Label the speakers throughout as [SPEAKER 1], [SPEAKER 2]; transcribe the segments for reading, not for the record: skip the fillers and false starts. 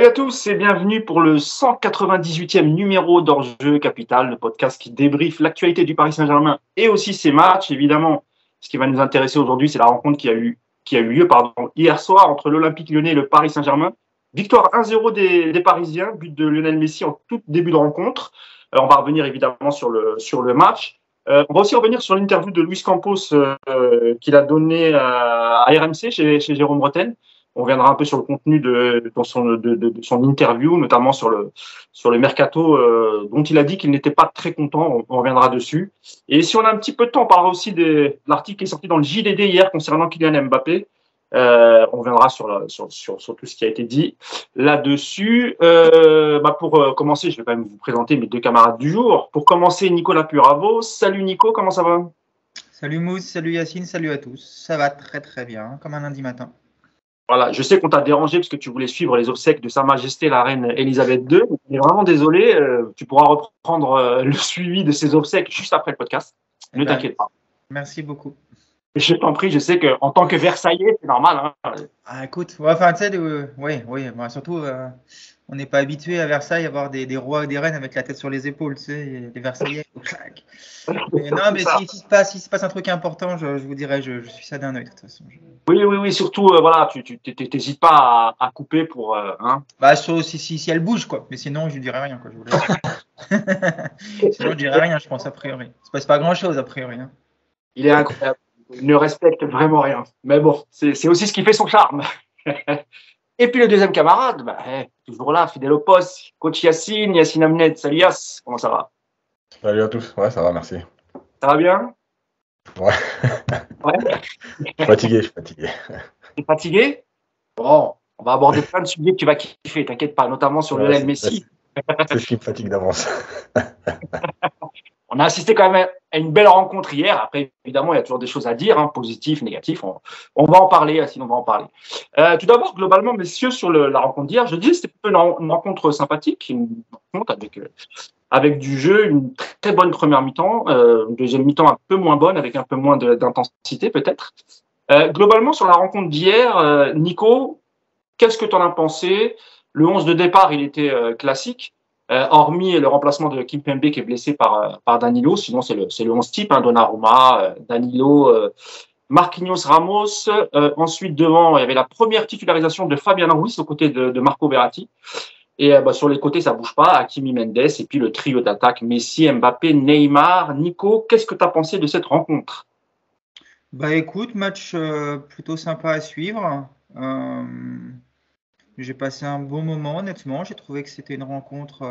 [SPEAKER 1] Salut à tous et bienvenue pour le 198e numéro d'Hors-Jeu Capital, le podcast qui débriefe l'actualité du Paris Saint-Germain et aussi ses matchs. Évidemment, ce qui va nous intéresser aujourd'hui, c'est la rencontre qui a eu lieu hier soir entre l'Olympique Lyonnais et le Paris Saint-Germain. Victoire 1-0 des Parisiens, but de Lionel Messi en tout début de rencontre. On va revenir évidemment sur le match. On va aussi revenir sur l'interview de Luis Campos qu'il a donnée à RMC chez Jérôme Bretagne. On reviendra un peu sur le contenu de son interview, notamment sur le mercato dont il a dit qu'il n'était pas très content. On reviendra dessus. Et si on a un petit peu de temps, on parlera aussi de l'article qui est sorti dans le JDD hier concernant Kylian Mbappé. On reviendra sur tout ce qui a été dit là-dessus. Pour commencer, je vais quand même vous présenter mes deux camarades du jour. Pour commencer, Nicolas Puravo. Salut Nico, comment ça va?
[SPEAKER 2] Salut Mousse, salut Yacine, salut à tous. Ça va très très bien, comme un lundi matin.
[SPEAKER 1] Voilà, je sais qu'on t'a dérangé parce que tu voulais suivre les obsèques de Sa Majesté la Reine Elisabeth II. On est vraiment désolé. Tu pourras reprendre le suivi de ces obsèques juste après le podcast. Ne t'inquiète pas.
[SPEAKER 2] Merci beaucoup.
[SPEAKER 1] Je t'en prie, je sais qu'en tant que Versaillais, c'est normal. Hein.
[SPEAKER 2] Ah, écoute, enfin, tu sais, oui, surtout, on n'est pas habitué à Versailles à voir des rois et des reines avec la tête sur les épaules, tu sais, les Versaillais. Mais s'il se passe un truc important, je vous dirai, je suis ça d'un œil de toute façon.
[SPEAKER 1] Oui, surtout, voilà, tu n'hésites pas à couper pour. Hein.
[SPEAKER 2] Bah, si elle bouge, quoi. Mais sinon, je ne dirai rien, quoi. Sinon, je ne dirai rien, je pense, a priori. Il ne se passe pas grand-chose, a priori. Hein.
[SPEAKER 1] Il est incroyable. Il ne respecte vraiment rien. Mais bon, c'est aussi ce qui fait son charme. Et puis le deuxième camarade, toujours là, fidèle au poste, coach Yacine Amnet. Salut Yass, comment ça va?
[SPEAKER 3] Salut à tous, ouais, ça va, merci.
[SPEAKER 1] Ça va bien?
[SPEAKER 3] Ouais. Je suis fatigué.
[SPEAKER 1] T'es fatigué? Bon, on va aborder plein de sujets que tu vas kiffer, t'inquiète pas, notamment sur Lionel Messi.
[SPEAKER 3] C'est ce qui me fatigue d'avance.
[SPEAKER 1] On a assisté quand même à une belle rencontre hier. Après, évidemment, il y a toujours des choses à dire, hein, positifs, négatifs. On va en parler, sinon on va en parler. Tout d'abord, globalement, messieurs, sur la rencontre d'hier, je dis que c'était plutôt une rencontre sympathique, une rencontre avec du jeu, une très bonne première mi-temps, une deuxième mi-temps un peu moins bonne, avec un peu moins d'intensité peut-être. Globalement, sur la rencontre d'hier, Nico, qu'est-ce que tu en as pensé? Le 11 de départ, il était classique. Hormis le remplacement de Kimpembe qui est blessé par Danilo, sinon c'est le 11 type, hein, Donnarumma, Danilo, Marquinhos, Ramos. Ensuite devant, il y avait la première titularisation de Fabian Ruiz aux côtés de Marco Verratti. Et sur les côtés, ça bouge pas, Hakimi Mendes et puis le trio d'attaque Messi, Mbappé, Neymar. Nico, qu'est-ce que tu as pensé de cette rencontre?
[SPEAKER 2] Bah écoute, match plutôt sympa à suivre. J'ai passé un bon moment, honnêtement. J'ai trouvé que c'était une rencontre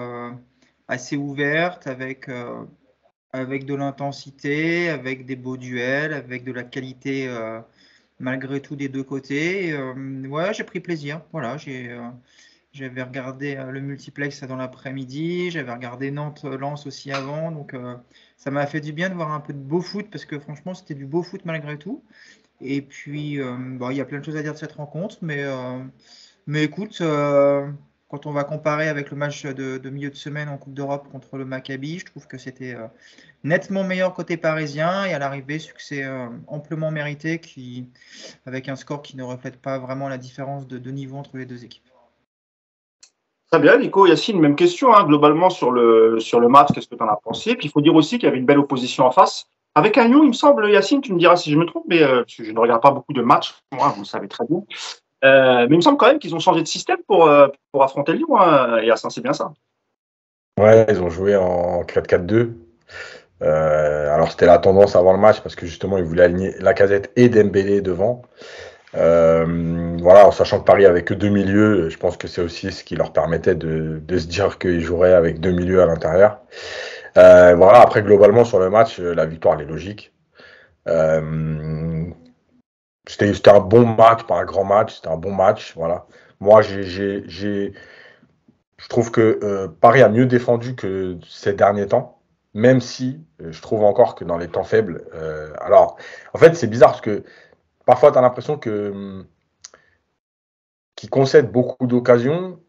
[SPEAKER 2] assez ouverte, avec de l'intensité, avec des beaux duels, avec de la qualité malgré tout des deux côtés. Ouais, j'ai pris plaisir. Voilà, j'avais regardé le multiplex dans l'après-midi, j'avais regardé Nantes-Lens aussi avant. Donc ça m'a fait du bien de voir un peu de beau foot, parce que franchement, c'était du beau foot malgré tout. Et puis, il y a plein de choses à dire de cette rencontre, mais écoute, quand on va comparer avec le match de milieu de semaine en Coupe d'Europe contre le Maccabi, je trouve que c'était nettement meilleur côté parisien, et à l'arrivée, succès amplement mérité, avec un score qui ne reflète pas vraiment la différence de niveau entre les deux équipes.
[SPEAKER 1] Très bien, Nico, Yacine, même question, hein, globalement sur le match, qu'est-ce que tu en as pensé? Puis il faut dire aussi qu'il y avait une belle opposition en face. Avec un you, il me semble, Yacine, tu me diras si je me trompe, mais je ne regarde pas beaucoup de matchs, moi, vous le savez très bien. Mais il me semble quand même qu'ils ont changé de système pour affronter Lyon, hein, Yacine, c'est bien ça?
[SPEAKER 3] Ouais, ils ont joué en 4-4-2. Alors c'était la tendance avant le match, parce que justement ils voulaient aligner Lacazette et Dembélé devant. Voilà, en sachant que Paris avait que deux milieux, je pense que c'est aussi ce qui leur permettait de se dire qu'ils joueraient avec deux milieux à l'intérieur. Voilà, après globalement sur le match, la victoire elle est logique. C'était un bon match, pas un grand match, c'était un bon match. Voilà. Moi, je trouve que Paris a mieux défendu que ces derniers temps, même si je trouve encore que dans les temps faibles. Alors, en fait, c'est bizarre parce que parfois, tu as l'impression qu'ils concèdent beaucoup d'occasions.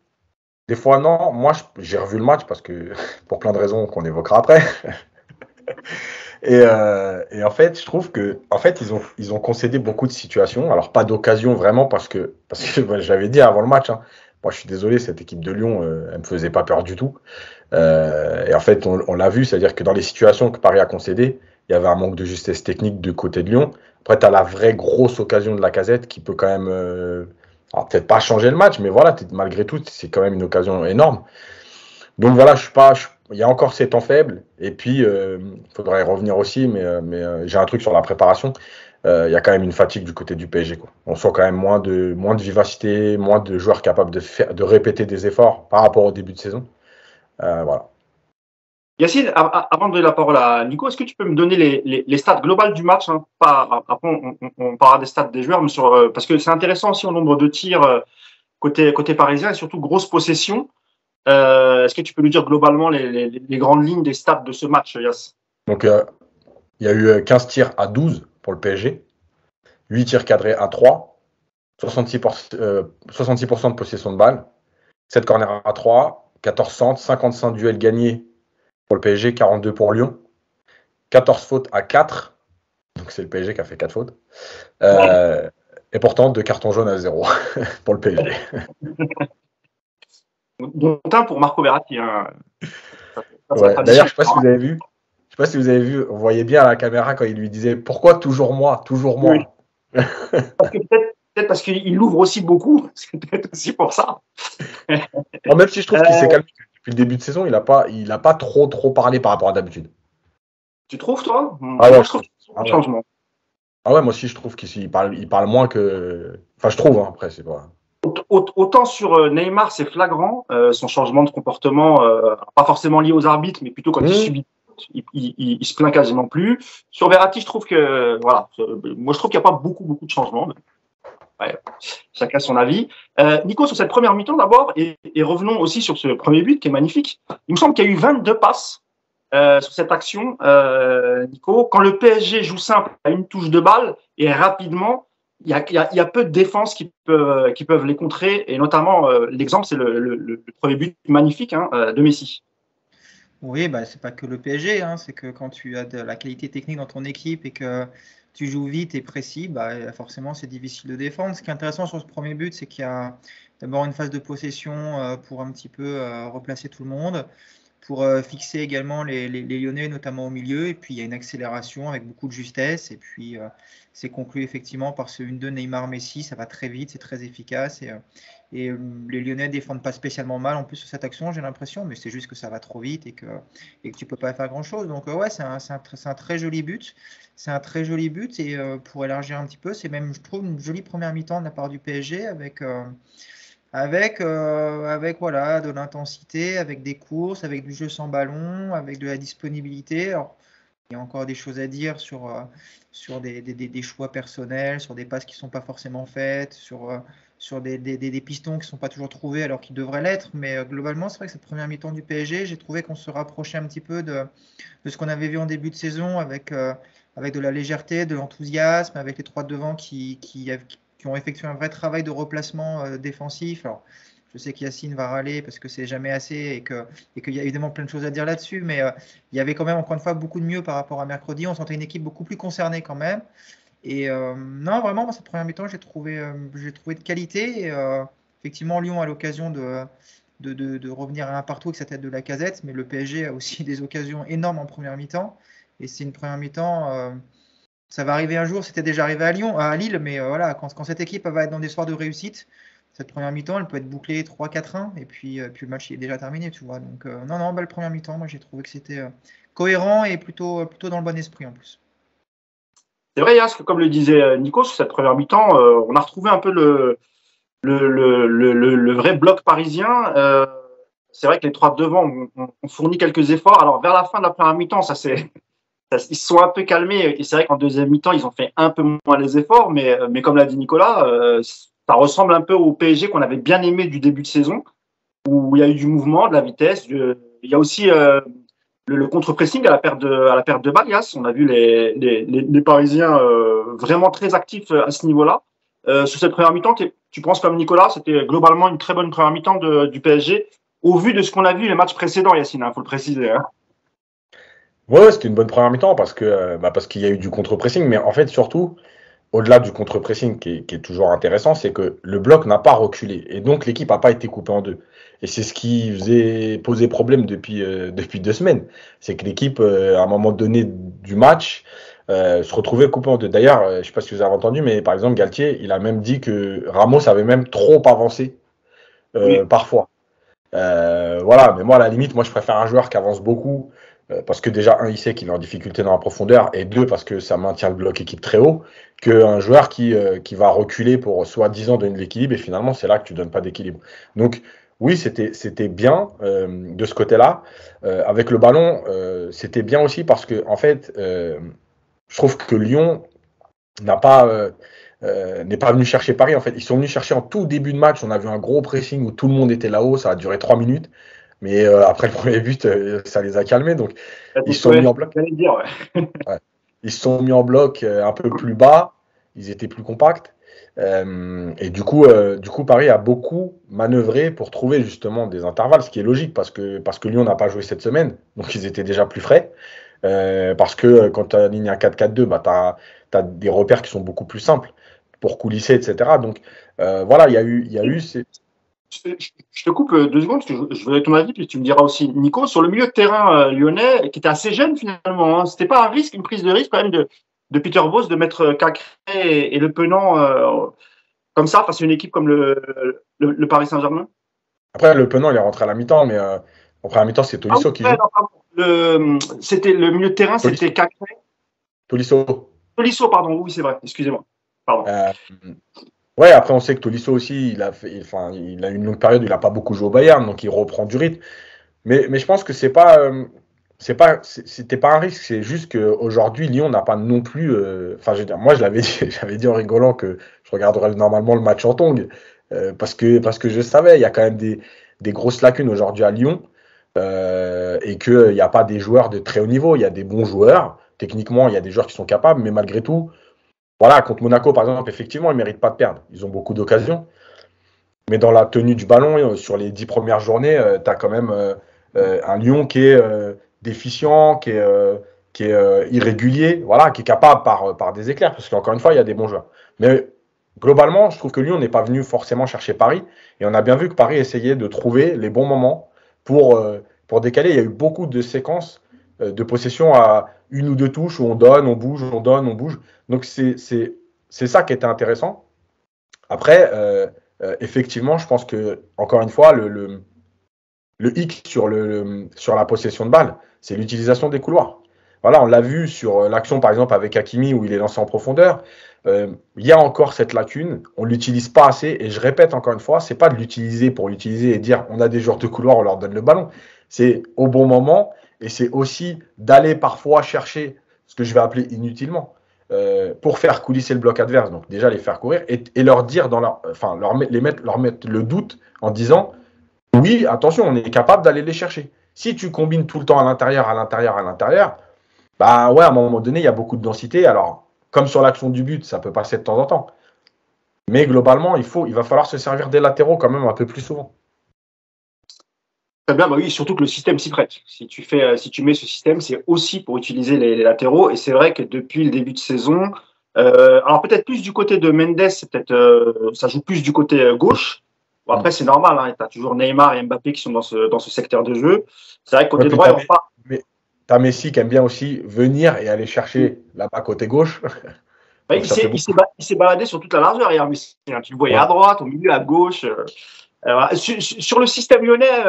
[SPEAKER 3] Des fois, non. Moi, j'ai revu le match parce que, pour plein de raisons qu'on évoquera après. Et en fait, je trouve que, en fait, ils ont concédé beaucoup de situations. Alors, pas d'occasion vraiment parce que j'avais dit avant le match, hein, Moi, je suis désolé, cette équipe de Lyon, elle me faisait pas peur du tout. Et en fait, on l'a vu, c'est-à-dire que dans les situations que Paris a concédées, il y avait un manque de justesse technique de côté de Lyon. Après, tu as la vraie grosse occasion de Lacazette qui peut quand même, alors peut-être pas changer le match, mais voilà, malgré tout, c'est quand même une occasion énorme. Donc voilà, il y a encore ces temps faibles. Et puis, il faudrait y revenir aussi, mais j'ai un truc sur la préparation. Il y a quand même une fatigue du côté du PSG, quoi. On sent quand même moins de vivacité, moins de joueurs capables de répéter des efforts par rapport au début de saison. Voilà.
[SPEAKER 1] Yacine, avant de donner la parole à Nico, est-ce que tu peux me donner les stats globales du match, hein? Après, on parlera des stats des joueurs, mais parce que c'est intéressant aussi au nombre de tirs côté parisien et surtout grosse possession. Est-ce que tu peux nous dire globalement les grandes lignes des stats de ce match, Yass?
[SPEAKER 3] Donc, il y a eu 15 tirs à 12 pour le PSG, 8 tirs cadrés à 3, 66% de possession de balle, 7 corners à 3, 14 centres, 55 duels gagnés pour le PSG, 42 pour Lyon, 14 fautes à 4, donc c'est le PSG qui a fait 4 fautes, et pourtant 2 cartons jaunes à 0 pour le PSG.
[SPEAKER 1] Dont un pour Marco Verratti. Hein.
[SPEAKER 3] Ouais. D'ailleurs, je ne sais pas si vous avez vu. Je sais pas si vous avez vu, on voyait bien à la caméra quand il lui disait pourquoi toujours moi, toujours moi.
[SPEAKER 1] Oui. Parce que peut-être parce qu'il l'ouvre aussi beaucoup, c'est peut-être aussi pour ça.
[SPEAKER 3] Non, même si je trouve qu'il s'est calmé depuis le début de saison, il n'a pas trop parlé par rapport à d'habitude.
[SPEAKER 1] Tu trouves, toi?
[SPEAKER 3] Ah ouais,
[SPEAKER 1] je trouve qu'il y a un changement.
[SPEAKER 3] Ah ouais, moi aussi je trouve qu'il parle moins que. Enfin, je trouve, hein, après, c'est pas.
[SPEAKER 1] Autant sur Neymar, c'est flagrant, son changement de comportement, pas forcément lié aux arbitres, mais plutôt quand il subit, il se plaint quasiment plus. Sur Verratti, je trouve que, voilà, moi je trouve qu'il n'y a pas beaucoup de changements. Mais, ouais, chacun son avis. Nico, sur cette première mi-temps d'abord, et revenons aussi sur ce premier but qui est magnifique. Il me semble qu'il y a eu 22 passes sur cette action, Nico. Quand le PSG joue simple à une touche de balle et rapidement, il y a peu de défenses qui peuvent les contrer, et notamment l'exemple, c'est le premier but magnifique de Messi.
[SPEAKER 2] Oui, bah, c'est pas que le PSG, hein, c'est que quand tu as de la qualité technique dans ton équipe et que tu joues vite et précis, bah, forcément c'est difficile de défendre. Ce qui est intéressant sur ce premier but, c'est qu'il y a d'abord une phase de possession pour un petit peu replacer tout le monde, pour fixer également les Lyonnais, notamment au milieu. Et puis il y a une accélération avec beaucoup de justesse. Et puis c'est conclu effectivement par ce 1-2 Neymar-Messi. Ça va très vite, c'est très efficace. Et les Lyonnais ne défendent pas spécialement mal en plus sur cette action, j'ai l'impression. Mais c'est juste que ça va trop vite et que tu ne peux pas faire grand-chose. Donc ouais, c'est un très joli but. C'est un très joli but. Et pour élargir un petit peu, c'est même, je trouve, une jolie première mi-temps de la part du PSG avec voilà, de l'intensité, avec des courses, avec du jeu sans ballon, avec de la disponibilité. Alors, il y a encore des choses à dire sur des choix personnels, sur des passes qui ne sont pas forcément faites, sur des pistons qui ne sont pas toujours trouvés alors qu'ils devraient l'être. Mais globalement, c'est vrai que cette première mi-temps du PSG, j'ai trouvé qu'on se rapprochait un petit peu de ce qu'on avait vu en début de saison avec de la légèreté, de l'enthousiasme, avec les trois devants qui ont effectué un vrai travail de replacement défensif. Alors, je sais qu'Yacine va râler parce que c'est jamais assez et qu'il y a évidemment plein de choses à dire là-dessus, mais il y avait quand même encore une fois beaucoup de mieux par rapport à mercredi. On sentait une équipe beaucoup plus concernée quand même. Et non, vraiment, dans cette première mi-temps, j'ai trouvé de qualité. Et, effectivement, Lyon a l'occasion de revenir à un partout avec sa tête de Lacazette, mais le PSG a aussi des occasions énormes en première mi-temps. Et c'est une première mi-temps. Ça va arriver un jour, c'était déjà arrivé à Lille, mais voilà, quand cette équipe va être dans des soirs de réussite, cette première mi-temps, elle peut être bouclée 3-4-1, et puis le match est déjà terminé, tu vois. Donc, non, belle première mi-temps. Moi, j'ai trouvé que c'était cohérent et plutôt dans le bon esprit en plus.
[SPEAKER 1] C'est vrai, Yass, que comme le disait Nico, sur cette première mi-temps, on a retrouvé un peu le vrai bloc parisien. C'est vrai que les trois devant ont fourni quelques efforts. Alors, vers la fin de la première mi-temps, ils se sont un peu calmés, et c'est vrai qu'en deuxième mi-temps, ils ont fait un peu moins les efforts, mais comme l'a dit Nicolas, ça ressemble un peu au PSG qu'on avait bien aimé du début de saison, où il y a eu du mouvement, de la vitesse. Il y a aussi le contre-pressing à la perte de balle. On a vu les Parisiens vraiment très actifs à ce niveau-là. Sur cette première mi-temps, tu penses comme Nicolas, c'était globalement une très bonne première mi-temps du PSG, au vu de ce qu'on a vu les matchs précédents, Yacine, faut le préciser. Hein.
[SPEAKER 3] Ouais, c'était une bonne première mi-temps parce qu'il y a eu du contre-pressing, mais en fait, surtout, au-delà du contre-pressing qui est toujours intéressant, c'est que le bloc n'a pas reculé. Et donc, l'équipe n'a pas été coupée en deux. Et c'est ce qui posait problème depuis 2 semaines. C'est que l'équipe, à un moment donné du match, se retrouvait coupée en deux. D'ailleurs, je ne sais pas si vous avez entendu, mais par exemple, Galtier, il a même dit que Ramos avait même trop avancé
[SPEAKER 1] Oui.
[SPEAKER 3] parfois. Voilà, mais moi, à la limite, moi, je préfère un joueur qui avance beaucoup, parce que déjà, un, il sait qu'il est en difficulté dans la profondeur, et deux, parce que ça maintient le bloc équipe très haut, qu'un joueur qui va reculer pour soi-disant donner de l'équilibre, et finalement, c'est là que tu donnes pas d'équilibre. Donc, oui, c'était bien de ce côté-là. Avec le ballon, c'était bien aussi parce que, en fait, je trouve que Lyon n'a pas n'est pas venu chercher Paris. En fait, ils sont venus chercher en tout début de match. On a vu un gros pressing où tout le monde était là-haut. Ça a duré 3 minutes. Mais après le premier but, ça les a calmés. Donc, ils se sont mis en bloc.
[SPEAKER 1] Dire, ouais.
[SPEAKER 3] Ouais. Ils se sont mis en bloc un peu plus bas. Ils étaient plus compacts. Et du coup, Paris a beaucoup manœuvré pour trouver justement des intervalles, ce qui est logique parce que Lyon n'a pas joué cette semaine. Donc, ils étaient déjà plus frais. Parce que quand tu alignes un 4-4-2, bah, tu as des repères qui sont beaucoup plus simples pour coulisser, etc. Donc voilà, il y a eu ces...
[SPEAKER 1] Je te coupe 2 secondes, parce que je voudrais ton avis, puis tu me diras aussi, Nico, sur le milieu de terrain lyonnais, qui était assez jeune finalement, hein, c'était pas un risque, une prise de risque quand même de Peter Bosz de mettre Cacré et Le Penant comme ça face à une équipe comme le Paris Saint-Germain?
[SPEAKER 3] Après, Le Penant, il est rentré à la mi-temps, mais après la mi-temps, c'est
[SPEAKER 1] Ah oui,
[SPEAKER 3] Tolisso qui
[SPEAKER 1] ouais,
[SPEAKER 3] joue.
[SPEAKER 1] non, pardon. C'était le milieu de terrain,
[SPEAKER 3] Tolisso.
[SPEAKER 1] c'était Cacré.
[SPEAKER 3] Tolisso.
[SPEAKER 1] Tolisso, pardon, oui, c'est vrai, excusez-moi. Pardon.
[SPEAKER 3] Ouais, après, on sait que Tolisso aussi, il a une longue période, il n'a pas beaucoup joué au Bayern, donc il reprend du rythme. Mais je pense que c'était pas un risque, c'est juste qu'aujourd'hui, Lyon n'a pas non plus. Enfin, je veux dire, moi, je l'avais dit, j'avais dit en rigolant que je regarderais normalement le match en tongue, parce que je savais, il y a quand même des grosses lacunes aujourd'hui à Lyon, et qu'il n'y a pas des joueurs de très haut niveau. Il y a des bons joueurs, techniquement, il y a des joueurs qui sont capables, mais malgré tout, voilà, contre Monaco, par exemple, effectivement, ils ne méritent pas de perdre. Ils ont beaucoup d'occasions. Mais dans la tenue du ballon, sur les 10 premières journées, tu as quand même un Lyon qui est déficient, qui est irrégulier, voilà, qui est capable par des éclairs, parce qu'encore une fois, il y a des bons joueurs. Mais globalement, je trouve que Lyon n'est pas venu forcément chercher Paris, et on a bien vu que Paris essayait de trouver les bons moments pour décaler. Il y a eu beaucoup de séquences de possession à une ou deux touches où on donne, on bouge, on donne, on bouge. Donc c'est ça qui était intéressant. Après, effectivement, je pense que, encore une fois, le hic sur la possession de balle, c'est l'utilisation des couloirs. Voilà, on l'a vu sur l'action, par exemple, avec Hakimi, où il est lancé en profondeur. Il y a encore cette lacune, on ne l'utilise pas assez. Et je répète encore une fois, c'est pas de l'utiliser pour l'utiliser et dire on a des joueurs de couloir, on leur donne le ballon. C'est au bon moment et c'est aussi d'aller parfois chercher ce que je vais appeler inutilement. Pour faire coulisser le bloc adverse, donc déjà les faire courir et leur dire leur mettre le doute en disant oui, attention, on est capable d'aller les chercher. Si tu combines tout le temps à l'intérieur, à l'intérieur, à l'intérieur, bah ouais, à un moment donné, il y a beaucoup de densité. Alors, comme sur l'action du but, ça peut passer de temps en temps. Mais globalement, il va falloir se servir des latéraux quand même un peu plus souvent.
[SPEAKER 1] Très bien, bah oui, surtout que le système s'y prête. Si tu mets ce système, c'est aussi pour utiliser les latéraux. Et c'est vrai que depuis le début de saison, alors peut-être plus du côté de Mendes, ça joue plus du côté gauche. Bon, après, c'est normal, hein, tu as toujours Neymar et Mbappé qui sont dans ce secteur de jeu. C'est vrai que côté droit, ils pas.
[SPEAKER 3] Mais tu as Messi qui aime bien aussi venir et aller chercher là-bas côté gauche.
[SPEAKER 1] Bah, il s'est baladé sur toute la largeur hier, Messi. Tu le voyais à droite, au milieu, à gauche. Sur le système lyonnais,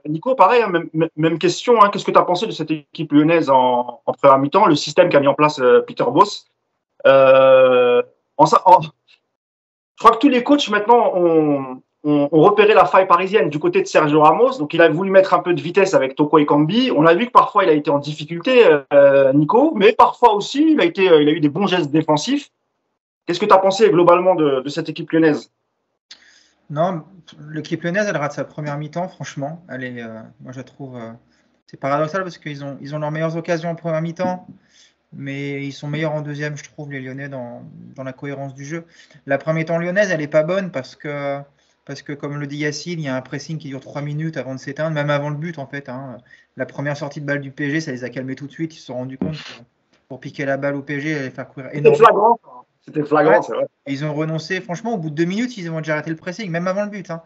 [SPEAKER 1] Nico, pareil, hein, même question. Hein, qu'est-ce que tu as pensé de cette équipe lyonnaise en première mi-temps, le système qu'a mis en place Peter Bosz? Je crois que tous les coachs maintenant ont repéré la faille parisienne du côté de Sergio Ramos. Donc, il a voulu mettre un peu de vitesse avec Toko Ekambi. On a vu que parfois, il a été en difficulté, Nico, mais parfois aussi, il a eu des bons gestes défensifs. Qu'est-ce que tu as pensé globalement de cette équipe lyonnaise?
[SPEAKER 2] Non, l'équipe lyonnaise, elle rate sa première mi-temps, franchement. Elle est, moi, je la trouve. C'est paradoxal parce qu'ils ont leurs meilleures occasions en première mi-temps, mais ils sont meilleurs en deuxième, je trouve, les Lyonnais, dans la cohérence du jeu. La première mi-temps lyonnaise, elle n'est pas bonne parce que, comme le dit Yacine, il y a un pressing qui dure 3 minutes avant de s'éteindre, même avant le but, en fait. Hein. La première sortie de balle du PSG, ça les a calmés tout de suite. Ils se sont rendus compte que pour piquer la balle au PSG et les faire courir énormément.
[SPEAKER 1] C'était flagrant,
[SPEAKER 2] Ouais.
[SPEAKER 1] c'est vrai.
[SPEAKER 2] Ils ont renoncé, franchement, au bout de 2 minutes, ils ont déjà arrêté le pressing, même avant le but, hein.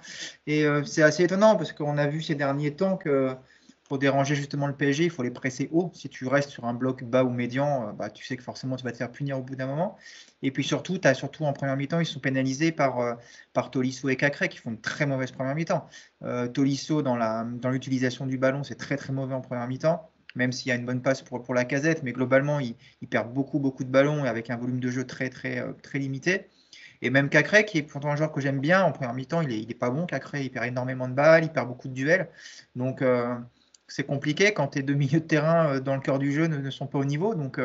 [SPEAKER 2] Et c'est assez étonnant parce qu'on a vu ces derniers temps que pour déranger justement le PSG, il faut les presser haut. Si tu restes sur un bloc bas ou médian, bah, tu sais que forcément tu vas te faire punir au bout d'un moment. Et puis surtout, tu as surtout en première mi-temps, ils sont pénalisés par Tolisso et Cacré qui font de très mauvaises premières mi-temps. Tolisso, dans l'utilisation du ballon, c'est très très mauvais en première mi-temps, même s'il y a une bonne passe pour la casette, mais globalement, il perd beaucoup beaucoup de ballons et avec un volume de jeu très très très limité. Et même Cacré, qui est pourtant un joueur que j'aime bien, en première mi-temps, il est pas bon. Cacré, il perd énormément de balles, il perd beaucoup de duels. Donc, c'est compliqué quand tes deux milieux de terrain dans le cœur du jeu ne sont pas au niveau. Donc,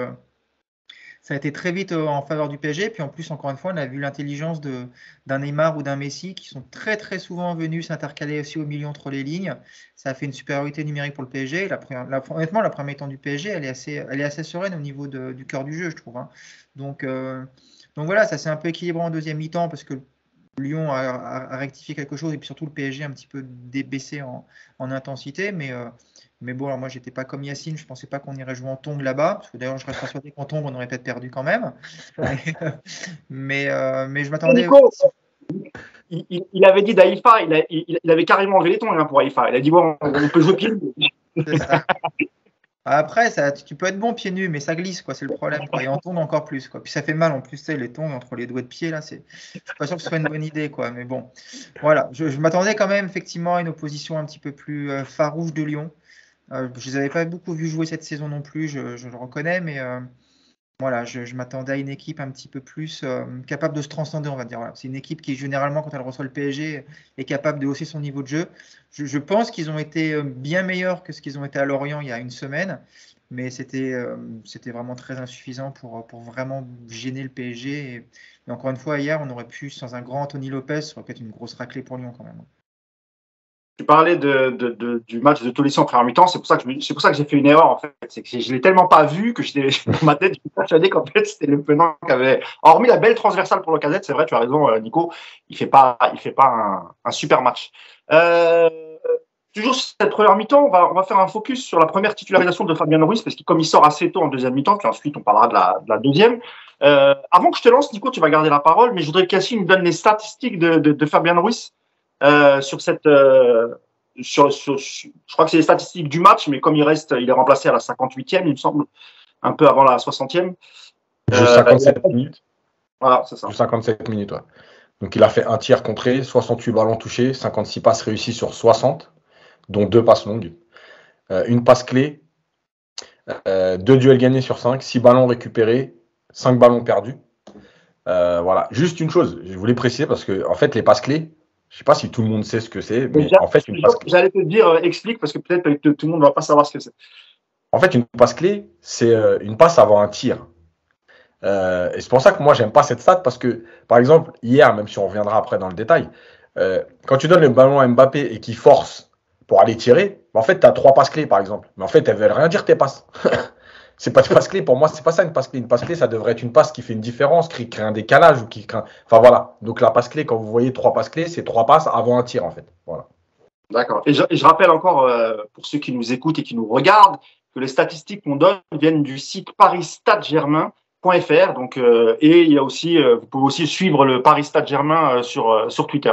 [SPEAKER 2] ça a été très vite en faveur du PSG. Puis en plus, encore une fois, on a vu l'intelligence d'un Neymar ou d'un Messi qui sont très très souvent venus s'intercaler aussi au milieu entre les lignes. Ça a fait une supériorité numérique pour le PSG. Honnêtement, la première mi-temps du PSG, elle est assez sereine au niveau du cœur du jeu, je trouve, hein. Donc, euh, donc voilà, ça s'est un peu équilibré en deuxième mi-temps parce que Lyon a rectifié quelque chose et puis surtout le PSG a un petit peu débaissé en intensité. Mais bon, alors moi, j'étais pas comme Yacine, je pensais pas qu'on irait jouer en tongue là-bas, parce que d'ailleurs, je reste persuadé qu'en tongue, on aurait peut-être perdu quand même. Mais je m'attendais.
[SPEAKER 1] Nico, il avait dit d'Aïfa, il avait carrément enlevé les tongs hein, pour Aïfa. Il a dit bon, on peut jouer pied nus.
[SPEAKER 2] C'est ça. Après, tu peux être bon pieds nus, mais ça glisse, quoi, c'est le problème, quoi. Et en tongue encore plus, quoi. Puis ça fait mal en plus, tu sais, les tongs entre les doigts de pied, là, je suis pas sûr que ce soit une bonne idée, quoi. Mais bon, voilà. Je m'attendais quand même, effectivement, à une opposition un petit peu plus farouche de Lyon. Je les avais pas beaucoup vus jouer cette saison non plus, je le reconnais, mais voilà, je m'attendais à une équipe un petit peu plus capable de se transcender, on va dire. Voilà. C'est une équipe qui, généralement, quand elle reçoit le PSG, est capable de hausser son niveau de jeu. Je pense qu'ils ont été bien meilleurs que ce qu'ils ont été à Lorient il y a une semaine, mais c'était vraiment très insuffisant pour vraiment gêner le PSG. Et encore une fois, hier, on aurait pu, sans un grand Anthony Lopez, ça aurait pu être une grosse raclée pour Lyon quand même.
[SPEAKER 1] Tu parlais du match de Tolisso en première mi-temps, c'est pour ça que j'ai fait une erreur en fait. C'est que je l'ai tellement pas vu que dans ma tête, je persuadé qu'en fait c'était le Penang qui avait. Hormis la belle transversale pour Lacazette, c'est vrai, tu as raison, Nico, il fait pas un super match. Euh, Toujours sur cette première mi-temps, on va faire un focus sur la première titularisation de Fabien Ruiz parce que comme il sort assez tôt en deuxième mi-temps, puis ensuite on parlera de la deuxième. Avant que je te lance, Nico, tu vas garder la parole, mais je voudrais que Cassine nous donne les statistiques de Fabien Ruiz sur cette je crois que c'est les statistiques du match, mais comme il est remplacé à la 58e, il me semble, un peu avant la 60e.
[SPEAKER 3] Juste 57 minutes.
[SPEAKER 1] Voilà, c'est ça.
[SPEAKER 3] Juste 57 minutes, ouais. Donc il a fait un tir contré, 68 ballons touchés, 56 passes réussies sur 60, dont 2 passes longues, une passe clé, 2 duels gagnés sur 5, 6 ballons récupérés, 5 ballons perdus. Voilà, juste une chose, je voulais préciser parce que en fait les passes clés, je ne sais pas si tout le monde sait ce que c'est, mais en fait une passe clé.
[SPEAKER 1] J'allais te dire, explique parce que peut-être que tout le monde ne va pas savoir ce que c'est.
[SPEAKER 3] En fait, une passe clé, c'est une passe avant un tir. Et c'est pour ça que moi, j'aime pas cette stat parce que, par exemple, hier, même si on reviendra après dans le détail, quand tu donnes le ballon à Mbappé et qu'il force pour aller tirer, en fait, tu as 3 passes clés, par exemple. Mais en fait, elles veulent rien dire tes passes. C'est pas des passes clés. Pour moi, c'est pas ça une passe clé. Une passe clé, ça devrait être une passe qui fait une différence, qui crée un décalage ou qui crée. Enfin voilà. Donc la passe clé, quand vous voyez 3 passes clés, c'est 3 passes avant un tir, en fait. Voilà.
[SPEAKER 1] D'accord. Et je rappelle encore, pour ceux qui nous écoutent et qui nous regardent, que les statistiques qu'on donne viennent du site parisstadgermain.fr. Donc, et il y a aussi, vous pouvez aussi suivre le Paris Stade Germain sur Twitter.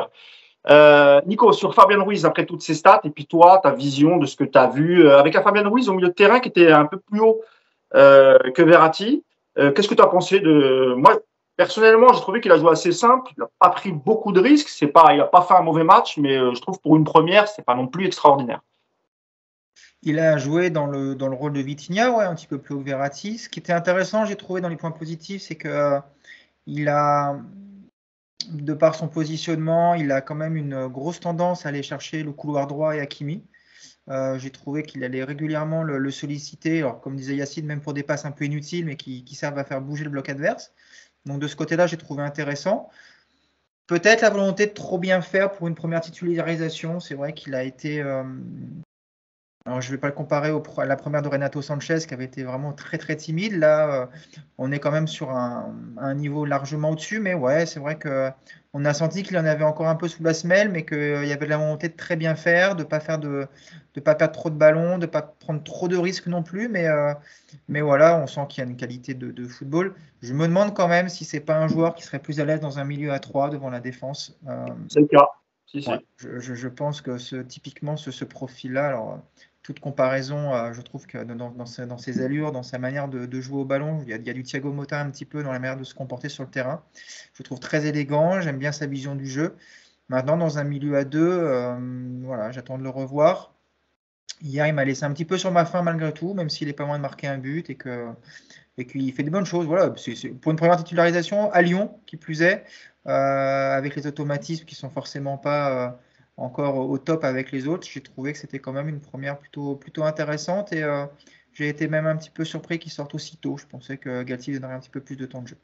[SPEAKER 1] Nico, sur Fabien Ruiz, après toutes ces stats, et puis toi, ta vision de ce que tu as vu avec un Fabien Ruiz au milieu de terrain qui était un peu plus haut que Verratti. Qu'est-ce que tu as pensé de. Moi, personnellement, j'ai trouvé qu'il a joué assez simple. Il n'a pas pris beaucoup de risques. Il n'a pas fait un mauvais match, mais je trouve pour une première, c'est pas non plus extraordinaire.
[SPEAKER 2] Il a joué dans le rôle de Vitinha, ouais, un petit peu plus haut que Verratti. Ce qui était intéressant, j'ai trouvé dans les points positifs, c'est que il a, de par son positionnement, il a quand même une grosse tendance à aller chercher le couloir droit et Hakimi. J'ai trouvé qu'il allait régulièrement le solliciter, alors comme disait Yacine, même pour des passes un peu inutiles, mais qui servent à faire bouger le bloc adverse. Donc de ce côté-là, j'ai trouvé intéressant. Peut-être la volonté de trop bien faire pour une première titularisation. C'est vrai qu'il a été Alors, je ne vais pas le comparer à la première de Renato Sanchez qui avait été vraiment très très timide. Là, on est quand même sur un niveau largement au-dessus. Mais ouais, c'est vrai qu'on a senti qu'il en avait encore un peu sous la semelle, mais qu'il y avait la volonté de très bien faire, de pas perdre trop de ballons, de pas prendre trop de risques non plus. Mais voilà, on sent qu'il y a une qualité de football. Je me demande quand même si c'est pas un joueur qui serait plus à l'aise dans un milieu à 3 devant la défense.
[SPEAKER 1] C'est le cas. Si,
[SPEAKER 2] Ouais,
[SPEAKER 1] si.
[SPEAKER 2] je pense que typiquement ce profil-là, alors toute comparaison, je trouve que dans ses allures, dans sa manière de jouer au ballon, il y a du Thiago Motta un petit peu dans la manière de se comporter sur le terrain. Je le trouve très élégant, j'aime bien sa vision du jeu. Maintenant, dans un milieu à deux, voilà, j'attends de le revoir. Hier, il m'a laissé un petit peu sur ma faim malgré tout, même s'il est pas loin de marquer un but et qu'il fait des bonnes choses. Voilà, pour une première titularisation à Lyon, qui plus est, avec les automatismes qui sont forcément pas encore au top avec les autres, j'ai trouvé que c'était quand même une première plutôt intéressante et j'ai été même un petit peu surpris qu'il sorte aussitôt. Je pensais que Galtier donnerait un petit peu plus de temps de jeu.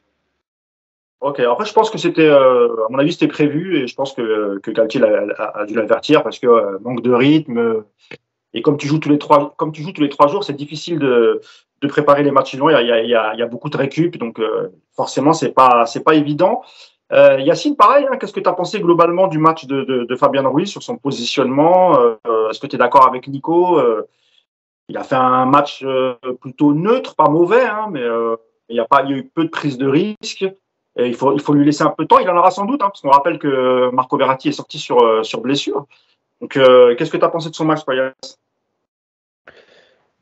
[SPEAKER 1] Ok, après je pense que c'était, à mon avis, c'était prévu et je pense que Galtier a dû l'avertir parce que manque de rythme et comme tu joues tous les 3 jours, c'est difficile de préparer les matchs suivants. Il y a beaucoup de récup, donc forcément c'est pas évident. Yacine, pareil, hein, qu'est-ce que tu as pensé globalement du match de Fabian Ruiz sur son positionnement? Est-ce que tu es d'accord avec Nico? Il a fait un match plutôt neutre, pas mauvais, hein, mais il y a eu peu de prise de risque. Et il faut lui laisser un peu de temps. Il en aura sans doute, hein, parce qu'on rappelle que Marco Verratti est sorti sur blessure. Donc, qu'est-ce que tu as pensé de son match, Payas?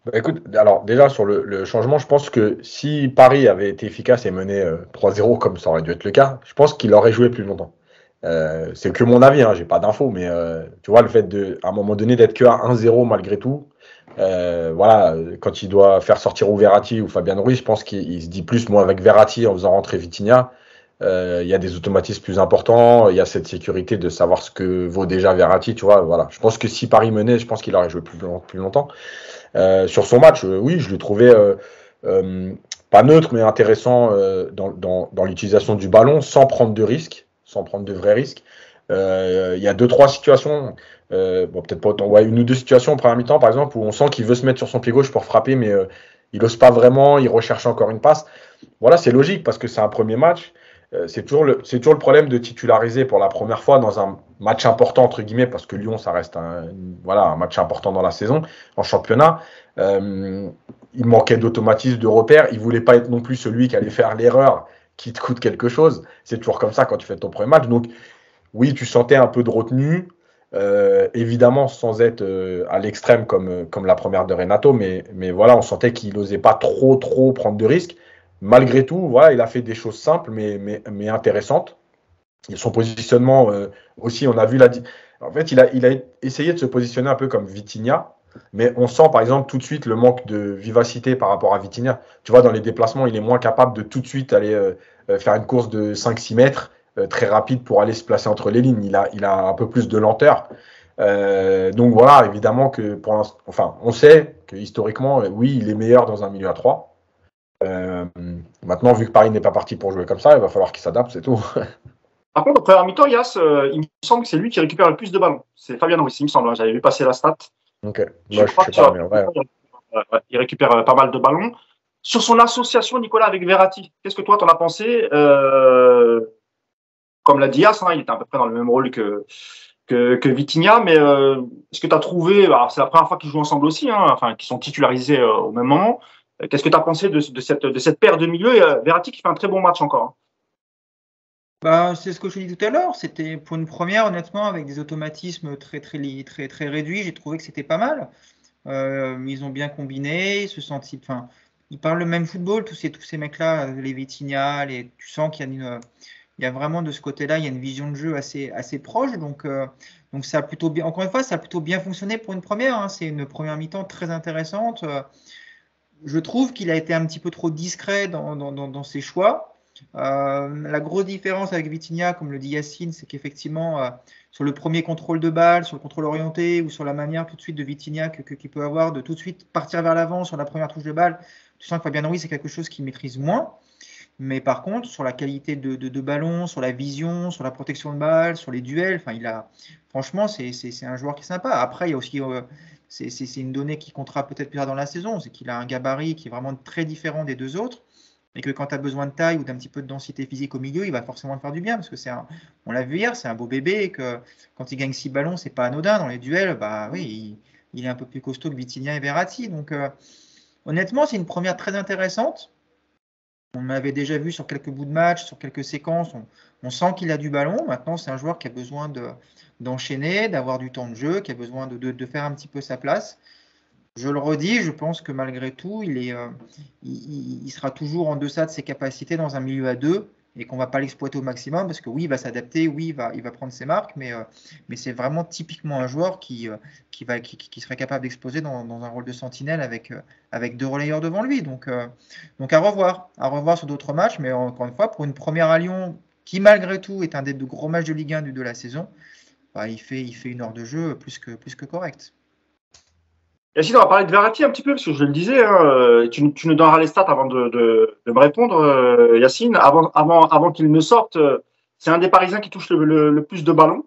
[SPEAKER 3] Bah, écoute, alors déjà sur le changement, je pense que si Paris avait été efficace et mené 3-0 comme ça aurait dû être le cas, je pense qu'il aurait joué plus longtemps. C'est que mon avis, hein, j'ai pas d'infos, mais tu vois, le fait à un moment donné d'être que à 1-0 malgré tout, voilà, quand il doit faire sortir ou Verratti ou Fabian Ruiz, je pense qu'il se dit plus, moi avec Verratti en faisant rentrer Vitinha, il y a des automatismes plus importants, il y a cette sécurité de savoir ce que vaut déjà Verratti, tu vois, voilà. Je pense que si Paris menait, je pense qu'il aurait joué plus longtemps. Sur son match, oui, je le trouvais pas neutre, mais intéressant dans l'utilisation du ballon, sans prendre de risques, sans prendre de vrais risques. Il y a deux, trois situations, bon, peut-être pas autant, ouais, une ou deux situations en première mi-temps, par exemple, où on sent qu'il veut se mettre sur son pied gauche pour frapper, mais il n'ose pas vraiment, il recherche encore une passe. Voilà, c'est logique parce que c'est un premier match. C'est toujours le problème de titulariser pour la première fois dans un match important, entre guillemets, parce que Lyon, ça reste voilà, un match important dans la saison, en championnat. Il manquait d'automatisme, de repères. Il ne voulait pas être non plus celui qui allait faire l'erreur qui te coûte quelque chose. C'est toujours comme ça quand tu fais ton premier match. Donc, oui, tu sentais un peu de retenue. Évidemment, sans être à l'extrême comme la première de Renato, mais voilà, on sentait qu'il n'osait pas trop prendre de risques. Malgré tout, voilà, il a fait des choses simples mais intéressantes. Et son positionnement aussi, on a vu en fait, il a essayé de se positionner un peu comme Vitinha, mais on sent par exemple tout de suite le manque de vivacité par rapport à Vitinha. Tu vois, dans les déplacements, il est moins capable de tout de suite aller faire une course de 5-6 mètres très rapide pour aller se placer entre les lignes. Il a un peu plus de lenteur. Donc voilà, évidemment que enfin, on sait que historiquement, oui, il est meilleur dans un milieu à 3. Maintenant, vu que Paris n'est pas parti pour jouer comme ça, il va falloir qu'il s'adapte, c'est tout.
[SPEAKER 1] Par contre, au première mi-temps, Yass, il me semble que c'est lui qui récupère le plus de ballons. C'est Fabian Ruiz, il me semble, hein. J'avais vu passer la stat.
[SPEAKER 3] Ok,
[SPEAKER 1] Je
[SPEAKER 3] moi je
[SPEAKER 1] crois
[SPEAKER 3] sais
[SPEAKER 1] que
[SPEAKER 3] pas, mais ouais.
[SPEAKER 1] il récupère pas mal de ballons. Sur son association, Nicolas, avec Verratti, qu'est-ce que toi, t'en as pensé? Comme l'a dit Yass, hein, il était à peu près dans le même rôle que Vitinha, mais est-ce que tu as trouvé, alors c'est la première fois qu'ils jouent ensemble aussi, hein, enfin, qu'ils sont titularisés au même moment. Qu'est-ce que tu as pensé de cette paire de milieux et Verratti qui fait un très bon match encore, hein.
[SPEAKER 2] Bah, c'est ce que je te dis tout à l'heure. C'était pour une première, honnêtement, avec des automatismes très réduits. J'ai trouvé que c'était pas mal. Ils ont bien combiné, ils se sentent, enfin, ils parlent le même football, tous ces mecs-là, les Vitinha, tu sens il y a vraiment de ce côté-là, il y a une vision de jeu assez proche. Donc ça a plutôt bien, encore une fois, ça a plutôt bien fonctionné pour une première, hein. C'est une première mi-temps très intéressante. Je trouve qu'il a été un petit peu trop discret dans ses choix. La grosse différence avec Vitinha, comme le dit Yacine, c'est qu'effectivement, sur le premier contrôle de balle, sur le contrôle orienté ou sur la manière tout de suite de Vitinha qu'il peut avoir de tout de suite partir vers l'avant sur la première touche de balle, tu sens que Fabien Ruiz, c'est quelque chose qu'il maîtrise moins. Mais par contre, sur la qualité de ballon, sur la vision, sur la protection de balle, sur les duels, enfin, franchement, c'est un joueur qui est sympa. Après, il y a aussi c'est une donnée qui comptera peut-être plus tard dans la saison, c'est qu'il a un gabarit qui est vraiment très différent des deux autres, et que quand tu as besoin de taille ou d'un petit peu de densité physique au milieu, il va forcément te faire du bien, parce que on l'a vu hier, c'est un beau bébé, et que quand il gagne 6 ballons, c'est pas anodin dans les duels, bah oui, il est un peu plus costaud que Vitinha et Verratti. Donc honnêtement, c'est une première très intéressante. On m'avait déjà vu sur quelques bouts de match, sur quelques séquences. On sent qu'il a du ballon. Maintenant, c'est un joueur qui a besoin d'enchaîner, d'avoir du temps de jeu, qui a besoin de faire un petit peu sa place. Je le redis, je pense que malgré tout, il sera toujours en deçà de ses capacités dans un milieu à deux et qu'on ne va pas l'exploiter au maximum parce que oui, il va s'adapter, oui, il va prendre ses marques, mais c'est vraiment typiquement un joueur qui serait capable d'exploser dans un rôle de sentinelle avec deux relayeurs devant lui. Donc à revoir sur d'autres matchs, mais encore une fois, pour une première à Lyon qui malgré tout est un des deux gros matchs de Ligue 1 de la saison, bah, il fait une heure de jeu plus que correcte.
[SPEAKER 1] Yacine, on va parler de Verratti un petit peu, parce que je le disais, hein, tu nous donneras les stats avant de me répondre, Yacine. Avant qu'il ne sorte, c'est un des Parisiens qui touche le plus de ballons.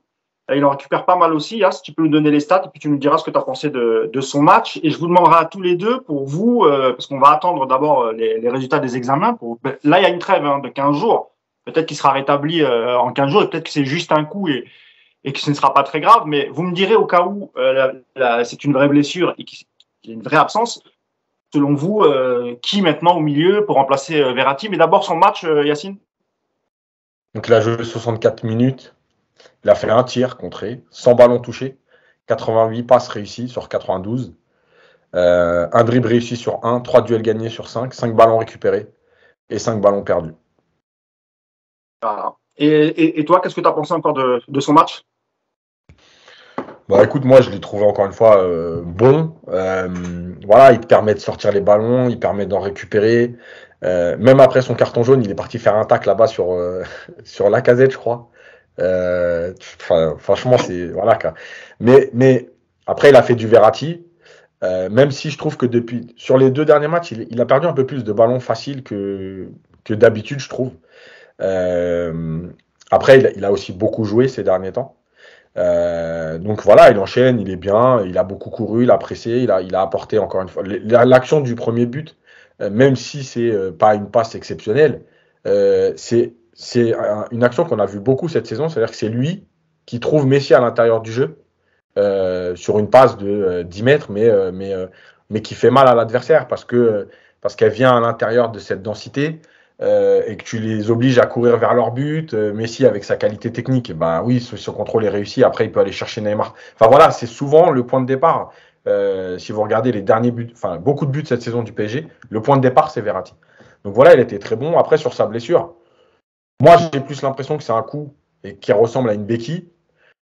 [SPEAKER 1] Il en récupère pas mal aussi. Si tu peux nous donner les stats, et puis tu nous diras ce que tu as pensé de son match. Et je vous demanderai à tous les deux, pour vous, parce qu'on va attendre d'abord les résultats des examens. Là, il y a une trêve de 15 jours. Peut-être qu'il sera rétabli en 15 jours, et peut-être que c'est juste un coup et que ce ne sera pas très grave, mais vous me direz au cas où c'est une vraie blessure et qu'il y a une vraie absence, selon vous, qui maintenant au milieu pour remplacer Verratti? Mais d'abord son match, Yacine.
[SPEAKER 3] Donc il a joué 64 minutes, il a fait un tir contré, 100 ballons touchés, 88 passes réussies sur 92, un dribble réussi sur 1, 3 duels gagnés sur 5 ballons récupérés et 5 ballons perdus.
[SPEAKER 1] Voilà. Et toi, qu'est-ce que tu as pensé encore de son match?
[SPEAKER 3] Bah écoute, moi je l'ai trouvé encore une fois bon. Voilà, il te permet de sortir les ballons, il permet d'en récupérer. Même après son carton jaune, il est parti faire un tacle là-bas sur Lacazette, je crois. Franchement, c'est voilà quoi. Mais après, il a fait du Verratti. Même si je trouve que sur les 2 derniers matchs, il a perdu un peu plus de ballons faciles que d'habitude, je trouve. Après, il a aussi beaucoup joué ces derniers temps. Donc voilà, il enchaîne, il est bien, il a beaucoup couru, il a pressé, il a apporté encore une fois. L'action du premier but, même si c'est pas une passe exceptionnelle, c'est une action qu'on a vu beaucoup cette saison, c'est-à-dire que c'est lui qui trouve Messi à l'intérieur du jeu sur une passe de 10 mètres, mais qui fait mal à l'adversaire parce qu'elle vient à l'intérieur de cette densité et que tu les obliges à courir vers leur but. Messi, avec sa qualité technique, ben oui, son contrôle est réussi. Après, il peut aller chercher Neymar. Enfin voilà, c'est souvent le point de départ. Si vous regardez les derniers buts, enfin beaucoup de buts cette saison du PSG, le point de départ, c'est Verratti. Donc voilà, il était très bon. Après, sur sa blessure, moi, j'ai plus l'impression que c'est un coup et qui ressemble à une béquille.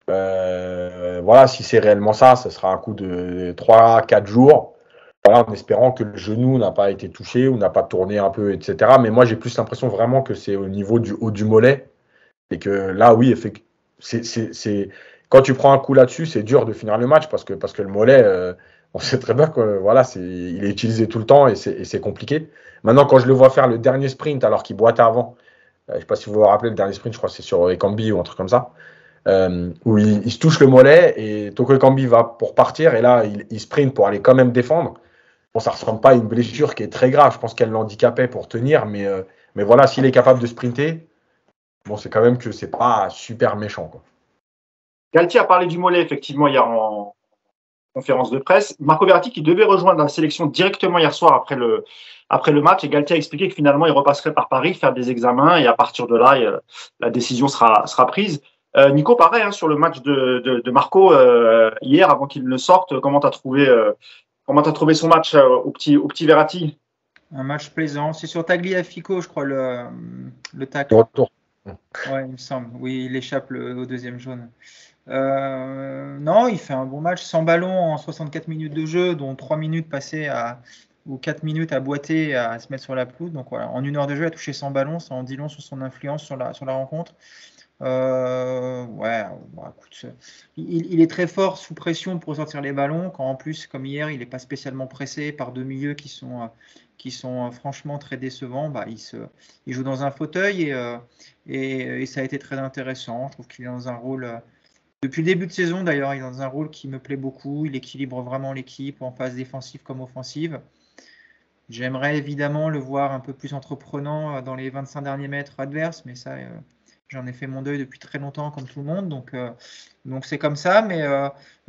[SPEAKER 3] Voilà, si c'est réellement ça, ce sera un coup de 3-4 jours. Voilà, en espérant que le genou n'a pas été touché ou n'a pas tourné un peu, etc. Mais moi, j'ai plus l'impression vraiment que c'est au niveau du haut du mollet. Et que là, oui, quand tu prends un coup là-dessus, c'est dur de finir le match parce que le mollet, on sait très bien que voilà, il est utilisé tout le temps et c'est compliqué. Maintenant, quand je le vois faire le dernier sprint alors qu'il boitait avant, je ne sais pas si vous vous rappelez le dernier sprint, je crois que c'est sur Ekambi ou un truc comme ça, où il se touche le mollet et Toko Ekambi va pour partir et là, il sprint pour aller quand même défendre. Bon, ça ne ressemble pas à une blessure qui est très grave. Je pense qu'elle l'handicapait pour tenir, mais voilà, s'il est capable de sprinter, bon, c'est quand même que c'est pas super méchant, quoi.
[SPEAKER 1] Galtier a parlé du mollet, effectivement, hier en conférence de presse. Marco Verratti, qui devait rejoindre la sélection directement hier soir après le match, et Galtier a expliqué que finalement, il repasserait par Paris, faire des examens, et à partir de là, la décision sera prise. Nico, pareil, hein, sur le match de Marco hier, avant qu'il ne sorte, comment tu as trouvé son match au petit Verratti?
[SPEAKER 2] Un match plaisant. C'est sur Tagliafico, je crois, le tacle.
[SPEAKER 3] Retour.
[SPEAKER 2] Ouais, il me semble. Oui, il échappe au deuxième jaune. Non, il fait un bon match. 100 ballons en 64 minutes de jeu, dont 3 minutes passées ou 4 minutes à boiter, à se mettre sur la pelouse. Donc voilà, en une heure de jeu, il a touché 100 ballons. Ça en dit long sur son influence sur la rencontre. Ouais, bon, écoute, il est très fort sous pression pour sortir les ballons. Quand en plus, comme hier, il n'est pas spécialement pressé par deux milieux qui sont franchement très décevants. Bah, il joue dans un fauteuil et ça a été très intéressant. Je trouve qu'il est dans un rôle Depuis le début de saison, d'ailleurs, il est dans un rôle qui me plaît beaucoup. Il équilibre vraiment l'équipe en phase défensive comme offensive. J'aimerais évidemment le voir un peu plus entreprenant dans les 25 derniers mètres adverses, mais ça, j'en ai fait mon deuil depuis très longtemps, comme tout le monde. Donc c'est comme ça, mais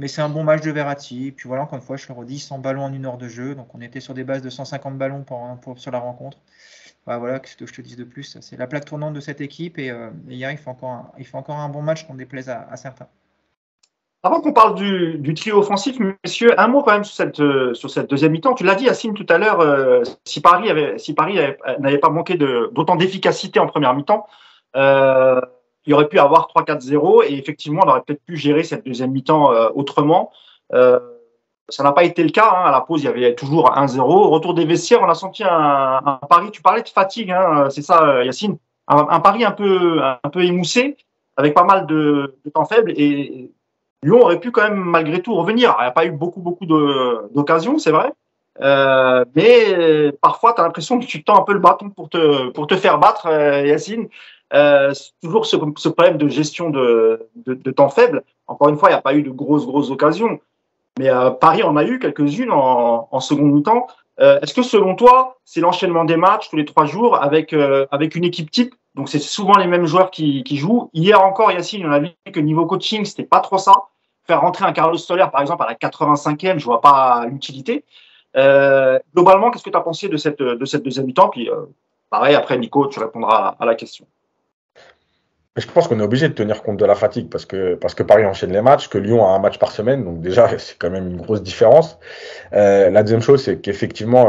[SPEAKER 2] c'est un bon match de Verratti. Et puis voilà, encore une fois, je le redis, 100 ballons en 1 heure de jeu. Donc on était sur des bases de 150 ballons sur la rencontre. Voilà, qu'est-ce que je te dise de plus? C'est la plaque tournante de cette équipe. Et hier, il fait encore un bon match qu'on déplaise à certains.
[SPEAKER 1] Avant qu'on parle du trio offensif, messieurs, un mot quand même sur cette deuxième mi-temps. Tu l'as dit, Yacine, tout à l'heure, si Paris n'avait pas manqué d'autant d'efficacité en première mi-temps, il aurait pu avoir 3-4-0 et effectivement, on aurait peut-être pu gérer cette deuxième mi-temps autrement. Ça n'a pas été le cas. À la pause, il y avait toujours 1-0. Au retour des vestiaires, on a senti un Paris. Tu parlais de fatigue, c'est ça, Yacine. Un Paris un peu émoussé, avec pas mal de temps faibles et Lyon aurait pu quand même malgré tout revenir. Il n'y a pas eu beaucoup d'occasions, c'est vrai. Mais parfois, tu as l'impression que tu tends un peu le bâton pour te faire battre, Yacine. C'est toujours ce problème de gestion de temps faible. Encore une fois, il n'y a pas eu de grosses occasions. Mais Paris en a eu quelques-unes en seconde mi-temps. Est-ce que selon toi, c'est l'enchaînement des matchs tous les 3 jours avec une équipe type? Donc c'est souvent les mêmes joueurs qui jouent. Hier encore, Yacine, on a vu que niveau coaching, c'était pas trop ça. Faire rentrer un Carlos Soler, par exemple, à la 85e, je vois pas l'utilité. Globalement, qu'est-ce que tu as pensé de cette deuxième mi-temps? Puis pareil, après Nico, tu répondras à la question.
[SPEAKER 3] Je pense qu'on est obligé de tenir compte de la fatigue parce que Paris enchaîne les matchs, que Lyon a un match par semaine, donc déjà c'est quand même une grosse différence. La deuxième chose, c'est qu'effectivement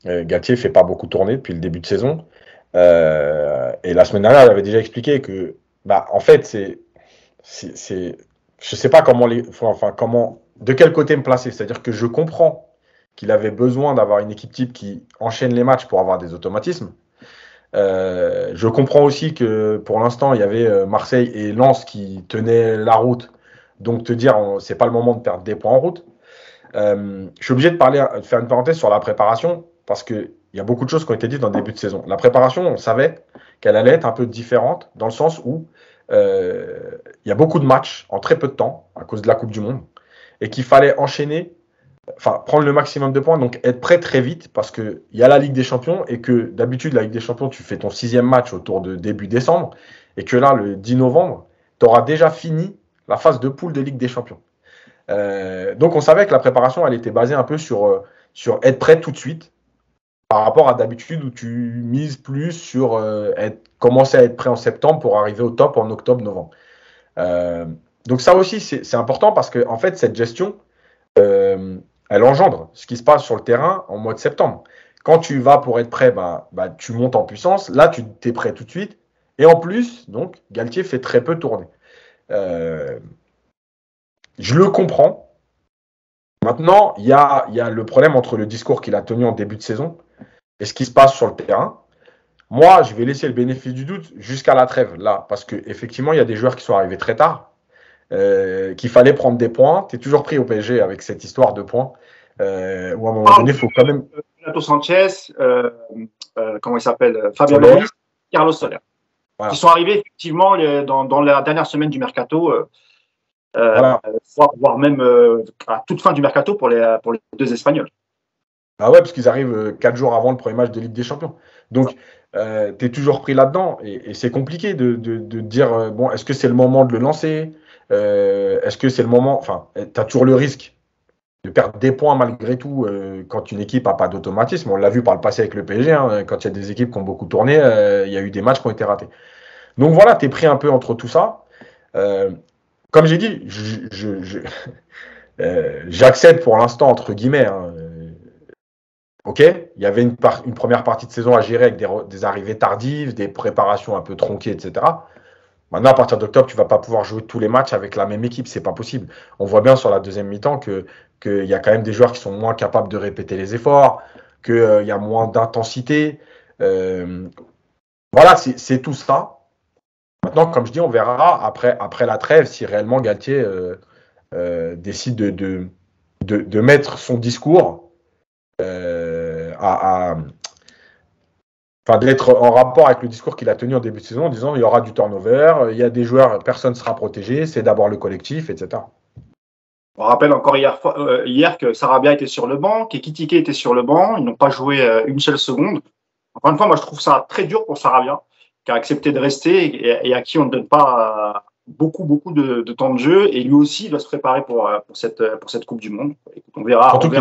[SPEAKER 3] Galtier fait pas beaucoup tourner depuis le début de saison. Et la semaine dernière, il avait déjà expliqué que, en fait, je sais pas de quel côté me placer. C'est-à-dire que je comprends qu'il avait besoin d'avoir une équipe type qui enchaîne les matchs pour avoir des automatismes. Je comprends aussi que pour l'instant, il y avait Marseille et Lens qui tenaient la route. Donc, te dire, c'est pas le moment de perdre des points en route. Je suis obligé de faire une parenthèse sur la préparation parce qu'il y a beaucoup de choses qui ont été dites dans le début de saison. La préparation, on savait qu'elle allait être un peu différente dans le sens où il y a beaucoup de matchs en très peu de temps à cause de la Coupe du Monde et qu'il fallait prendre le maximum de points, donc être prêt très vite parce qu'il y a la Ligue des Champions et que d'habitude, la Ligue des Champions, tu fais ton 6e match autour de début décembre et que là, le 10 novembre, tu auras déjà fini la phase de poule de Ligue des Champions. Donc on savait que la préparation, elle était basée un peu sur être prêt tout de suite par rapport à d'habitude où tu mises plus sur commencer à être prêt en septembre pour arriver au top en octobre, novembre. Donc ça aussi, c'est important parce que en fait, cette gestion, elle engendre ce qui se passe sur le terrain en mois de septembre. Quand tu vas pour être prêt, tu montes en puissance. Là, tu es prêt tout de suite. Et en plus, donc, Galtier fait très peu tourner. Je le comprends. Maintenant, il y a le problème entre le discours qu'il a tenu en début de saison et ce qui se passe sur le terrain. Moi, je vais laisser le bénéfice du doute jusqu'à la trêve, là, parce qu'effectivement, il y a des joueurs qui sont arrivés très tard, qu'il fallait prendre des points. Tu es toujours pris au PSG avec cette histoire de points, où à un moment donné, il faut quand même...
[SPEAKER 1] Renato Sanchez, comment il s'appelle, Fabien Ruiz, Carlos Soler. Voilà. Qui sont arrivés effectivement dans la dernière semaine du mercato, voilà. voire même à toute fin du mercato pour les 2 Espagnols.
[SPEAKER 3] Ah ouais, parce qu'ils arrivent 4 jours avant le premier match de Ligue des Champions. Donc, tu es toujours pris là-dedans et c'est compliqué de dire, bon, est-ce que c'est le moment de le lancer? Est-ce que c'est le moment... Enfin, tu as toujours le risque de perdre des points malgré tout quand une équipe n'a pas d'automatisme. On l'a vu par le passé avec le PSG, quand il y a des équipes qui ont beaucoup tourné, il y a eu des matchs qui ont été ratés. Donc voilà, tu es pris un peu entre tout ça. Comme j'ai dit, j'accède pour l'instant, entre guillemets, ok, il y avait une première partie de saison à gérer avec des arrivées tardives, des préparations un peu tronquées, etc. Maintenant, à partir d'octobre, tu ne vas pas pouvoir jouer tous les matchs avec la même équipe, c'est pas possible. On voit bien sur la deuxième mi-temps qu'il y a quand même des joueurs qui sont moins capables de répéter les efforts, qu'il y a moins d'intensité. Voilà, c'est tout ça. Maintenant, comme je dis, on verra après la trêve si réellement Galtier décide de mettre son discours enfin, d'être en rapport avec le discours qu'il a tenu en début de saison en disant il y aura du turnover, il y a des joueurs, personne ne sera protégé, c'est d'abord le collectif, etc.
[SPEAKER 1] On rappelle encore hier que Sarabia était sur le banc, qu'Ekitike était sur le banc. Ils n'ont pas joué une seule seconde. Encore une fois, moi, je trouve ça très dur pour Sarabia, qui a accepté de rester et à qui on ne donne pas beaucoup de temps de jeu. Et lui aussi, il doit se préparer pour cette Coupe du Monde. Écoute, on verra.
[SPEAKER 3] Surtout qu'il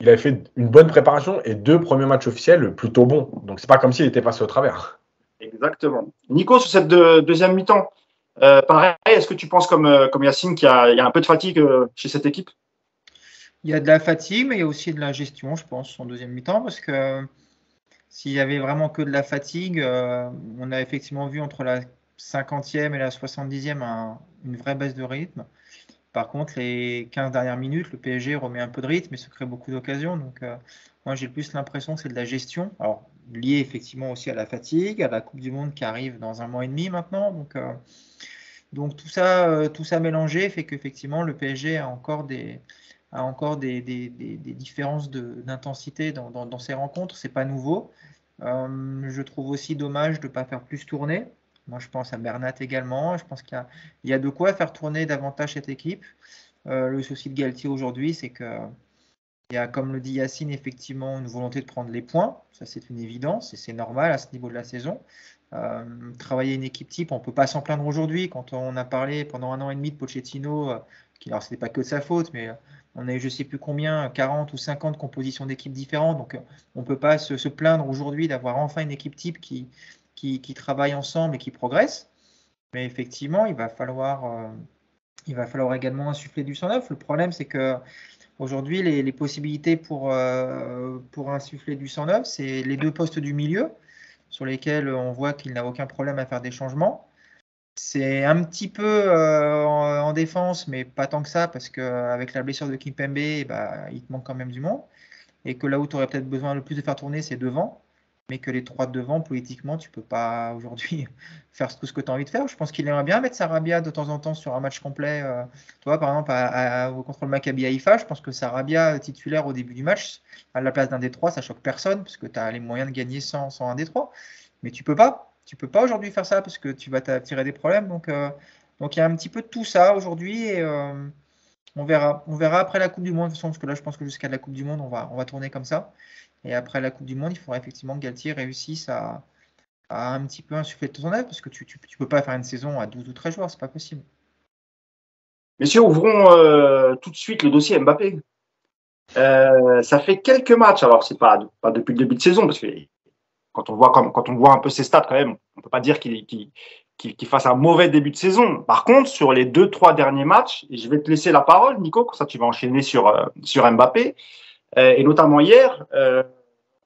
[SPEAKER 3] avait fait une bonne préparation et 2 premiers matchs officiels plutôt bons. Donc, c'est pas comme s'il était passé au travers.
[SPEAKER 1] Exactement. Nico, sur cette deuxième mi-temps, pareil, est-ce que tu penses comme Yacine qu'il y a un peu de fatigue chez cette équipe?
[SPEAKER 2] Il y a de la fatigue, mais il y a aussi de la gestion, je pense, en deuxième mi-temps, parce que s'il y avait vraiment que de la fatigue, on a effectivement vu entre la 50e et la 70e une vraie baisse de rythme. Par contre, les 15 dernières minutes, le PSG remet un peu de rythme et se crée beaucoup d'occasions. Donc, moi, j'ai plus l'impression que c'est de la gestion. Alors, lié effectivement aussi à la fatigue, à la Coupe du Monde qui arrive dans 1 mois et demi maintenant. Donc tout ça mélangé fait qu'effectivement, le PSG a encore des différences d'intensité dans ces rencontres. C'est pas nouveau. Je trouve aussi dommage de ne pas faire plus tourner. Moi, je pense à Bernat également. Je pense qu'il y a de quoi faire tourner davantage cette équipe. Le souci de Galtier aujourd'hui, c'est qu'il y a, comme le dit Yacine, effectivement une volonté de prendre les points. Ça, c'est une évidence et c'est normal à ce niveau de la saison. Travailler une équipe type, on ne peut pas s'en plaindre aujourd'hui. Quand on a parlé pendant 1 an et demi de Pochettino, alors ce n'était pas que de sa faute, mais on a eu je ne sais plus combien, 40 ou 50 compositions d'équipes différentes. Donc on ne peut pas se plaindre aujourd'hui d'avoir enfin une équipe type qui travaille ensemble et qui progresse. Mais effectivement, il va falloir également insuffler du sang neuf. Le problème, c'est que aujourd'hui, les possibilités pour insuffler du sang neuf, c'est les 2 postes du milieu, sur lesquels on voit qu'il n'a aucun problème à faire des changements. C'est un petit peu en défense, mais pas tant que ça, parce qu'avec la blessure de Kimpembe, bah, il te manque quand même du monde. Et que là où tu aurais peut-être besoin le plus de faire tourner, c'est devant. Mais que les 3 de devant, politiquement, tu ne peux pas aujourd'hui faire tout ce que tu as envie de faire. Je pense qu'il aimerait bien mettre Sarabia de temps en temps sur un match complet. Toi, par exemple, contre le Maccabi Haïfa, je pense que Sarabia titulaire au début du match, à la place d'un des 3, ça choque personne, parce que tu as les moyens de gagner sans un des 3. Mais tu peux pas. Tu peux pas aujourd'hui faire ça, parce que tu vas t'attirer des problèmes. Donc, il y a un petit peu de tout ça aujourd'hui. Et on verra après la Coupe du Monde, de toute façon, parce que là, je pense que jusqu'à la Coupe du Monde, on va tourner comme ça. Et après la Coupe du Monde, il faudra effectivement que Galtier réussisse à un petit peu insuffler de ton œuvre, parce que tu peux pas faire une saison à 12 ou 13 joueurs, c'est pas possible.
[SPEAKER 1] Messieurs, ouvrons tout de suite le dossier Mbappé. Ça fait quelques matchs, alors c'est pas depuis le début de saison, parce que quand on voit un peu ses stats quand même, on peut pas dire qu'il fasse un mauvais début de saison. Par contre, sur les 2-3 derniers matchs, et je vais te laisser la parole, Nico, comme ça tu vas enchaîner sur Mbappé. Et notamment hier,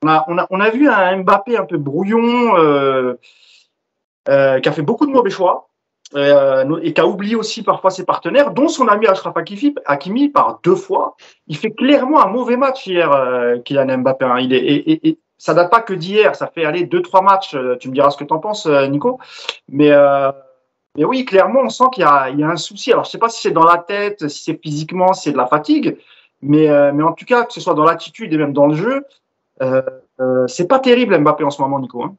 [SPEAKER 1] on a vu un Mbappé un peu brouillon, qui a fait beaucoup de mauvais choix, et qui a oublié aussi parfois ses partenaires, dont son ami Achraf Hakimi par 2 fois. Il fait clairement un mauvais match hier, Kylian Mbappé. Hein. Et ça date pas que d'hier, ça fait aller 2-3 matchs. Tu me diras ce que tu en penses, Nico. Mais oui, clairement, on sent qu'il y a un souci. Alors, je sais pas si c'est dans la tête, si c'est physiquement, si c'est de la fatigue. Mais en tout cas, que ce soit dans l'attitude et même dans le jeu, c'est pas terrible Mbappé en ce moment, Nico. Hein.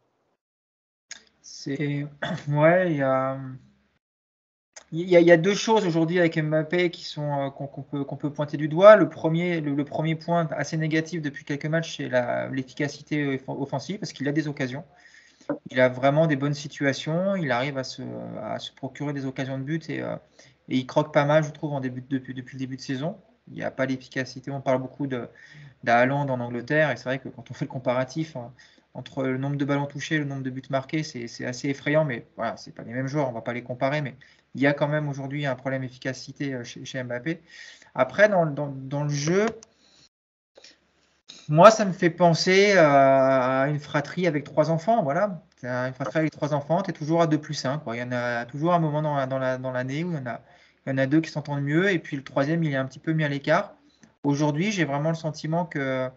[SPEAKER 2] Ouais, il y a 2 choses aujourd'hui avec Mbappé qu'on peut pointer du doigt. Le premier point assez négatif depuis quelques matchs, c'est l'efficacité offensive, parce qu'il a des occasions. Il a vraiment des bonnes situations. Il arrive à se procurer des occasions de but et il croque pas mal, je trouve, depuis le début de saison. Il n'y a pas l'efficacité. On parle beaucoup d'Haaland en Angleterre, et c'est vrai que quand on fait le comparatif entre le nombre de ballons touchés et le nombre de buts marqués, c'est assez effrayant. Mais voilà, c'est pas les mêmes joueurs, on va pas les comparer. Mais il y a quand même aujourd'hui un problème d'efficacité chez Mbappé. Après, dans le jeu, moi, ça me fait penser à une fratrie avec 3 enfants. Voilà, une fratrie avec 3 enfants, tu es toujours à 2+1. Quoi. Il y en a toujours un moment dans l'année où il y en a 2 qui s'entendent mieux, et puis le troisième, il est un petit peu mis à l'écart. Aujourd'hui, j'ai vraiment le sentiment que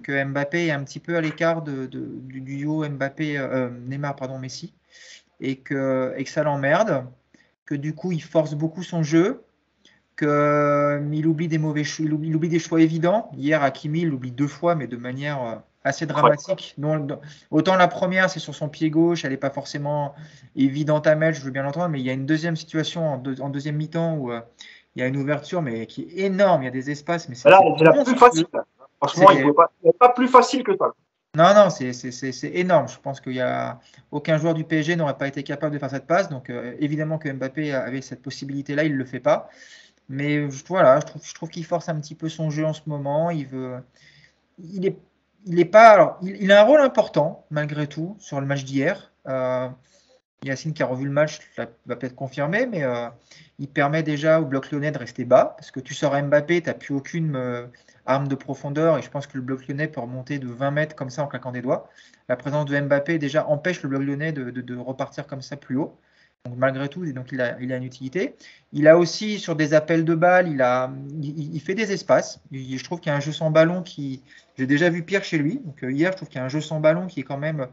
[SPEAKER 2] Mbappé est un petit peu à l'écart du duo Neymar, Messi, et que ça l'emmerde, que du coup, il force beaucoup son jeu, qu'il oublie des choix évidents. Hier, Hakimi, il l'oublie 2 fois, mais de manière assez dramatique. Autant la première, c'est sur son pied gauche, elle n'est pas forcément évidente à mettre, je veux bien l'entendre, mais il y a une deuxième situation en deuxième mi-temps où il y a une ouverture, mais qui est énorme, il y a des espaces, mais
[SPEAKER 1] c'est la plus facile. Franchement, il n'est pas plus facile que ça.
[SPEAKER 2] Non, c'est énorme. Je pense qu'il y a aucun joueur du PSG n'aurait pas été capable de faire cette passe. Donc évidemment que Mbappé avait cette possibilité-là, il ne le fait pas. Mais voilà, je trouve qu'il force un petit peu son jeu en ce moment. Il est pas. Alors, il a un rôle important malgré tout sur le match d'hier. Yacine qui a revu le match va peut-être confirmer, mais il permet déjà au bloc lyonnais de rester bas parce que tu sors Mbappé, tu n'as plus aucune arme de profondeur et je pense que le bloc lyonnais peut remonter de 20 mètres comme ça en claquant des doigts. La présence de Mbappé déjà empêche le bloc lyonnais de repartir comme ça plus haut. Donc malgré tout, donc il a une utilité. Il a aussi sur des appels de balles, il fait des espaces. Je trouve qu'il y a un jeu sans ballon qui, j'ai déjà vu pire chez lui. Donc hier, je trouve qu'il y a un jeu sans ballon qui est quand même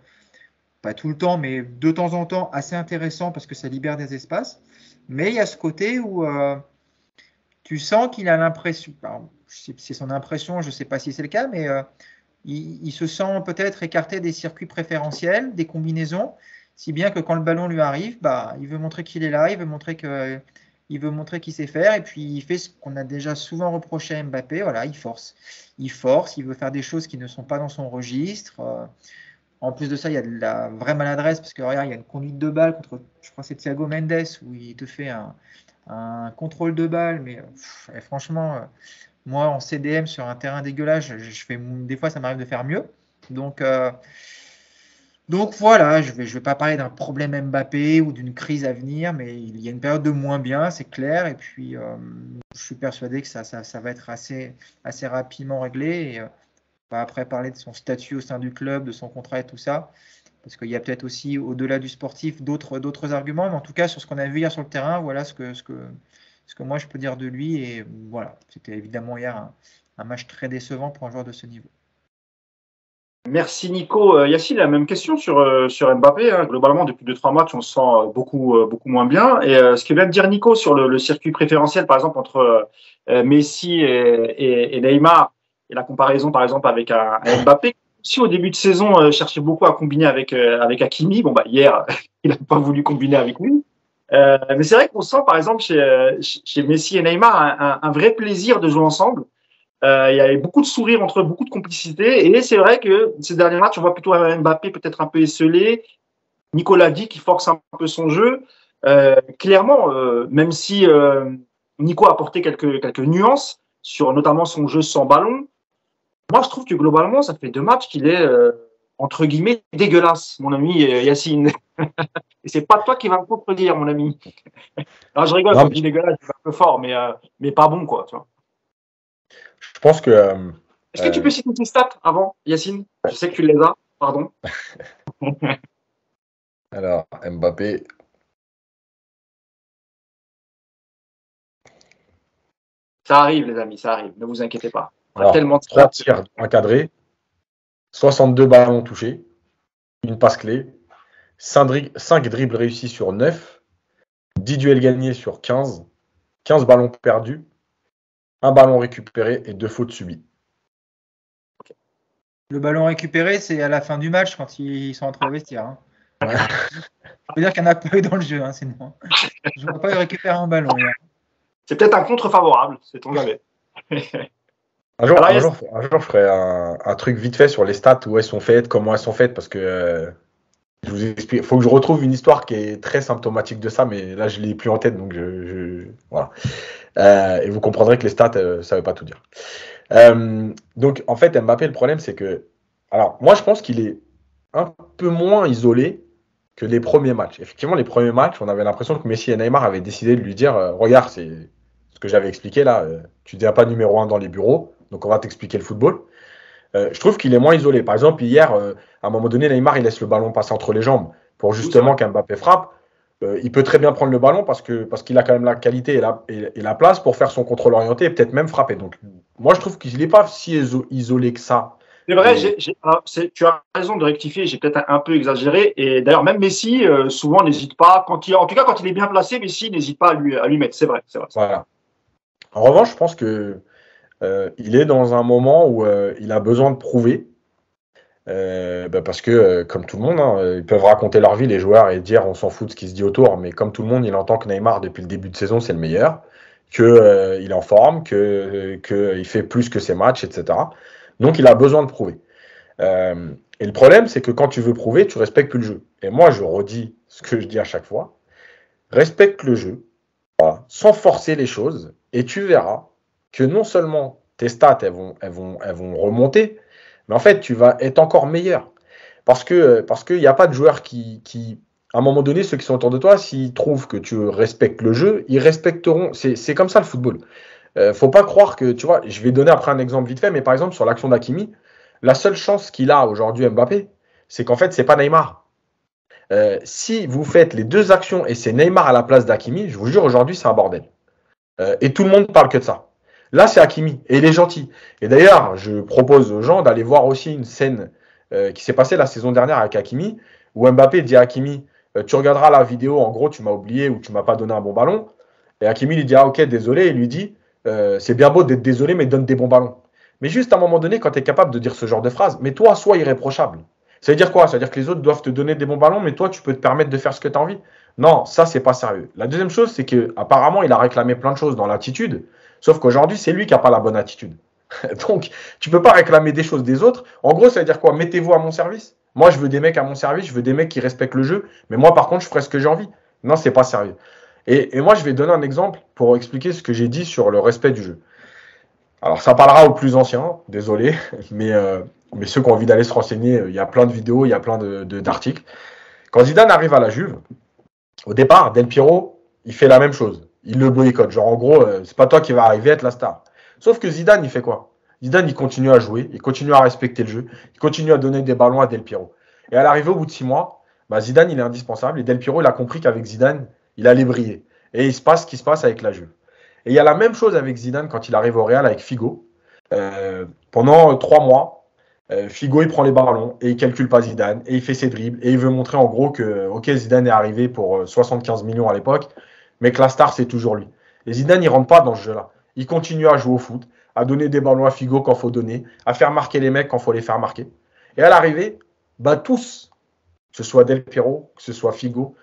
[SPEAKER 2] pas tout le temps, mais de temps en temps assez intéressant parce que ça libère des espaces. Mais il y a ce côté où tu sens qu'il a l'impression, c'est son impression, je ne sais pas si c'est le cas, mais il se sent peut-être écarté des circuits préférentiels, des combinaisons, si bien que quand le ballon lui arrive, il veut montrer qu'il est là, il veut montrer qu'il sait faire, et puis il fait ce qu'on a déjà souvent reproché à Mbappé, voilà, il force, il veut faire des choses qui ne sont pas dans son registre. En plus de ça, il y a de la vraie maladresse parce que regarde, il y a une conduite de balle contre, je crois que c'est Thiago Mendes où il te fait un contrôle de balle, mais franchement, moi en CDM sur un terrain dégueulasse, des fois ça m'arrive de faire mieux. Donc voilà, je vais pas parler d'un problème Mbappé ou d'une crise à venir, mais il y a une période de moins bien, c'est clair, et puis je suis persuadé que ça va être assez rapidement réglé. Et, on va après parler de son statut au sein du club, de son contrat et tout ça, parce qu'il y a peut-être aussi, au-delà du sportif, d'autres arguments. Mais en tout cas, sur ce qu'on a vu hier sur le terrain, voilà ce que moi je peux dire de lui. Et voilà, c'était évidemment hier un match très décevant pour un joueur de ce niveau.
[SPEAKER 1] Merci Nico. Yacine, la même question sur Mbappé. Hein. Globalement, depuis 2-3 matchs, on se sent beaucoup moins bien. Et ce que vient de dire Nico sur le circuit préférentiel, par exemple, entre Messi et Neymar, et la comparaison, par exemple, avec un Mbappé, si au début de saison, cherchait beaucoup à combiner avec Hakimi, hier, il n'a pas voulu combiner avec lui. Mais c'est vrai qu'on sent, par exemple, chez Messi et Neymar, un vrai plaisir de jouer ensemble. Il y avait beaucoup de sourires entre eux, beaucoup de complicité. Et c'est vrai que ces derniers matchs, on voit plutôt Mbappé peut-être un peu esselé. Nicolas dit qu'il force un peu son jeu. Clairement, même si Nico a apporté quelques nuances sur notamment son jeu sans ballon, moi je trouve que globalement, ça fait 2 matchs qu'il est entre guillemets dégueulasse, mon ami Yacine. Et c'est pas toi qui vas me contredire, mon ami. Alors je rigole, quand je dis dégueulasse, c'est un peu fort, mais pas bon, quoi. Tu vois.
[SPEAKER 3] Je pense que.
[SPEAKER 1] Est-ce que tu peux citer tes stats avant, Yacine? Je sais que tu les as, pardon.
[SPEAKER 3] Alors, Mbappé.
[SPEAKER 1] Ça arrive, les amis, ça arrive. Ne vous inquiétez pas.
[SPEAKER 3] Alors,
[SPEAKER 1] tellement de
[SPEAKER 3] 3 tirs encadrés, 62 ballons touchés, une passe clé, 5 dribbles réussis sur 9, 10 duels gagnés sur 15, 15 ballons perdus, 1 ballon récupéré et 2 fautes subies.
[SPEAKER 2] Le ballon récupéré, c'est à la fin du match quand ils sont entrés au vestiaire. Hein. Ouais. Ça veut dire qu'il n'y en a pas eu dans le jeu, sinon. Je ne vois pas récupérer un ballon. Hier.
[SPEAKER 1] C'est peut-être un contre favorable, c'est-on jamais.
[SPEAKER 3] Un jour, je ferai un truc vite fait sur les stats, où elles sont faites, comment elles sont faites, parce que je vous explique. Il faut que je retrouve une histoire qui est très symptomatique de ça, mais là, je ne l'ai plus en tête, donc voilà. Et vous comprendrez que les stats, ça ne veut pas tout dire. Donc, en fait, Mbappé, le problème, c'est que. Alors, moi, je pense qu'il est un peu moins isolé que les premiers matchs. Effectivement, les premiers matchs, on avait l'impression que Messi et Neymar avaient décidé de lui dire regarde, c'est ce que j'avais expliqué là, tu ne deviens pas numéro 1 dans les bureaux, donc on va t'expliquer le football. Je trouve qu'il est moins isolé. Par exemple, hier, à un moment donné, Neymar, il laisse le ballon passer entre les jambes pour justement qu'Mbappé frappe. Il peut très bien prendre le ballon parce qu'il a quand même la qualité et la place pour faire son contrôle orienté et peut-être même frapper. Donc, moi, je trouve qu'il n'est pas si isolé que ça.
[SPEAKER 1] C'est vrai, tu as raison de rectifier, j'ai peut-être un peu exagéré. Et d'ailleurs, même Messi, souvent, n'hésite pas. En tout cas, quand il est bien placé, Messi n'hésite pas à lui mettre. C'est vrai.
[SPEAKER 3] Voilà. En revanche, je pense qu'il est dans un moment où il a besoin de prouver. Parce que, comme tout le monde, hein, ils peuvent raconter leur vie, les joueurs, et dire on s'en fout de ce qui se dit autour. Mais comme tout le monde, il entend que Neymar, depuis le début de saison, c'est le meilleur, qu'il est en forme, qu'il fait plus que ses matchs, etc. Donc, il a besoin de prouver. Et le problème, c'est que quand tu veux prouver, tu respectes plus le jeu. Et moi, je redis ce que je dis à chaque fois, respecte le jeu, voilà, sans forcer les choses, et tu verras que non seulement tes stats, elles vont remonter, mais en fait, tu vas être encore meilleur. Parce qu'il n'y a pas de joueurs à un moment donné, ceux qui sont autour de toi, s'ils trouvent que tu respectes le jeu, ils respecteront. C'est comme ça le football. Faut pas croire que, tu vois, je vais donner après un exemple vite fait, mais par exemple, sur l'action d'Hakimi, la seule chance qu'il a aujourd'hui, Mbappé, c'est qu'en fait, c'est pas Neymar. Si vous faites les deux actions et c'est Neymar à la place d'Hakimi, je vous jure, aujourd'hui, c'est un bordel. Et tout le monde parle que de ça. Là, c'est Hakimi et il est gentil. Et d'ailleurs, je propose aux gens d'aller voir aussi une scène qui s'est passée la saison dernière avec Hakimi, où Mbappé dit à Hakimi, tu regarderas la vidéo, en gros, tu m'as oublié ou tu m'as pas donné un bon ballon. Et Hakimi lui dit, ah ok, désolé. Et il lui dit, c'est bien beau d'être désolé, mais donne des bons ballons. Mais juste à un moment donné, quand tu es capable de dire ce genre de phrase, mais toi, sois irréprochable. Ça veut dire quoi? Ça veut dire que les autres doivent te donner des bons ballons, mais toi, tu peux te permettre de faire ce que tu as envie. Non, ça, c'est pas sérieux. La deuxième chose, c'est que apparemment, il a réclamé plein de choses dans l'attitude, sauf qu'aujourd'hui, c'est lui qui n'a pas la bonne attitude. Donc, tu peux pas réclamer des choses des autres. En gros, ça veut dire quoi? Mettez-vous à mon service. Moi, je veux des mecs à mon service, je veux des mecs qui respectent le jeu, mais moi, par contre, je ferai ce que j'ai envie. Non, c'est pas sérieux. Et moi, je vais donner un exemple pour expliquer ce que j'ai dit sur le respect du jeu. Alors, ça parlera aux plus anciens, désolé, mais ceux qui ont envie d'aller se renseigner, il y a plein de vidéos, il y a plein d'articles. Quand Zidane arrive à la Juve, au départ, Del Piero, il fait la même chose. Il le boycotte. Genre, en gros, c'est pas toi qui vas arriver à être la star. Sauf que Zidane, il fait quoi? Zidane, il continue à jouer, il continue à respecter le jeu, il continue à donner des ballons à Del Piero. Et à l'arrivée, au bout de 6 mois, bah, Zidane, il est indispensable. Et Del Piero, il a compris qu'avec Zidane, il allait briller. Et il se passe ce qui se passe avec la Juve. Et il y a la même chose avec Zidane quand il arrive au Real avec Figo. Pendant 3 mois, Figo, il prend les ballons et il calcule pas Zidane et il fait ses dribbles et il veut montrer en gros que ok, Zidane est arrivé pour 75 millions à l'époque, mais que la star c'est toujours lui. Et Zidane, il rentre pas dans ce jeu-là. Il continue à jouer au foot, à donner des ballons à Figo quand faut donner, à faire marquer les mecs quand faut les faire marquer. Et à l'arrivée, bah tous, que ce soit Del Piero, que ce soit Figo,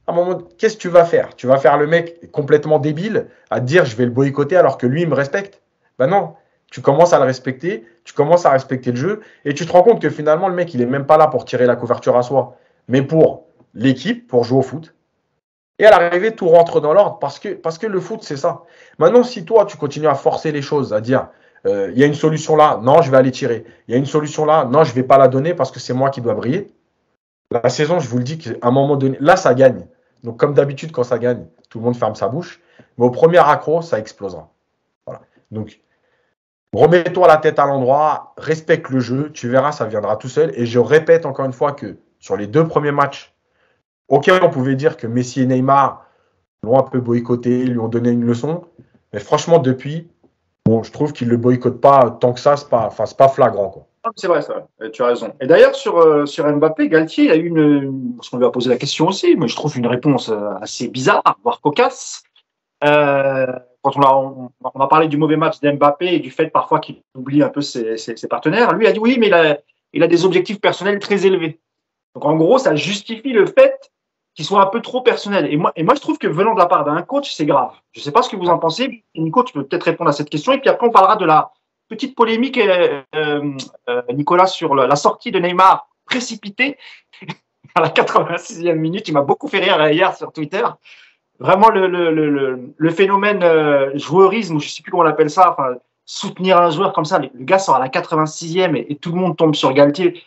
[SPEAKER 3] à un moment, qu'est-ce que tu vas faire? Tu vas faire le mec complètement débile à te dire je vais le boycotter alors que lui il me respecte? Ben non, tu commences à le respecter, tu commences à respecter le jeu et tu te rends compte que finalement le mec il est même pas là pour tirer la couverture à soi, mais pour l'équipe, pour jouer au foot. Et à l'arrivée, tout rentre dans l'ordre parce que le foot c'est ça. Maintenant, si toi tu continues à forcer les choses, à dire il y a une solution là, non, je vais aller tirer. Il y a une solution là, non, je vais pas la donner parce que c'est moi qui dois briller. La saison, je vous le dis, qu'à un moment donné, là, ça gagne. Donc, comme d'habitude, quand ça gagne, tout le monde ferme sa bouche. Mais au premier accro, ça explosera. Voilà. Donc, remets-toi la tête à l'endroit, respecte le jeu, tu verras, ça viendra tout seul. Et je répète encore une fois que sur les 2 premiers matchs, ok, on pouvait dire que Messi et Neymar l'ont un peu boycotté, lui ont donné une leçon. Mais franchement, depuis, bon, je trouve qu'ils ne le boycottent pas tant que ça, c'est pas flagrant, quoi.
[SPEAKER 1] C'est vrai, ça. Tu as raison. Et d'ailleurs, sur Mbappé, Galtier, il a eu parce qu'on lui a posé la question aussi, mais je trouve une réponse assez bizarre, voire cocasse. Quand on a parlé du mauvais match d'Mbappé et du fait parfois qu'il oublie un peu ses partenaires, lui a dit oui, mais il a des objectifs personnels très élevés. Donc en gros, ça justifie le fait qu'il soit un peu trop personnel. Et moi, je trouve que venant de la part d'un coach, c'est grave. Je ne sais pas ce que vous en pensez. Nico, tu peux peut-être répondre à cette question. Et puis après, on parlera de la petite polémique, Nicolas, sur la sortie de Neymar précipitée à la 86e minute. Il m'a beaucoup fait rire hier sur Twitter. Vraiment le phénomène joueurisme, ou je ne sais plus comment on appelle ça, enfin, soutenir un joueur comme ça. Le gars sort à la 86e et tout le monde tombe sur Galtier.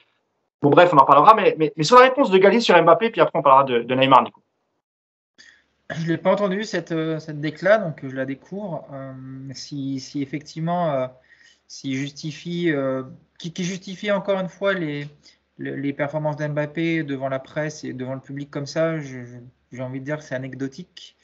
[SPEAKER 1] Bon, bref, on en parlera. Mais sur la réponse de Galtier sur Mbappé, puis après, on parlera de Neymar, Nico.
[SPEAKER 2] Je ne l'ai pas entendu, cette déclat, donc je la découvre. Si effectivement, s'il justifie, qui justifie encore une fois les performances d'Mbappé devant la presse et devant le public comme ça, j'ai envie de dire que c'est anecdotique.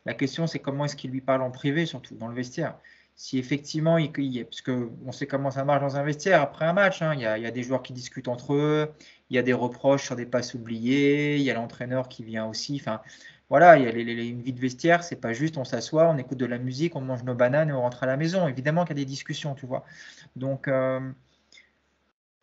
[SPEAKER 2] La question, c'est comment est-ce qu'il lui parle en privé, surtout dans le vestiaire. Si effectivement, parce qu'on sait comment ça marche dans un vestiaire après un match, hein, il y a des joueurs qui discutent entre eux, il y a des reproches sur des passes oubliées, il y a l'entraîneur qui vient aussi. Enfin, voilà, il y a une vie de vestiaire, c'est pas juste on s'assoit, on écoute de la musique, on mange nos bananes et on rentre à la maison. Évidemment qu'il y a des discussions, tu vois. Donc,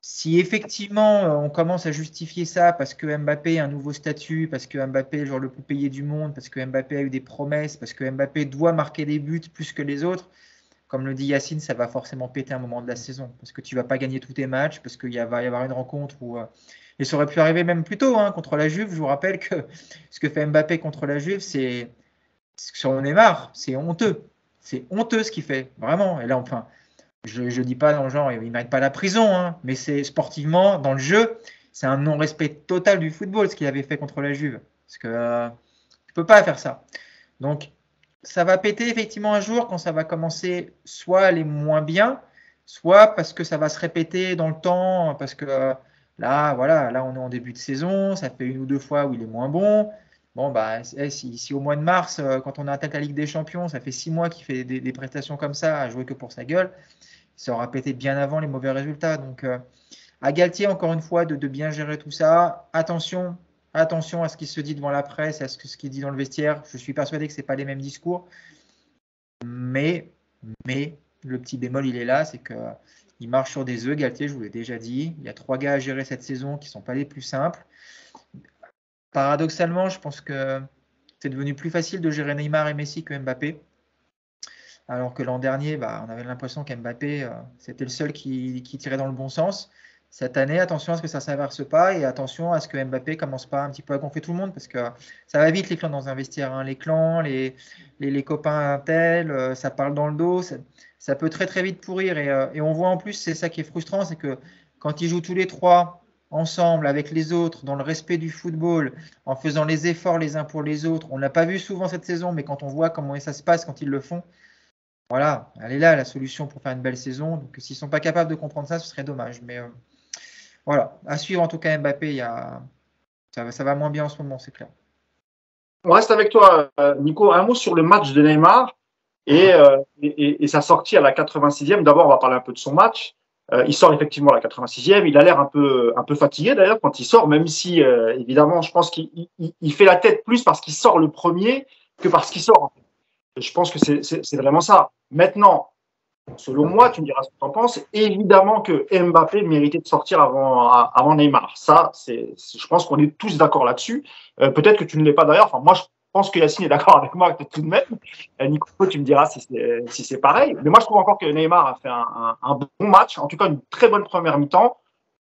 [SPEAKER 2] Si effectivement on commence à justifier ça parce que Mbappé a un nouveau statut, parce que Mbappé est le joueur le plus payé du monde, parce que Mbappé a eu des promesses, parce que Mbappé doit marquer des buts plus que les autres, comme le dit Yacine, ça va forcément péter un moment de la saison. Parce que tu ne vas pas gagner tous tes matchs, parce qu'il va y avoir une rencontre où. Et ça aurait pu arriver même plus tôt contre la Juve. Je vous rappelle que ce que fait Mbappé contre la Juve, c'est sur Neymar, c'est honteux. C'est honteux ce qu'il fait, vraiment. Et là, enfin, je ne dis pas dans le genre, il ne mérite pas la prison, mais c'est sportivement, dans le jeu, c'est un non-respect total du football ce qu'il avait fait contre la Juve. Parce que tu ne peux pas faire ça. Donc, ça va péter effectivement un jour quand ça va commencer soit à aller moins bien, soit parce que ça va se répéter dans le temps, parce que là, voilà, là on est en début de saison, ça fait une ou deux fois où il est moins bon. Bon, bah, si au mois de mars, quand on attaque la Ligue des Champions, ça fait 6 mois qu'il fait des prestations comme ça, à jouer que pour sa gueule, ça aura pété bien avant les mauvais résultats. Donc, à Galtier, encore une fois, de bien gérer tout ça. Attention à ce qui se dit devant la presse, à ce qu'il dit dans le vestiaire. Je suis persuadé que ce n'est pas les mêmes discours. Mais le petit bémol, il est là, c'est qu'il marche sur des œufs. Galtier, je vous l'ai déjà dit. Il y a 3 gars à gérer cette saison qui ne sont pas les plus simples. Paradoxalement, je pense que c'est devenu plus facile de gérer Neymar et Messi que Mbappé. Alors que l'an dernier, on avait l'impression qu'Mbappé, c'était le seul qui tirait dans le bon sens. Cette année, attention à ce que ça ne s'inverse pas et attention à ce que Mbappé commence pas un petit peu à gonfler tout le monde parce que ça va vite les clans dans un vestiaire. Les clans, les copains tel, ça parle dans le dos. Ça peut très très vite pourrir et on voit en plus, c'est ça qui est frustrant, c'est que quand ils jouent tous les trois ensemble avec les autres, dans le respect du football, en faisant les efforts les uns pour les autres, on ne l'a pas vu souvent cette saison, mais quand on voit comment ça se passe quand ils le font, voilà, elle est là la solution pour faire une belle saison. Donc s'ils ne sont pas capables de comprendre ça, ce serait dommage. Mais voilà, à suivre en tout cas Mbappé, ça va moins bien en ce moment, c'est clair.
[SPEAKER 1] On reste avec toi, Nico. Un mot sur le match de Neymar et sa sortie à la 86e. D'abord, on va parler un peu de son match. Il sort effectivement à la 86e. Il a l'air un peu fatigué d'ailleurs quand il sort, même si évidemment, je pense qu'il fait la tête plus parce qu'il sort le premier que parce qu'il sort. Je pense que c'est vraiment ça. Maintenant, selon moi, tu me diras ce que tu en penses, évidemment que Mbappé méritait de sortir avant Neymar. Ça, je pense qu'on est tous d'accord là-dessus. Peut-être que tu ne l'es pas d'ailleurs. Enfin, moi, je pense que Yacine est d'accord avec moi tout de même. Nico, tu me diras si c'est pareil. Mais moi, je trouve encore que Neymar a fait un bon match, en tout cas une très bonne première mi-temps.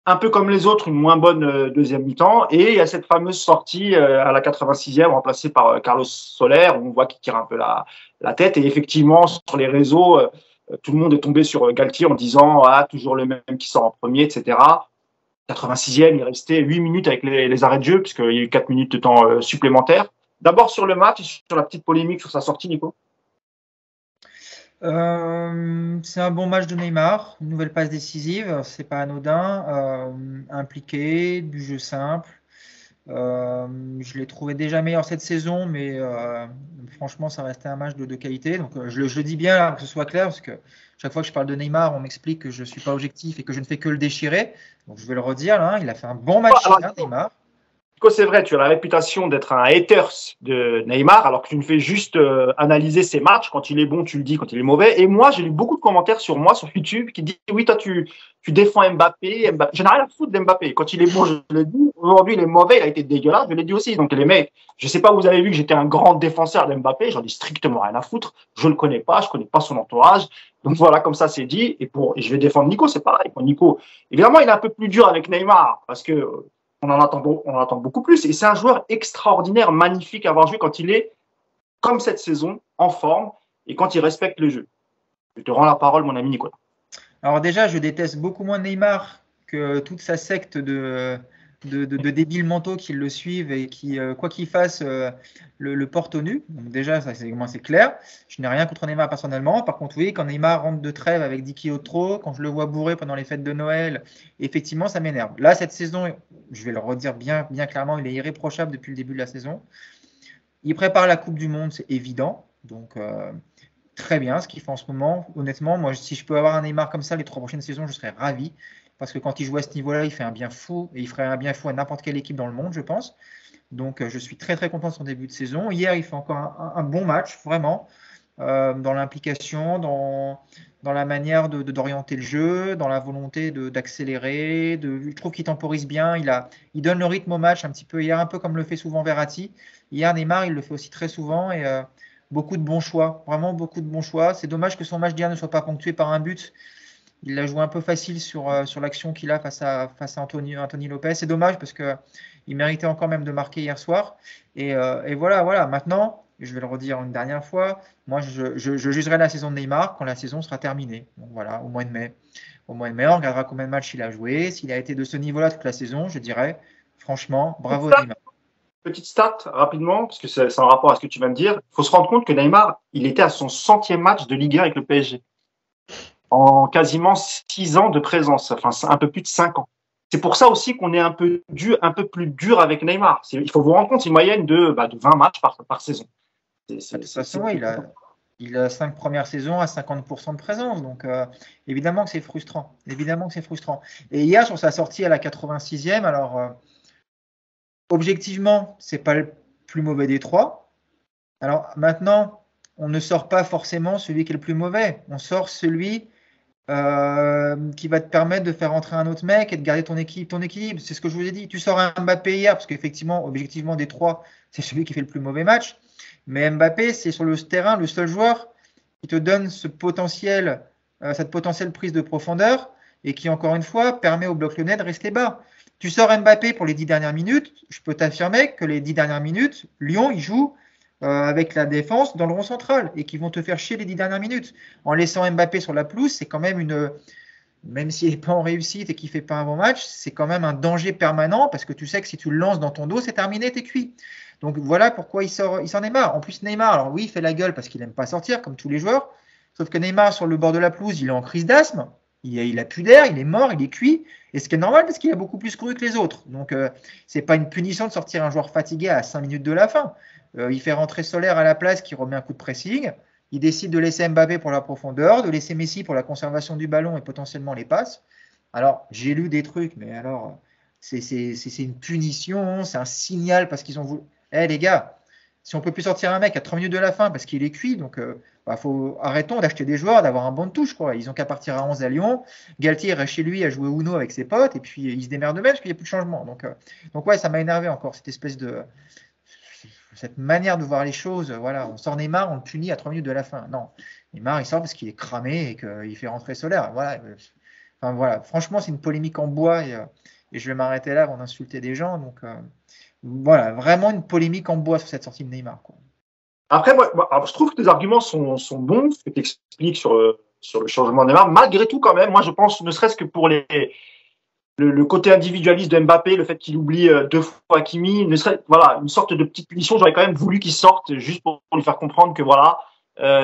[SPEAKER 1] Un peu comme les autres, une moins bonne deuxième mi-temps. Et il y a cette fameuse sortie à la 86e, remplacée par Carlos Soler, où on voit qu'il tire un peu la tête. Et effectivement, sur les réseaux, tout le monde est tombé sur Galtier en disant toujours le même qui sort en premier, etc. 86e, il restait 8 minutes avec les arrêts de jeu, puisqu'il y a eu 4 minutes de temps supplémentaire. D'abord sur le match, sur la petite polémique sur sa sortie, Nico.
[SPEAKER 2] C'est un bon match de Neymar, une nouvelle passe décisive, c'est pas anodin, impliqué, du jeu simple. Je l'ai trouvé déjà meilleur cette saison, mais franchement, ça restait un match de qualité. Donc, je le dis bien, là, que ce soit clair, parce que chaque fois que je parle de Neymar, on m'explique que je ne suis pas objectif et que je ne fais que le déchirer. Donc, je vais le redire, là, il a fait un bon match, Neymar.
[SPEAKER 1] Nico, c'est vrai, tu as la réputation d'être un haters de Neymar, alors que tu ne fais juste analyser ses matchs. Quand il est bon, tu le dis, quand il est mauvais. Et moi, j'ai lu beaucoup de commentaires sur moi, sur YouTube, qui disent oui, toi, tu défends Mbappé. Je n'ai rien à foutre d'Mbappé. Quand il est bon, je le dis. Aujourd'hui, il est mauvais, il a été dégueulasse, je l'ai dit aussi. Donc, les mecs, je ne sais pas, vous avez vu que j'étais un grand défenseur d'Mbappé. J'en ai strictement rien à foutre. Je ne le connais pas, je ne connais pas son entourage. Donc, voilà, comme ça, c'est dit. Et je vais défendre Nico, c'est pareil. Pour Nico, évidemment, il est un peu plus dur avec Neymar, parce que on en attend beaucoup plus. Et c'est un joueur extraordinaire, magnifique à avoir joué quand il est, comme cette saison, en forme et quand il respecte le jeu. Je te rends la parole, mon ami Nicolas.
[SPEAKER 2] Alors déjà, je déteste beaucoup moins Neymar que toute sa secte de débiles mentaux qui le suivent et qui, quoi qu'il fasse, le portent au nu. Donc déjà, ça, c'est clair. Je n'ai rien contre Neymar personnellement. Par contre, oui, quand Neymar rentre de trêve avec 10 kilos de trop, quand je le vois bourré pendant les fêtes de Noël, effectivement, ça m'énerve. Là, cette saison, je vais le redire bien clairement, il est irréprochable depuis le début de la saison. Il prépare la Coupe du Monde, c'est évident. Donc, très bien ce qu'il fait en ce moment. Honnêtement, moi, si je peux avoir un Neymar comme ça les 3 prochaines saisons, je serais ravi. Parce que quand il joue à ce niveau-là, il fait un bien fou et il ferait un bien fou à n'importe quelle équipe dans le monde, je pense. Donc, je suis très, très content de son début de saison. Hier, il fait encore un bon match, vraiment, dans l'implication, dans dans la manière d'orienter le jeu, dans la volonté d'accélérer. Je trouve qu'il temporise bien. Il donne le rythme au match un petit peu hier, un peu comme le fait souvent Verratti. Hier, Neymar, il le fait aussi très souvent et beaucoup de bons choix. Vraiment beaucoup de bons choix. C'est dommage que son match d'hier ne soit pas ponctué par un but. Il l'a joué un peu facile sur l'action qu'il a face à Anthony Lopez. C'est dommage parce qu'il méritait encore même de marquer hier soir. Et voilà. Maintenant, je vais le redire une dernière fois, moi je jugerai la saison de Neymar quand la saison sera terminée. Donc voilà, au mois de mai. Au mois de mai, on regardera combien de matchs il a joué. S'il a été de ce niveau-là toute la saison, je dirais franchement, bravo Neymar.
[SPEAKER 1] Petite stat rapidement, parce que c'est en rapport à ce que tu viens de dire. Il faut se rendre compte que Neymar, il était à son 100e match de Ligue 1 avec le PSG. En quasiment 6 ans de présence, enfin un peu plus de 5 ans. C'est pour ça aussi qu'on est un peu plus dur avec Neymar. Il faut vous rendre compte, c'est une moyenne de 20 matchs par saison.
[SPEAKER 2] De toute façon, il a 5 premières saisons à 50% de présence, donc évidemment que c'est frustrant. Et hier, sur sa sortie à la 86e, alors objectivement, c'est pas le plus mauvais des trois. Alors maintenant, on ne sort pas forcément celui qui est le plus mauvais. On sort celui qui va te permettre de faire entrer un autre mec et de garder ton équilibre. C'est ce que je vous ai dit. Tu sors un Mbappé hier, parce qu'effectivement, objectivement, des trois, c'est celui qui fait le plus mauvais match. Mais Mbappé, c'est sur le terrain le seul joueur qui te donne cette potentielle prise de profondeur et qui, encore une fois, permet au bloc lyonnais de rester bas. Tu sors Mbappé pour les 10 dernières minutes, je peux t'affirmer que les 10 dernières minutes, Lyon, il joue avec la défense dans le rond central et qui vont te faire chier les 10 dernières minutes. En laissant Mbappé sur la pelouse, c'est quand même même s'il n'est pas en réussite et qu'il ne fait pas un bon match, c'est quand même un danger permanent parce que tu sais que si tu le lances dans ton dos, c'est terminé, t'es cuit. Donc voilà pourquoi il s'en est marre. En plus, Neymar, alors oui, il fait la gueule parce qu'il n'aime pas sortir comme tous les joueurs, sauf que Neymar, sur le bord de la pelouse, il est en crise d'asthme, il a plus d'air, il est mort, il est cuit, et ce qui est normal parce qu'il a beaucoup plus couru que les autres. Donc c'est pas une punition de sortir un joueur fatigué à 5 minutes de la fin. Il fait rentrer Solaire à la place qui remet un coup de pressing. Il décide de laisser Mbappé pour la profondeur, de laisser Messi pour la conservation du ballon et potentiellement les passes. Alors, j'ai lu des trucs, mais alors, c'est une punition, c'est un signal parce qu'ils ont voulu. Les gars, si on peut plus sortir un mec à 3 minutes de la fin parce qu'il est cuit, donc arrêtons d'acheter des joueurs, d'avoir un banc de touche, quoi. Ils ont qu'à partir à 11 à Lyon. Galtier reste chez lui à jouer Uno avec ses potes et puis il se démerde même parce qu'il n'y a plus de changement. Donc ouais, ça m'a énervé encore, cette manière de voir les choses. Voilà, on sort Neymar, on le punit à 3 minutes de la fin. Non, Neymar, il sort parce qu'il est cramé et qu'il fait rentrer Solaire. Voilà. Franchement, c'est une polémique en bois et je vais m'arrêter là avant d'insulter des gens. Donc voilà, vraiment une polémique en bois sur cette sortie de Neymar, quoi.
[SPEAKER 1] Après, moi, je trouve que tes arguments sont bons, ce que tu expliques sur le changement de Neymar. Malgré tout, quand même, moi, je pense, ne serait-ce que pour le côté individualiste de Mbappé, le fait qu'il oublie 2 fois Hakimi, une sorte de petite punition. J'aurais quand même voulu qu'il sorte juste pour lui faire comprendre que voilà,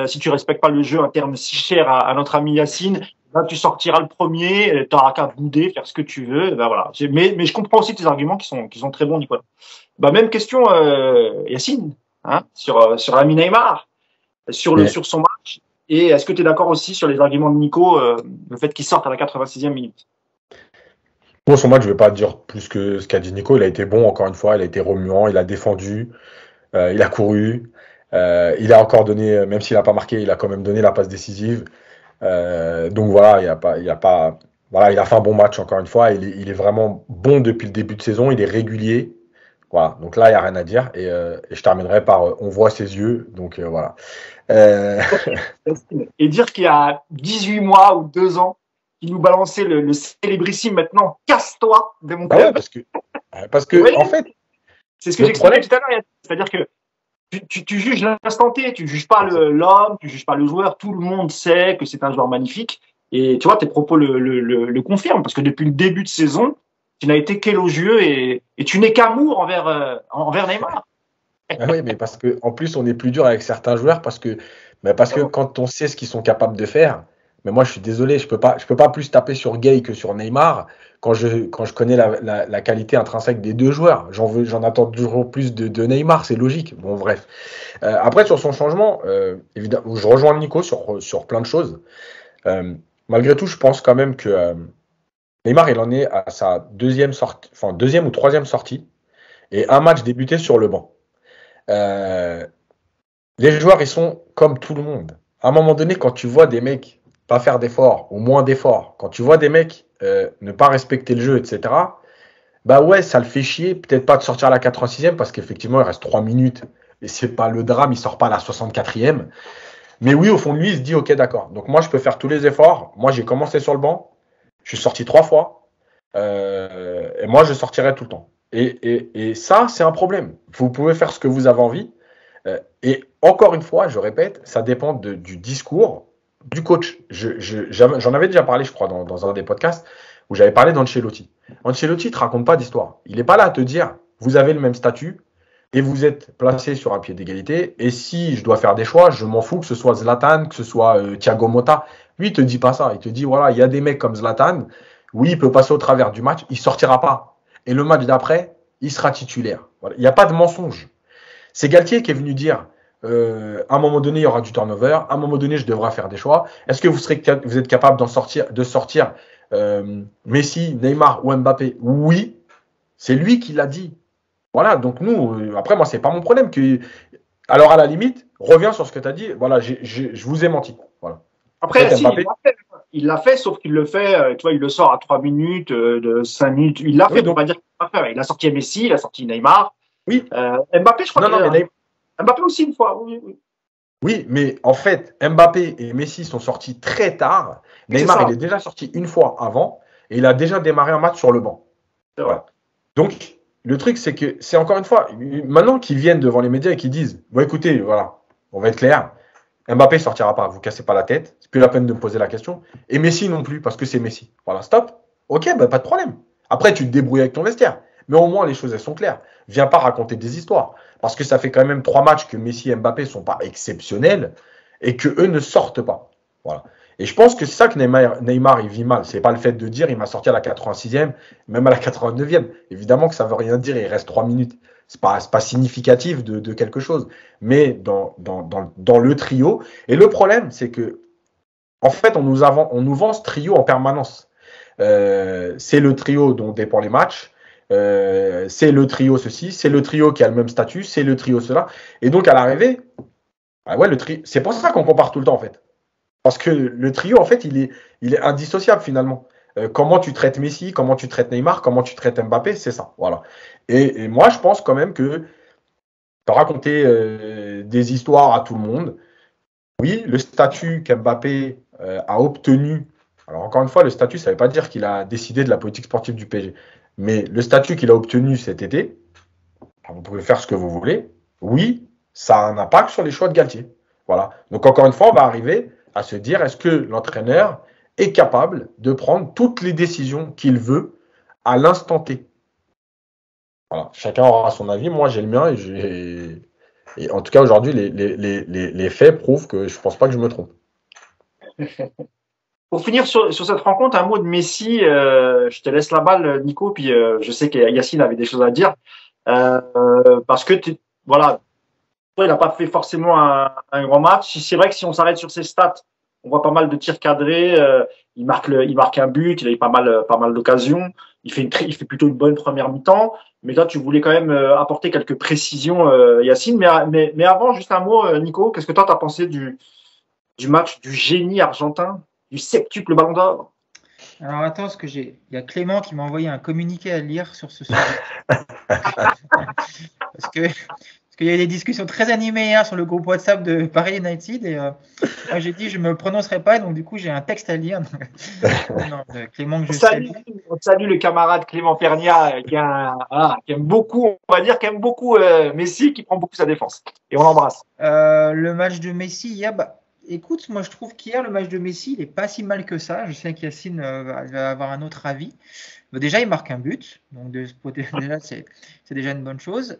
[SPEAKER 1] si tu respectes pas le jeu, un terme si cher à notre ami Yacine, là tu sortiras le premier, tu n'auras qu'à bouder, faire ce que tu veux. Voilà. Mais je comprends aussi tes arguments qui sont très bons, Nicolas. Même question, Yacine, hein, sur l'ami Neymar, sur son match. Et est-ce que tu es d'accord aussi sur les arguments de Nico, le fait qu'il sorte à la 86e minute?
[SPEAKER 3] Bon, son match, je ne vais pas dire plus que ce qu'a dit Nico. Il a été bon, encore une fois. Il a été remuant. Il a défendu. Il a couru. Il a encore donné, même s'il n'a pas marqué, il a quand même donné la passe décisive. Donc voilà, voilà, il a fait un bon match, encore une fois. Il est vraiment bon depuis le début de saison. Il est régulier. Voilà. Donc là, il n'y a rien à dire. Et je terminerai par on voit ses yeux. Donc voilà.
[SPEAKER 1] Et dire qu'il y a 18 mois ou 2 ans, il nous balançait le célébrissime maintenant, casse-toi de mon club.
[SPEAKER 3] Ouais, parce que oui, en fait,
[SPEAKER 1] c'est ce que j'expliquais tout à l'heure. C'est-à-dire que tu juges l'instant T, tu juges pas l'homme, tu juges pas le joueur. Tout le monde sait que c'est un joueur magnifique. Et tu vois, tes propos le confirment parce que depuis le début de saison, tu n'as été qu'élogieux et tu n'es qu'amour envers Neymar.
[SPEAKER 3] Oui, mais parce que en plus, on est plus dur avec certains joueurs parce que quand on sait ce qu'ils sont capables de faire. Mais moi, je suis désolé, je peux pas plus taper sur Gay que sur Neymar quand je connais la qualité intrinsèque des deux joueurs. J'en attends toujours plus de Neymar, c'est logique. Bon, bref. Après, sur son changement, évidemment, je rejoins Nico sur plein de choses. Malgré tout, je pense quand même que Neymar, il en est à sa deuxième ou troisième sortie et un match débuté sur le banc. Les joueurs, ils sont comme tout le monde. À un moment donné, quand tu vois des mecs pas faire d'efforts ou moins d'efforts, quand tu vois des mecs ne pas respecter le jeu, etc., bah ouais, ça le fait chier. Peut-être pas de sortir à la 86e parce qu'effectivement, il reste 3 minutes et c'est pas le drame, il sort pas à la 64e. Mais oui, au fond de lui, il se dit, ok, d'accord. Donc moi, je peux faire tous les efforts. Moi, j'ai commencé sur le banc. Je suis sorti 3 fois. Et moi, je sortirai tout le temps. Et ça, c'est un problème. Vous pouvez faire ce que vous avez envie. Et encore une fois, je répète, ça dépend du discours du coach. J'en avais déjà parlé, je crois, dans un des podcasts où j'avais parlé d'Ancelotti. Ancelotti ne te raconte pas d'histoire. Il n'est pas là à te dire, vous avez le même statut et vous êtes placé sur un pied d'égalité. Et si je dois faire des choix, je m'en fous que ce soit Zlatan, que ce soit Thiago Motta. Lui, il ne te dit pas ça. Il te dit, voilà, il y a des mecs comme Zlatan. Oui, il peut passer au travers du match. Il ne sortira pas. Et le match d'après, il sera titulaire. Voilà. Il n'y a pas de mensonge. C'est Galtier qui est venu dire à un moment donné, il y aura du turnover. À un moment donné, je devrai faire des choix. Est-ce que vous êtes capable de sortir Messi, Neymar ou Mbappé? Oui, c'est lui qui l'a dit. Voilà, donc nous, après, moi, c'est pas mon problème. Alors, à la limite, reviens sur ce que tu as dit. Voilà, je vous ai menti. Voilà.
[SPEAKER 1] Après, si, il l'a fait, sauf qu'il le fait, tu vois, il le sort à 3 minutes, de 5 minutes. Il l'a fait,
[SPEAKER 3] donc,
[SPEAKER 1] on va dire qu'il l'a fait. Il a sorti Messi, il a sorti Neymar.
[SPEAKER 3] Oui.
[SPEAKER 1] Mbappé, je crois
[SPEAKER 3] mais
[SPEAKER 1] Mbappé aussi une fois, oui.
[SPEAKER 3] Oui, mais en fait, Mbappé et Messi sont sortis très tard. Neymar, il est déjà sorti une fois avant et il a déjà démarré un match sur le banc. Voilà. Donc, le truc, c'est que c'est encore une fois, maintenant qu'ils viennent devant les médias et qu'ils disent, bon, écoutez, voilà, on va être clair, Mbappé ne sortira pas, vous cassez pas la tête, c'est plus la peine de me poser la question. Et Messi non plus, parce que c'est Messi. Voilà, stop. Ok, bah, pas de problème. Après, tu te débrouilles avec ton vestiaire. Mais au moins, les choses, elles sont claires. Viens pas raconter des histoires. Parce que ça fait quand même 3 matchs que Messi et Mbappé sont pas exceptionnels et que eux ne sortent pas. Voilà. Et je pense que c'est ça que Neymar il vit mal. C'est pas le fait de dire il m'a sorti à la 86e, même à la 89e. Évidemment que ça veut rien dire, il reste 3 minutes. C'est pas significatif de quelque chose. Mais dans le trio. Et le problème, c'est que, en fait, on nous vend ce trio en permanence. C'est le trio dont dépendent les matchs. C'est le trio ceci, c'est le trio qui a le même statut, c'est le trio cela. Et donc, à l'arrivée, bah ouais, c'est pour ça qu'on compare tout le temps, en fait. Parce que le trio, en fait, il est indissociable finalement. Comment tu traites Messi, comment tu traites Neymar, comment tu traites Mbappé, c'est ça. Voilà. Et moi, je pense quand même que raconter des histoires à tout le monde, oui, le statut qu'Mbappé a obtenu. Alors, encore une fois, le statut, ça ne veut pas dire qu'il a décidé de la politique sportive du PSG. Mais le statut qu'il a obtenu cet été, vous pouvez faire ce que vous voulez. Oui, ça a un impact sur les choix de Galtier. Voilà. Donc, encore une fois, on va arriver à se dire est-ce que l'entraîneur est capable de prendre toutes les décisions qu'il veut à l'instant T. Voilà. Chacun aura son avis. Moi, j'ai le mien et en tout cas, aujourd'hui, les faits prouvent que je ne pense pas que je me trompe.
[SPEAKER 1] Pour finir sur cette rencontre, un mot de Messi. Je te laisse la balle, Nico, puis je sais que Yacine avait des choses à dire. Parce que, voilà, il n'a pas fait forcément un grand match. C'est vrai que si on s'arrête sur ses stats, on voit pas mal de tirs cadrés. Il marque un but. Il a eu pas mal d'occasions. Il fait plutôt une bonne première mi-temps. Mais là, tu voulais quand même apporter quelques précisions, Yacine. Mais avant, juste un mot, Nico. Qu'est-ce que toi t'as pensé du match du génie argentin, du septuple Ballon d'Or?
[SPEAKER 2] Alors attends, il y a Clément qui m'a envoyé un communiqué à lire sur ce sujet. Parce qu'il y a eu des discussions très animées hier sur le groupe WhatsApp de Paris United et moi j'ai dit je me prononcerai pas, donc du coup j'ai un texte à lire. Non, Clément que je salue.
[SPEAKER 1] On salue le camarade Clément Pernia qui aime beaucoup, on va dire, qui aime beaucoup Messi, qui prend beaucoup sa défense. Et on l'embrasse.
[SPEAKER 2] Le match de Messi, hier, écoute, moi je trouve qu'hier le match de Messi, il est pas si mal que ça. Je sais qu'Yacine va avoir un autre avis. Déjà, il marque un but, donc de ce côté déjà c'est déjà une bonne chose.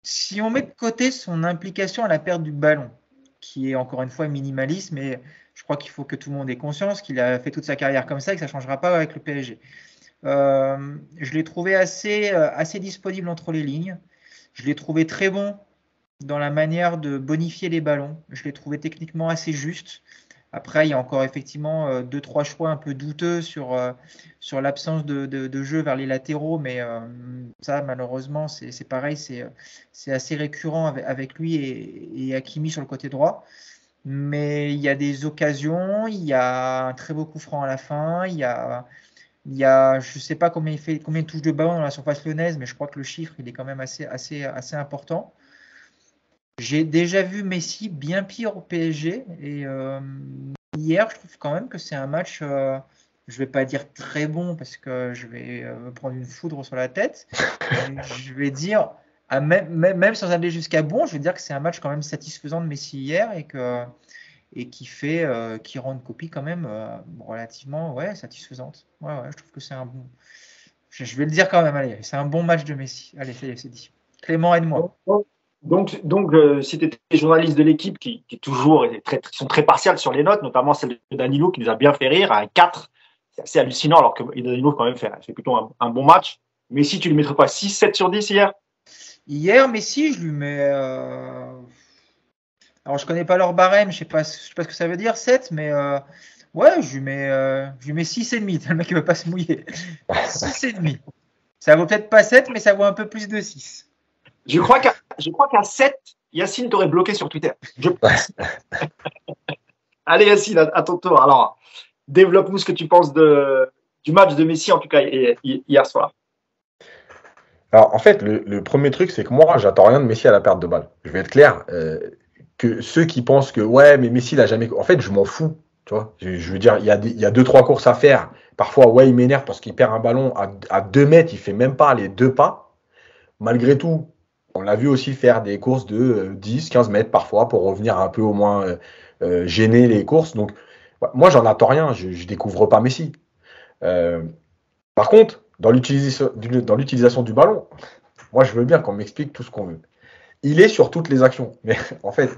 [SPEAKER 2] Si on met de côté son implication à la perte du ballon, qui est encore une fois minimaliste, mais je crois qu'il faut que tout le monde ait conscience qu'il a fait toute sa carrière comme ça et que ça ne changera pas avec le PSG. Je l'ai trouvé assez disponible entre les lignes. Je l'ai trouvé très bon dans la manière de bonifier les ballons. Je l'ai trouvé techniquement assez juste. Après, il y a encore effectivement 2-3 choix un peu douteux sur l'absence de jeu vers les latéraux, mais ça, malheureusement, c'est pareil, c'est assez récurrent avec lui et Hakimi sur le côté droit. mais il y a des occasions, il y a un très beau coup franc à la fin, il y a je ne sais pas combien il touche de ballon dans la surface lyonnaise, mais je crois que le chiffre, il est quand même assez important. J'ai déjà vu Messi bien pire au PSG et hier, je trouve quand même que c'est un match, je vais pas dire très bon parce que je vais me prendre une foudre sur la tête, mais je vais dire, même sans aller jusqu'à bon, je vais dire que c'est un match quand même satisfaisant de Messi hier et qui rend une copie quand même relativement satisfaisante. Ouais, je trouve que c'est un bon. Je vais le dire quand même, allez, c'est un bon match de Messi. Allez, ça y est, c'est dit. Clément, aide-moi.
[SPEAKER 1] Si tu étais journaliste de l'équipe qui toujours qui sont très partiales sur les notes, notamment celle de Danilo qui nous a bien fait rire, à un 4, c'est assez hallucinant alors que Danilo quand même fait plutôt un bon match. Mais si tu ne lui mettrais pas 6, 7 sur 10 hier?
[SPEAKER 2] Hier, Messi, je lui mets. Alors, je connais pas leur barème, je sais pas ce que ça veut dire, 7, mais ouais, je lui mets 6,5. Le mec, il veut pas se mouiller. 6,5. Ça vaut peut-être pas 7, mais ça vaut un peu plus de 6.
[SPEAKER 1] Je crois qu'à 7, Yacine t'aurait bloqué sur Twitter. Allez, Yacine, à ton tour. Alors, développe-nous ce que tu penses du match de Messi, en tout cas hier soir.
[SPEAKER 3] Alors, en fait, le premier truc, c'est que moi, j'attends rien de Messi à la perte de balle. Je vais être clair. Que ceux qui pensent que, ouais, mais Messi, il a jamais. En fait, je m'en fous. Tu vois, je veux dire, il y a 2-3 courses à faire. Parfois, ouais, il m'énerve parce qu'il perd un ballon à 2 mètres, il fait même pas les 2 pas. Malgré tout, on l'a vu aussi faire des courses de 10, 15 mètres parfois pour revenir un peu au moins gêner les courses. Donc, moi, j'en attends rien. Je découvre pas Messi. Euh, Par contre, dans l'utilisation du ballon, moi, je veux bien qu'on m'explique tout ce qu'on veut. Il est sur toutes les actions. Mais en fait,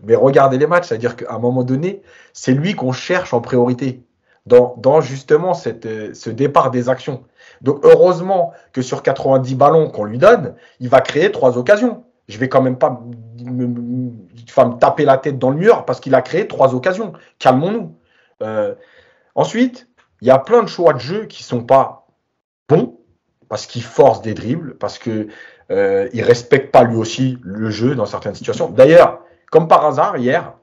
[SPEAKER 3] mais regardez les matchs. C'est-à-dire qu'à un moment donné, c'est lui qu'on cherche en priorité dans justement ce départ des actions. Donc, heureusement que sur 90 ballons qu'on lui donne, il va créer 3 occasions. Je vais quand même pas me taper la tête dans le mur parce qu'il a créé 3 occasions. Calmons-nous. Ensuite, il y a plein de choix de jeu qui sont pas bons parce qu'il force des dribbles, parce que il respecte pas lui aussi le jeu dans certaines situations. D'ailleurs, comme par hasard, hier,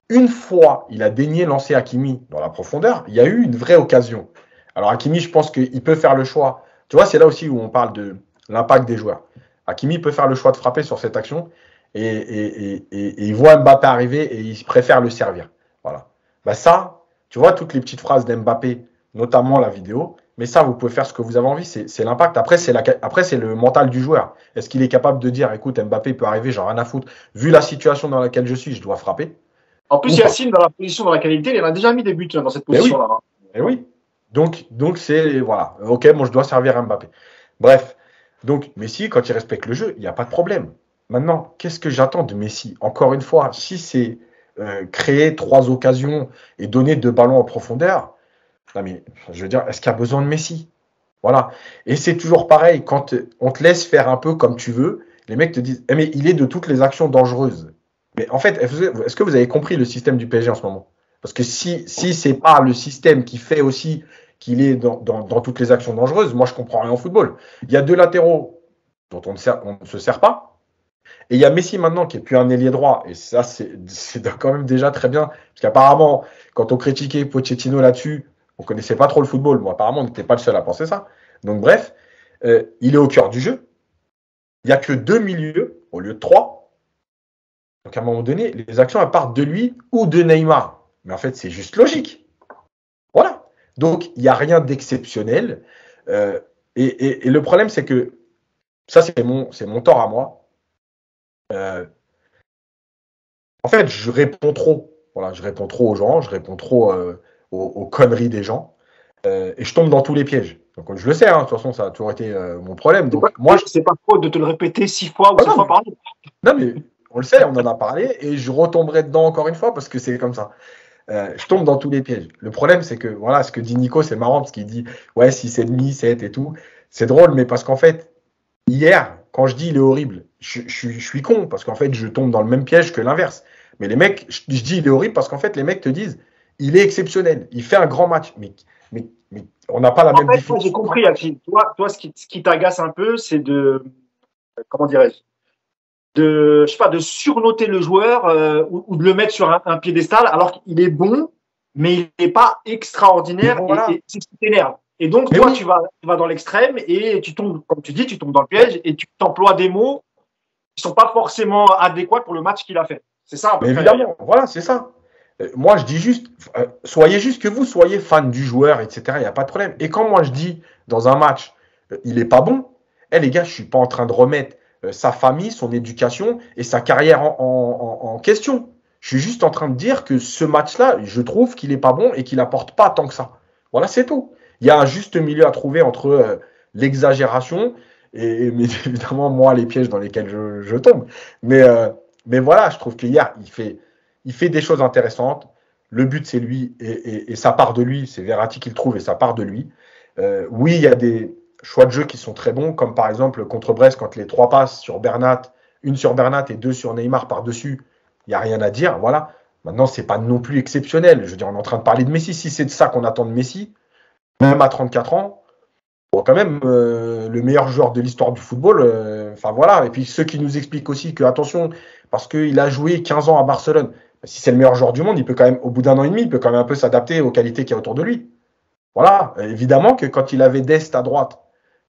[SPEAKER 3] une fois, il a daigné lancer Hakimi dans la profondeur, il y a eu une vraie occasion. Alors Hakimi, je pense qu'il peut faire le choix. Tu vois, c'est là aussi où on parle de l'impact des joueurs. Hakimi peut faire le choix de frapper sur cette action et il voit Mbappé arriver et il préfère le servir. Voilà. Bah ça, tu vois, toutes les petites phrases d'Mbappé, notamment la vidéo, mais ça, vous pouvez faire ce que vous avez envie, c'est l'impact. Après, c'est le mental du joueur. Est-ce qu'il est capable de dire, écoute, Mbappé peut arriver, j'en ai rien à foutre, vu la situation dans laquelle je suis, je dois frapper.
[SPEAKER 1] En plus, Yacine, dans la position, dans la qualité, il en a déjà mis des buts dans cette position-là.
[SPEAKER 3] Et oui. Donc c'est, voilà, ok, bon, je dois servir Mbappé. Bref, donc Messi, quand il respecte le jeu, il n'y a pas de problème. Maintenant, qu'est-ce que j'attends de Messi? Encore une fois, si c'est créer 3 occasions et donner 2 ballons en profondeur, non mais, je veux dire, est-ce qu'il y a besoin de Messi? Voilà. Et c'est toujours pareil, quand on te laisse faire un peu comme tu veux, les mecs te disent, eh mais il est de toutes les actions dangereuses. Mais en fait, est-ce que vous avez compris le système du PSG en ce moment? Parce que si c'est pas le système qui fait aussi qu'il est dans toutes les actions dangereuses, moi je comprends rien en football. Il y a 2 latéraux dont on ne se sert pas. Et il y a Messi maintenant qui est plus un ailier droit. Et ça, c'est quand même déjà très bien. Parce qu'apparemment, quand on critiquait Pochettino là-dessus, on connaissait pas trop le football. Bon, apparemment, on n'était pas le seul à penser ça. Donc bref, il est au cœur du jeu. Il n'y a que 2 milieux au lieu de 3. Donc à un moment donné, les actions elles partent de lui ou de Neymar. Mais en fait, c'est juste logique. Voilà. Donc il n'y a rien d'exceptionnel. Et le problème, c'est que ça, c'est mon tort à moi. En fait, je réponds trop. Voilà, je réponds trop aux gens, je réponds trop aux conneries des gens. Et je tombe dans tous les pièges. Donc je le sais, hein, de toute façon, ça a toujours été mon problème. Donc moi,
[SPEAKER 1] c'est pas faute de te le répéter 6 fois ou 7 fois par jour.
[SPEAKER 3] Non, mais on le sait, on en a parlé, et je retomberai dedans encore une fois parce que c'est comme ça. Je tombe dans tous les pièges. Le problème, c'est que, voilà, ce que dit Nico, c'est marrant parce qu'il dit, ouais, 6,5, 7 et tout. C'est drôle, mais parce qu'en fait, hier, quand je dis il est horrible, je suis con parce qu'en fait, je tombe dans le même piège que l'inverse. Mais les mecs, je dis il est horrible parce qu'en fait, les mecs te disent, il est exceptionnel, il fait un grand match. Mais on n'a pas la même définition.
[SPEAKER 1] J'ai compris, Achille. Toi, ce qui t'agace un peu, c'est comment dirais-je, je sais pas, de surnoter le joueur ou de le mettre sur un piédestal alors qu'il est bon, mais il n'est pas extraordinaire
[SPEAKER 3] Voilà.
[SPEAKER 1] et c'est ce qui t'énerve. Et donc,
[SPEAKER 3] Mais
[SPEAKER 1] toi,
[SPEAKER 3] oui.
[SPEAKER 1] tu vas dans l'extrême et tu tombes, comme tu dis, tu tombes dans le piège et tu t'emploies des mots qui sont pas forcément adéquats pour le match qu'il a fait. C'est ça, à peu
[SPEAKER 3] Mais
[SPEAKER 1] près.
[SPEAKER 3] évidemment, voilà, c'est ça. Moi, je dis juste, soyez juste que vous soyez fan du joueur, etc. Il n'y a pas de problème. Et quand moi, je dis dans un match, il est pas bon, les gars, je suis pas en train de remettre sa famille, son éducation et sa carrière en question. Je suis juste en train de dire que ce match-là, je trouve qu'il est pas bon et qu'il apporte pas tant que ça. Voilà, c'est tout. Il y a un juste milieu à trouver entre l'exagération mais évidemment, moi, les pièges dans lesquels je tombe. Mais voilà, je trouve qu'hier, il fait des choses intéressantes. Le but, c'est lui et ça part de lui. C'est Verratti qui le trouve et ça part de lui. Oui, il y a des choix de jeu qui sont très bons, comme par exemple contre Brest, quand les 3 passes sur Bernat, une sur Bernat et 2 sur Neymar par-dessus, il n'y a rien à dire. Voilà. Maintenant, c'est pas non plus exceptionnel. Je veux dire, on est en train de parler de Messi. Si c'est de ça qu'on attend de Messi, même à 34 ans, bon, quand même, le meilleur joueur de l'histoire du football. Enfin voilà. Et puis ceux qui nous expliquent aussi que, attention, parce qu'il a joué 15 ans à Barcelone, si c'est le meilleur joueur du monde, il peut quand même, au bout d'un an et demi, il peut quand même un peu s'adapter aux qualités qu'il y a autour de lui. Voilà. Évidemment que quand il avait Dest à droite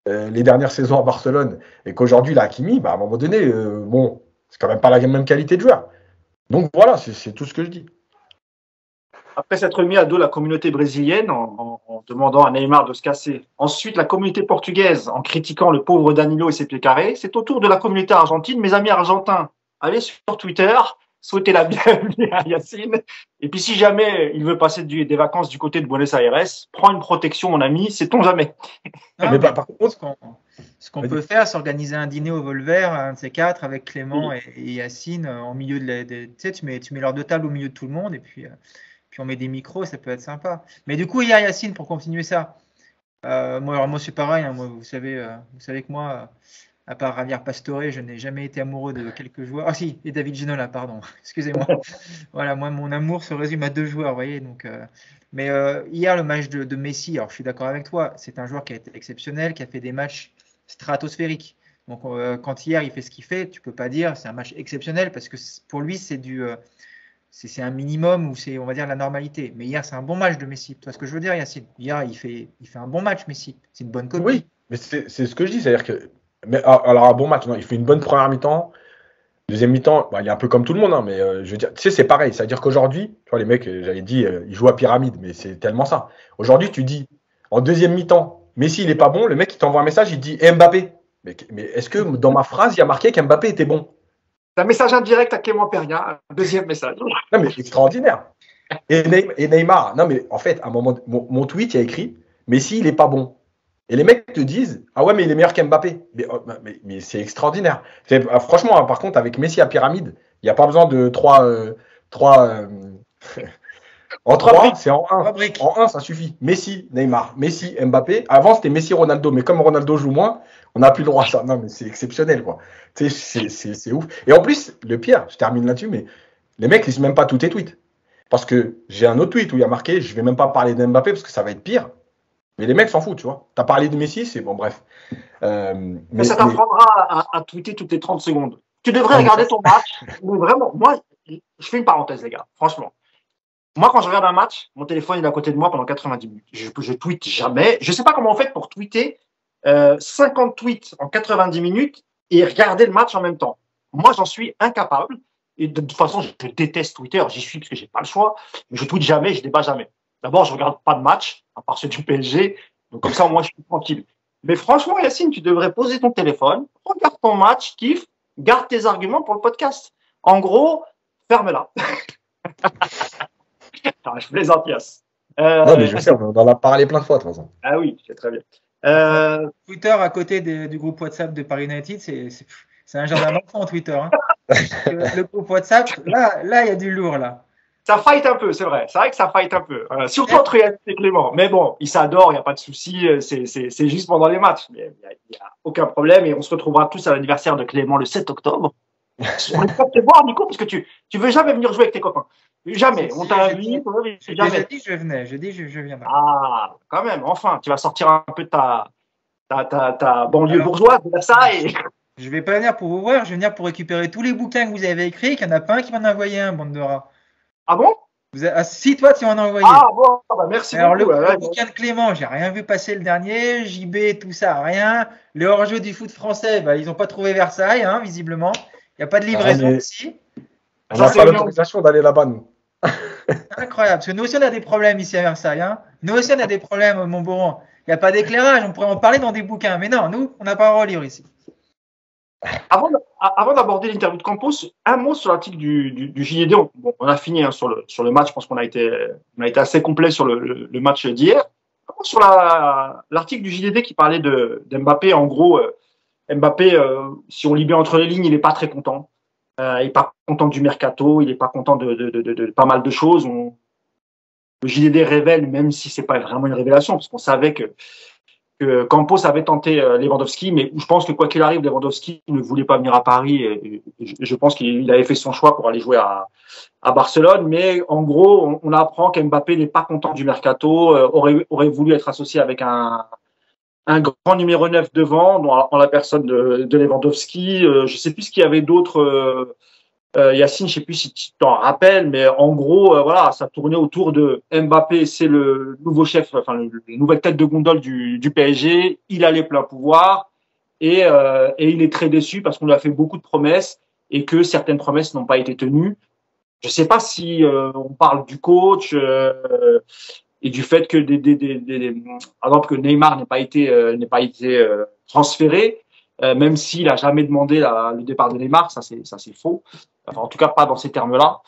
[SPEAKER 3] les dernières saisons à Barcelone et qu'aujourd'hui il a Hakimi, bah, à un moment donné, bon, c'est quand même pas la même qualité de joueur. Donc voilà, c'est tout ce que je dis.
[SPEAKER 1] Après s'être mis à dos la communauté brésilienne en demandant à Neymar de se casser. Ensuite, la communauté portugaise en critiquant le pauvre Danilo et ses pieds carrés. C'est au tour de la communauté argentine. Mes amis argentins, allez sur Twitter, souhaitez la bienvenue à Yacine. Et puis si jamais il veut passer des vacances du côté de Buenos Aires, prends une protection, mon ami, sait-on jamais.
[SPEAKER 2] Non,
[SPEAKER 3] Mais
[SPEAKER 2] mais
[SPEAKER 3] par contre,
[SPEAKER 2] ce qu'on peut faire, c'est organiser un dîner au Volver, un de ces quatre, avec Clément et Yacine en milieu tu sais, tu mets leur deux tables au milieu de tout le monde et puis on met des micros, ça peut être sympa. Mais du coup, hier, Yacine, pour continuer ça, moi c'est pareil, hein, moi, vous savez que moi, à part Javier Pastore, je n'ai jamais été amoureux de quelques joueurs. Ah si, et David Ginola, pardon, excusez-moi. Voilà, moi, mon amour se résume à 2 joueurs, vous voyez. Donc, mais hier, le match de Messi, alors je suis d'accord avec toi, c'est un joueur qui a été exceptionnel, qui a fait des matchs stratosphériques. Donc, quand hier, il fait ce qu'il fait, tu peux pas dire c'est un match exceptionnel parce que pour lui, c'est un minimum ou c'est, on va dire, la normalité. Mais hier, c'est un bon match de Messi. Tu vois ce que je veux dire, Yacine? Hier, il fait un bon match, Messi. C'est une bonne copie.
[SPEAKER 3] oui, mais c'est ce que je dis, c'est-à-dire que. Mais alors, un bon match, non, il fait une bonne première mi-temps. Deuxième mi-temps, bah, il est un peu comme tout le monde, hein, mais je veux dire, tu sais, c'est pareil. C'est-à-dire qu'aujourd'hui, tu vois, les mecs, j'avais dit, ils jouent à pyramide, mais c'est tellement ça. Aujourd'hui, tu dis, en deuxième mi-temps, Messi, il est pas bon, le mec, il t'envoie un message, il dit Mbappé. Mais est-ce que dans ma phrase, il y a marqué qu'Mbappé était bon?
[SPEAKER 1] C'est un message indirect à Clément Peria, un deuxième message.
[SPEAKER 3] Non, mais extraordinaire. Et Neymar, non, mais en fait, à un moment, mon tweet, il y a écrit Messi, il est pas bon. Et les mecs te disent ah ouais, mais il est meilleur qu'Mbappé. Mais c'est extraordinaire. Franchement, hein, par contre, avec Messi à pyramide, il n'y a pas besoin de trois en 3, c'est en 1. En 1, ça suffit. Messi, Neymar, Messi, Mbappé. Avant, c'était Messi, Ronaldo. Mais comme Ronaldo joue moins, on n'a plus le droit à ça. Non, mais c'est exceptionnel, quoi. Tu sais, c'est ouf. Et en plus, le pire, je termine là-dessus, mais les mecs, ils lisent même pas tous tes tweets. Parce que j'ai un autre tweet où il y a marqué je vais même pas parler d'Mbappé parce que ça va être pire. Mais les mecs s'en foutent, tu vois. Tu as parlé de Messi, c'est bon, bref.
[SPEAKER 1] Mais ça t'apprendra à tweeter toutes les 30 secondes. Tu devrais regarder ton match. Mais vraiment, moi, je fais une parenthèse, les gars, franchement. Moi, quand je regarde un match, mon téléphone il est à côté de moi pendant 90 minutes. Je tweete jamais. Je sais pas comment on fait pour tweeter 50 tweets en 90 minutes et regarder le match en même temps. Moi, j'en suis incapable. Et de toute façon, je déteste Twitter. J'y suis parce que j'ai pas le choix. Mais je tweete jamais, je débat jamais. D'abord, je regarde pas de match, à part ceux du PSG. Donc, comme ça, moi, je suis tranquille. Mais franchement, Yacine, tu devrais poser ton téléphone, regarde ton match, kiffe, garde tes arguments pour le podcast. En gros, ferme-la. Non, je plaisante, Yass.
[SPEAKER 3] Non, mais je sais, on en a parlé plein de fois, de toute façon.
[SPEAKER 1] Ah oui, c'est très bien.
[SPEAKER 2] Twitter, à côté du groupe WhatsApp de Paris United, c'est un jardin d'enfants, Twitter. Hein. Le groupe WhatsApp, là, il y a du lourd, là.
[SPEAKER 1] Ça fight un peu, c'est vrai. C'est vrai que ça fight un peu. Surtout entre Yann et Clément. Mais bon, ils s'adorent, il n'y a pas de souci. C'est juste pendant les matchs. Il n'y a aucun problème. Et on se retrouvera tous à l'anniversaire de Clément le 7 octobre. On est pas te voir, Nico, parce que tu veux jamais venir jouer avec tes copains. Jamais. On t'a invité.
[SPEAKER 2] J'ai déjà dit que je venais. J'ai dit que je viendrai.
[SPEAKER 1] Ah, quand même. Enfin, tu vas sortir un peu de ta banlieue bourgeoise de Versailles.
[SPEAKER 2] Je vais pas venir pour vous voir, je vais venir pour récupérer tous les bouquins que vous avez écrits, qu'il n'y en a pas un qui m'en a envoyé un, bande de rats.
[SPEAKER 1] Ah bon?
[SPEAKER 2] Si toi tu m'en as envoyé.
[SPEAKER 1] Ah bon, bah, merci
[SPEAKER 2] Alors
[SPEAKER 1] beaucoup.
[SPEAKER 2] le bouquin de Clément, j'ai rien vu passer le dernier. JB, tout ça, rien. Le hors-jeu du foot français, bah, ils n'ont pas trouvé Versailles, hein, visiblement. Il n'y a pas de
[SPEAKER 3] Ah,
[SPEAKER 2] livraison
[SPEAKER 3] mais
[SPEAKER 2] ici.
[SPEAKER 3] on
[SPEAKER 1] Ça,
[SPEAKER 3] n'a
[SPEAKER 1] c'est
[SPEAKER 3] pas
[SPEAKER 1] une
[SPEAKER 3] l'autorisation d'aller là-bas, nous.
[SPEAKER 2] Incroyable. Parce que nous aussi, on a des problèmes ici à Versailles. Hein. Nous aussi, on a des problèmes au Montboron. Il n'y a pas d'éclairage. On pourrait en parler dans des bouquins. Mais non, nous, on n'a pas à relire ici.
[SPEAKER 1] Avant d'aborder l'interview de Campos, un mot sur l'article du JD. On a fini hein, sur le match. Je pense qu'on a été assez complet sur le match d'hier. Sur l'article du JDD qui parlait d'Mbappé, en gros, Mbappé, si on lit bien entre les lignes, il n'est pas très content. Il n'est pas content du mercato, il n'est pas content de pas mal de choses. Le JDD révèle, même si c'est pas vraiment une révélation, parce qu'on savait que Campos avait tenté Lewandowski, mais je pense que quoi qu'il arrive, Lewandowski ne voulait pas venir à Paris et je pense qu'il avait fait son choix pour aller jouer à Barcelone. Mais en gros, on apprend qu'Mbappé n'est pas content du mercato, aurait voulu être associé avec un grand numéro 9 devant, en la personne de Lewandowski. Je sais plus ce qu'il y avait d'autre. Yacine, je sais plus si tu t'en rappelles, mais en gros, voilà, ça tournait autour de Mbappé, c'est le nouveau chef, enfin le nouvelle tête de gondole du PSG. Il a les pleins pouvoirs et il est très déçu parce qu'on lui a fait beaucoup de promesses et que certaines promesses n'ont pas été tenues. Je sais pas si on parle du coach et du fait que par exemple que Neymar n'ait pas été transféré, même s'il a jamais demandé le départ de Neymar, ça c'est faux. Enfin, en tout cas, pas dans ces termes-là.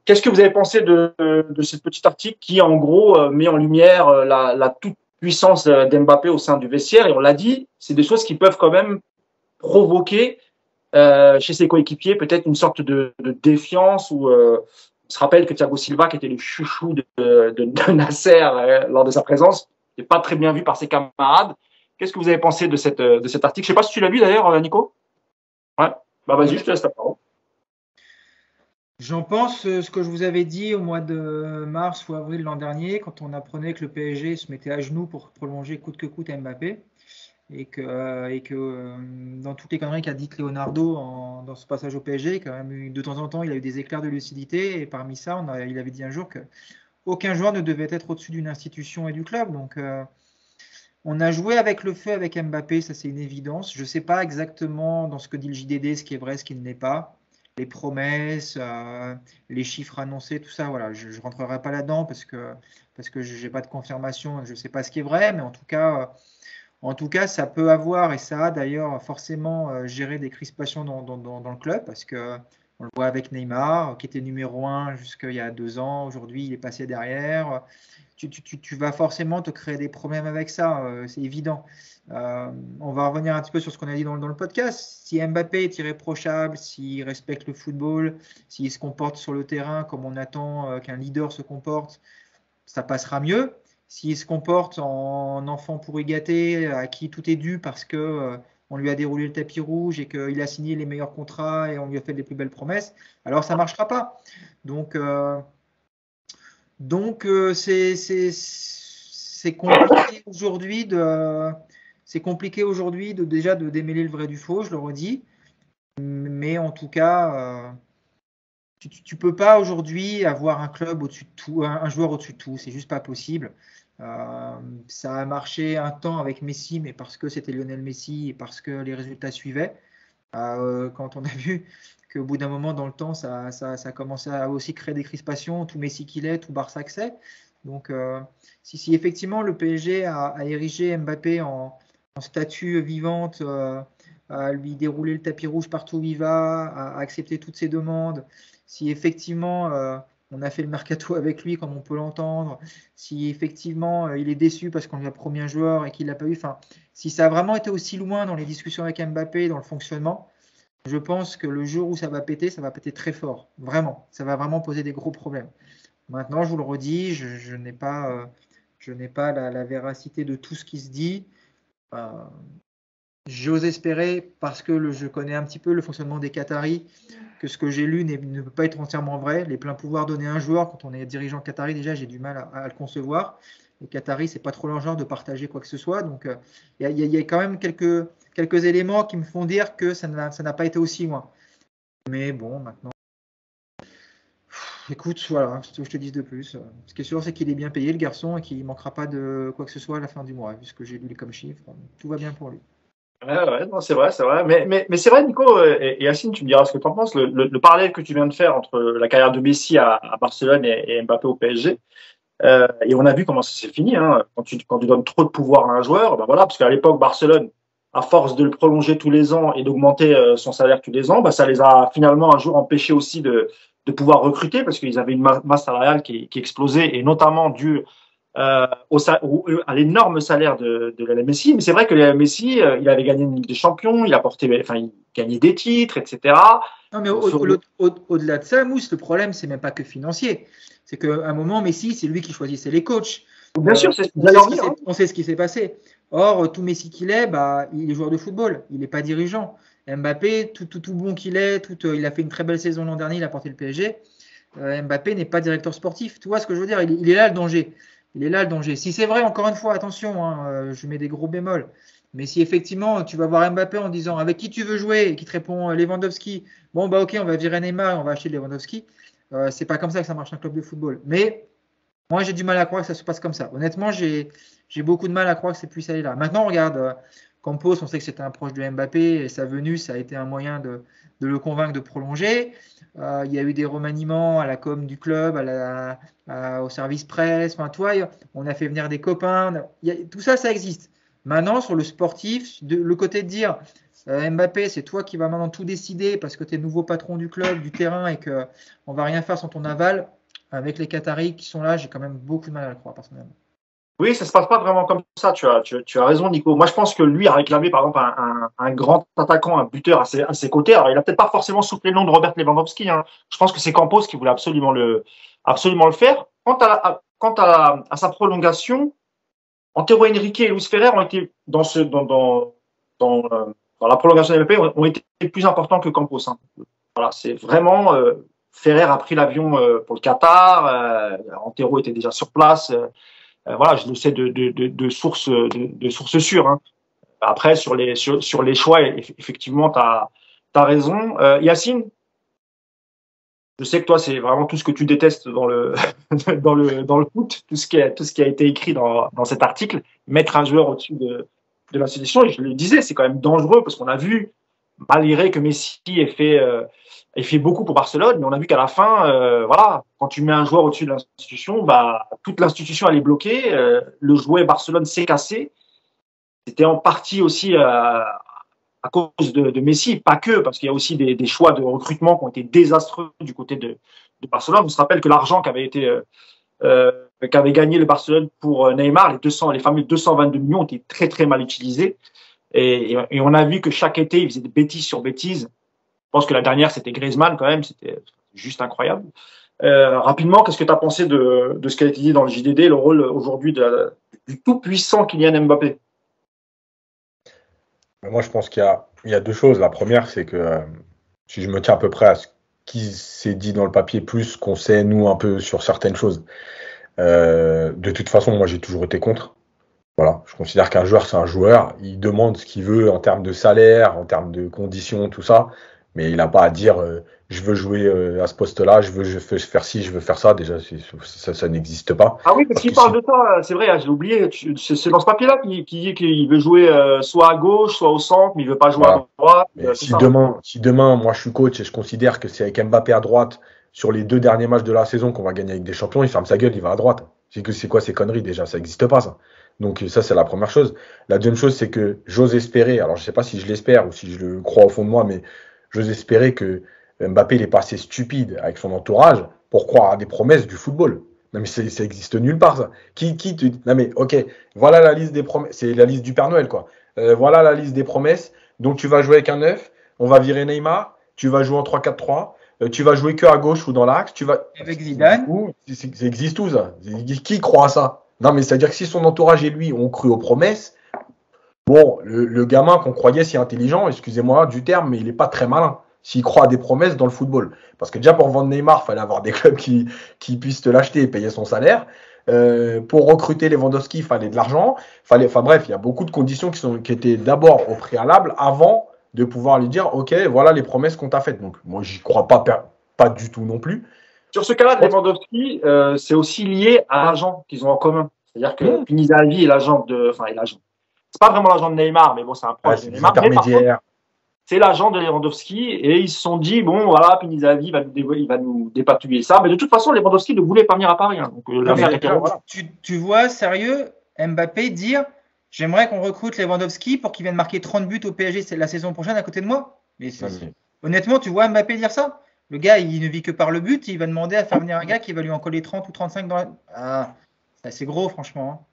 [SPEAKER 1] Qu'est-ce que vous avez pensé de ce petit article qui, en gros, met en lumière la toute-puissance d'Mbappé au sein du vestiaire? Et on l'a dit, c'est des choses qui peuvent quand même provoquer chez ses coéquipiers peut-être une sorte de défiance ou on se rappelle que Thiago Silva, qui était le chouchou de Nasser lors de sa présence, n'est pas très bien vu par ses camarades. Qu'est-ce que vous avez pensé de cet article? Je ne sais pas si tu l'as lu d'ailleurs, Nico. Ouais. Bah vas-y, je te laisse la parole.
[SPEAKER 2] J'en pense ce que je vous avais dit au mois de mars ou avril l'an dernier, quand on apprenait que le PSG se mettait à genoux pour prolonger coûte que coûte Mbappé, et que dans toutes les conneries qu'a dit Leonardo dans ce passage au PSG, quand même de temps en temps, il a eu des éclairs de lucidité, et parmi ça, il avait dit un jour que aucun joueur ne devait être au-dessus d'une institution et du club. Donc, on a joué avec le feu avec Mbappé, ça c'est une évidence. Je ne sais pas exactement dans ce que dit le JDD, ce qui est vrai, ce qui ne l'est pas. Les promesses, les chiffres annoncés, tout ça, voilà, je ne rentrerai pas là-dedans parce que je n'ai pas de confirmation, je ne sais pas ce qui est vrai, mais en tout cas, ça peut avoir, et ça a d'ailleurs forcément géré des crispations dans le club, parce que on le voit avec Neymar, qui était numéro 1 jusqu'il y a 2 ans. Aujourd'hui, il est passé derrière. Tu vas forcément te créer des problèmes avec ça, c'est évident. On va revenir un petit peu sur ce qu'on a dit dans le podcast. Si Mbappé est irréprochable, s'il respecte le football, s'il se comporte sur le terrain comme on attend qu'un leader se comporte, ça passera mieux. S'il se comporte en enfant pourri gâté, à qui tout est dû parce que on lui a déroulé le tapis rouge et qu'il a signé les meilleurs contrats et on lui a fait les plus belles promesses, alors ça ne marchera pas. Donc c'est compliqué aujourd'hui déjà de démêler le vrai du faux, je le redis. Mais en tout cas, tu peux pas aujourd'hui avoir un club au-dessus de tout, un joueur au-dessus de tout, c'est juste pas possible. Ça a marché un temps avec Messi, mais parce que c'était Lionel Messi et parce que les résultats suivaient. Quand on a vu qu'au bout d'un moment dans le temps, ça a commencé à aussi créer des crispations, tout Messi qu'il est, tout Barça que c'est. Donc, si effectivement le PSG a érigé Mbappé en statue vivante, à lui dérouler le tapis rouge partout où il va, à accepter toutes ses demandes, si effectivement on a fait le mercato avec lui, comme on peut l'entendre, si effectivement il est déçu parce qu'on lui a promis un joueur et qu'il l'a pas eu, enfin, si ça a vraiment été aussi loin dans les discussions avec Mbappé, dans le fonctionnement, je pense que le jour où ça va péter très fort. Vraiment. Ça va vraiment poser des gros problèmes. Maintenant, je vous le redis, je n'ai pas, la véracité de tout ce qui se dit. J'ose espérer, parce que je connais un petit peu le fonctionnement des Qataris, que ce que j'ai lu ne peut pas être entièrement vrai. Les pleins pouvoirs donnés à un joueur, quand on est dirigeant qatari, déjà, j'ai du mal à le concevoir. Les Qataris, c'est pas trop leur genre de partager quoi que ce soit. Donc, il y a quand même quelques éléments qui me font dire que ça n'a pas été aussi loin. Mais bon, maintenant. Écoute, voilà, ce que je te dise de plus. Ce qui est sûr, c'est qu'il est bien payé, le garçon, et qu'il ne manquera pas de quoi que ce soit à la fin du mois, puisque j'ai lu comme chiffre. Tout va bien pour lui.
[SPEAKER 1] Ouais, non, c'est vrai, c'est vrai. Mais c'est vrai, Nico, et Yacine, tu me diras ce que tu en penses. Le parallèle que tu viens de faire entre la carrière de Messi à Barcelone et Mbappé au PSG, et on a vu comment ça s'est fini. Hein, quand tu donnes trop de pouvoir à un joueur, ben voilà, parce qu'à l'époque, Barcelone, à force de le prolonger tous les ans et d'augmenter son salaire tous les ans, ben, ça les a finalement un jour empêchés aussi de pouvoir recruter, parce qu'ils avaient une masse salariale qui explosait, et notamment dû à l'énorme salaire de Lionel Messi. Mais c'est vrai que Lionel Messi, il avait gagné une Ligue des Champions, il gagnait des titres, etc.
[SPEAKER 2] Non, mais au-delà de ça, Mousse, le problème, c'est même pas que financier. C'est qu'à un moment, Messi, c'est lui qui choisissait les coachs.
[SPEAKER 1] Bien sûr, c'est
[SPEAKER 2] on sait ce qui s'est passé. Or, tout Messi qu'il est, bah, il est joueur de football, il n'est pas dirigeant. Mbappé, tout bon qu'il est, il a fait une très belle saison l'an dernier, il a porté le PSG. Mbappé n'est pas directeur sportif. Tu vois ce que je veux dire? Il est là le danger. Il est là le danger. Si c'est vrai, encore une fois, attention, hein, je mets des gros bémols. Mais si effectivement tu vas voir Mbappé en disant avec qui tu veux jouer et qui te répond Lewandowski, bon bah ok, on va virer Neymar et on va acheter Lewandowski. C'est pas comme ça que ça marche un club de football. Mais moi j'ai du mal à croire que ça se passe comme ça. Honnêtement, j'ai beaucoup de mal à croire que c'est plus aller là. Maintenant, regarde, Campos, on sait que c'était un proche de Mbappé et sa venue, ça a été un moyen de le convaincre de prolonger. Il y a eu des remaniements à la com du club, au service presse. Enfin, toi, on a fait venir des copains. Tout ça, ça existe. Maintenant, sur le sportif, le côté de dire Mbappé, c'est toi qui vas maintenant tout décider parce que tu es nouveau patron du club, du terrain et qu'on ne va rien faire sans ton aval, avec les Qataris qui sont là, j'ai quand même beaucoup de mal à le croire personnellement.
[SPEAKER 1] Oui, ça se passe pas vraiment comme ça. Tu as raison, Nico. Moi, je pense que lui a réclamé, par exemple, un grand attaquant, un buteur à ses côtés. Alors, il a peut-être pas forcément soufflé le nom de Robert Lewandowski. Hein. Je pense que c'est Campos qui voulait absolument le faire. Quant à sa prolongation, Antero Henrique et Luis Ferrer ont été dans la prolongation de Mbappé ont été plus importants que Campos. Hein. Voilà, c'est vraiment Ferrer a pris l'avion pour le Qatar. Antero était déjà sur place. Voilà, je le sais de sources sûres. Hein. Après, sur les choix, effectivement, tu as raison. Yacine, je sais que toi, c'est vraiment tout ce que tu détestes dans le dans le foot, tout ce qui a été écrit dans cet article, mettre un joueur au-dessus de l'institution. Et je le disais, c'est quand même dangereux parce qu'on a vu, malgré que Messi ait fait beaucoup pour Barcelone, mais on a vu qu'à la fin, voilà, quand tu mets un joueur au-dessus de l'institution, bah toute l'institution elle est bloquée. Le jouet Barcelone s'est cassé. C'était en partie aussi à cause de Messi, pas que, parce qu'il y a aussi des choix de recrutement qui ont été désastreux du côté de Barcelone. On se rappelle que l'argent qu'avait gagné le Barcelone pour Neymar, les fameux 222 millions, ont été très très mal utilisés. Et on a vu que chaque été, il faisait des bêtises sur bêtises. Je pense que la dernière, c'était Griezmann quand même, c'était juste incroyable. Rapidement, qu'est-ce que tu as pensé de ce qui a été dit dans le JDD, le rôle aujourd'hui du tout-puissant Kylian Mbappé?
[SPEAKER 3] Moi, je pense qu'il y a deux choses. La première, c'est que si je me tiens à peu près à ce qui s'est dit dans le papier, plus qu'on sait, nous, un peu sur certaines choses. De toute façon, moi, j'ai toujours été contre. Voilà, je considère qu'un joueur, c'est un joueur. Il demande ce qu'il veut en termes de salaire, en termes de conditions, tout ça. Mais il n'a pas à dire je veux jouer à ce poste-là, je veux faire ci, je veux faire ça. Déjà, ça n'existe pas.
[SPEAKER 1] Ah oui, parce qu'il parle de ça, c'est vrai, j'ai oublié. C'est dans ce papier-là qu'il dit qu'il veut jouer soit à gauche, soit au centre, mais il veut pas jouer à droite.
[SPEAKER 3] Si demain, moi je suis coach et je considère que c'est avec Mbappé à droite sur les 2 derniers matchs de la saison qu'on va gagner avec des champions, il ferme sa gueule, il va à droite. C'est quoi ces conneries déjà? Ça n'existe pas ça. Donc ça, c'est la première chose. La deuxième chose, c'est que j'ose espérer, alors je ne sais pas si je l'espère ou si je le crois au fond de moi, mais j'ose espérer que Mbappé n'est pas assez stupide avec son entourage pour croire à des promesses du football. Non mais ça existe nulle part ça. Non mais ok, voilà la liste des promesses, c'est la liste du Père Noël quoi. Voilà la liste des promesses. Donc tu vas jouer avec un 9, on va virer Neymar, tu vas jouer en 3-4-3, tu vas jouer que à gauche ou dans l'axe,
[SPEAKER 2] avec Zidane.
[SPEAKER 3] Ça existe où ça? Qui croit à ça? Non, mais c'est-à-dire que si son entourage et lui ont cru aux promesses, bon, le gamin qu'on croyait si intelligent, excusez-moi du terme, mais il n'est pas très malin s'il croit à des promesses dans le football. Parce que déjà, pour vendre Neymar, il fallait avoir des clubs qui puissent te l'acheter et payer son salaire. Pour recruter Lewandowski, il fallait de l'argent. Enfin bref, il y a beaucoup de conditions qui étaient d'abord au préalable avant de pouvoir lui dire, OK, voilà les promesses qu'on t'a faites. Donc, moi, j'y crois pas du tout non plus.
[SPEAKER 1] Sur ce cas-là, Lewandowski, c'est aussi lié à l'agent qu'ils ont en commun. C'est-à-dire que Pinizavi est l'agent de. Enfin, l'agent. C'est pas vraiment l'agent de Neymar, mais bon, c'est un proche de Neymar. Mais par contre, c'est l'agent de Lewandowski et ils se sont dit, bon, voilà, Pinizavi il va nous dépatouiller ça. Mais de toute façon, Lewandowski ne voulait pas venir à Paris. Hein. Donc,
[SPEAKER 2] tu vois, sérieux, Mbappé dire, j'aimerais qu'on recrute Lewandowski pour qu'il vienne marquer 30 buts au PSG la saison prochaine à côté de moi. Honnêtement, tu vois Mbappé dire ça? Le gars, il ne vit que par le but. Il va demander à faire venir un gars qui va lui en coller 30 ou 35 dans la... Ah, c'est assez gros, franchement.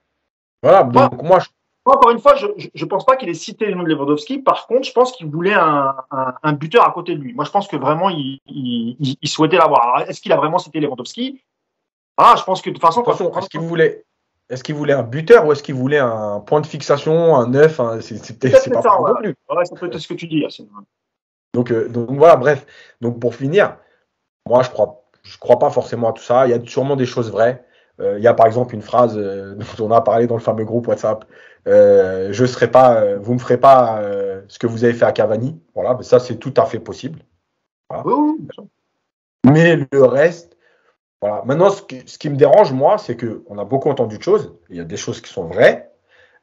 [SPEAKER 3] Voilà, donc moi,
[SPEAKER 1] encore une fois, je ne pense pas qu'il ait cité le nom de Lewandowski. Par contre, je pense qu'il voulait un buteur à côté de lui. Moi, je pense que vraiment, il souhaitait l'avoir. Alors, est-ce qu'il a vraiment cité Lewandowski? Ah, je pense que de toute façon,
[SPEAKER 3] est-ce qu'il voulait un buteur ou est-ce qu'il voulait un point de fixation, un 9 c'est pas
[SPEAKER 1] ça,
[SPEAKER 3] non plus.
[SPEAKER 1] Ouais, ça peut être ce que tu dis.
[SPEAKER 3] Donc voilà, bref. Donc pour finir, moi je crois pas forcément à tout ça. Il y a sûrement des choses vraies. Il y a par exemple une phrase dont on a parlé dans le fameux groupe WhatsApp. Vous me ferez pas ce que vous avez fait à Cavani. Voilà, mais ça c'est tout à fait possible. Voilà.
[SPEAKER 1] Oui.
[SPEAKER 3] Mais le reste, voilà. Maintenant, ce qui me dérange, moi, c'est qu'on a beaucoup entendu de choses. Il y a des choses qui sont vraies,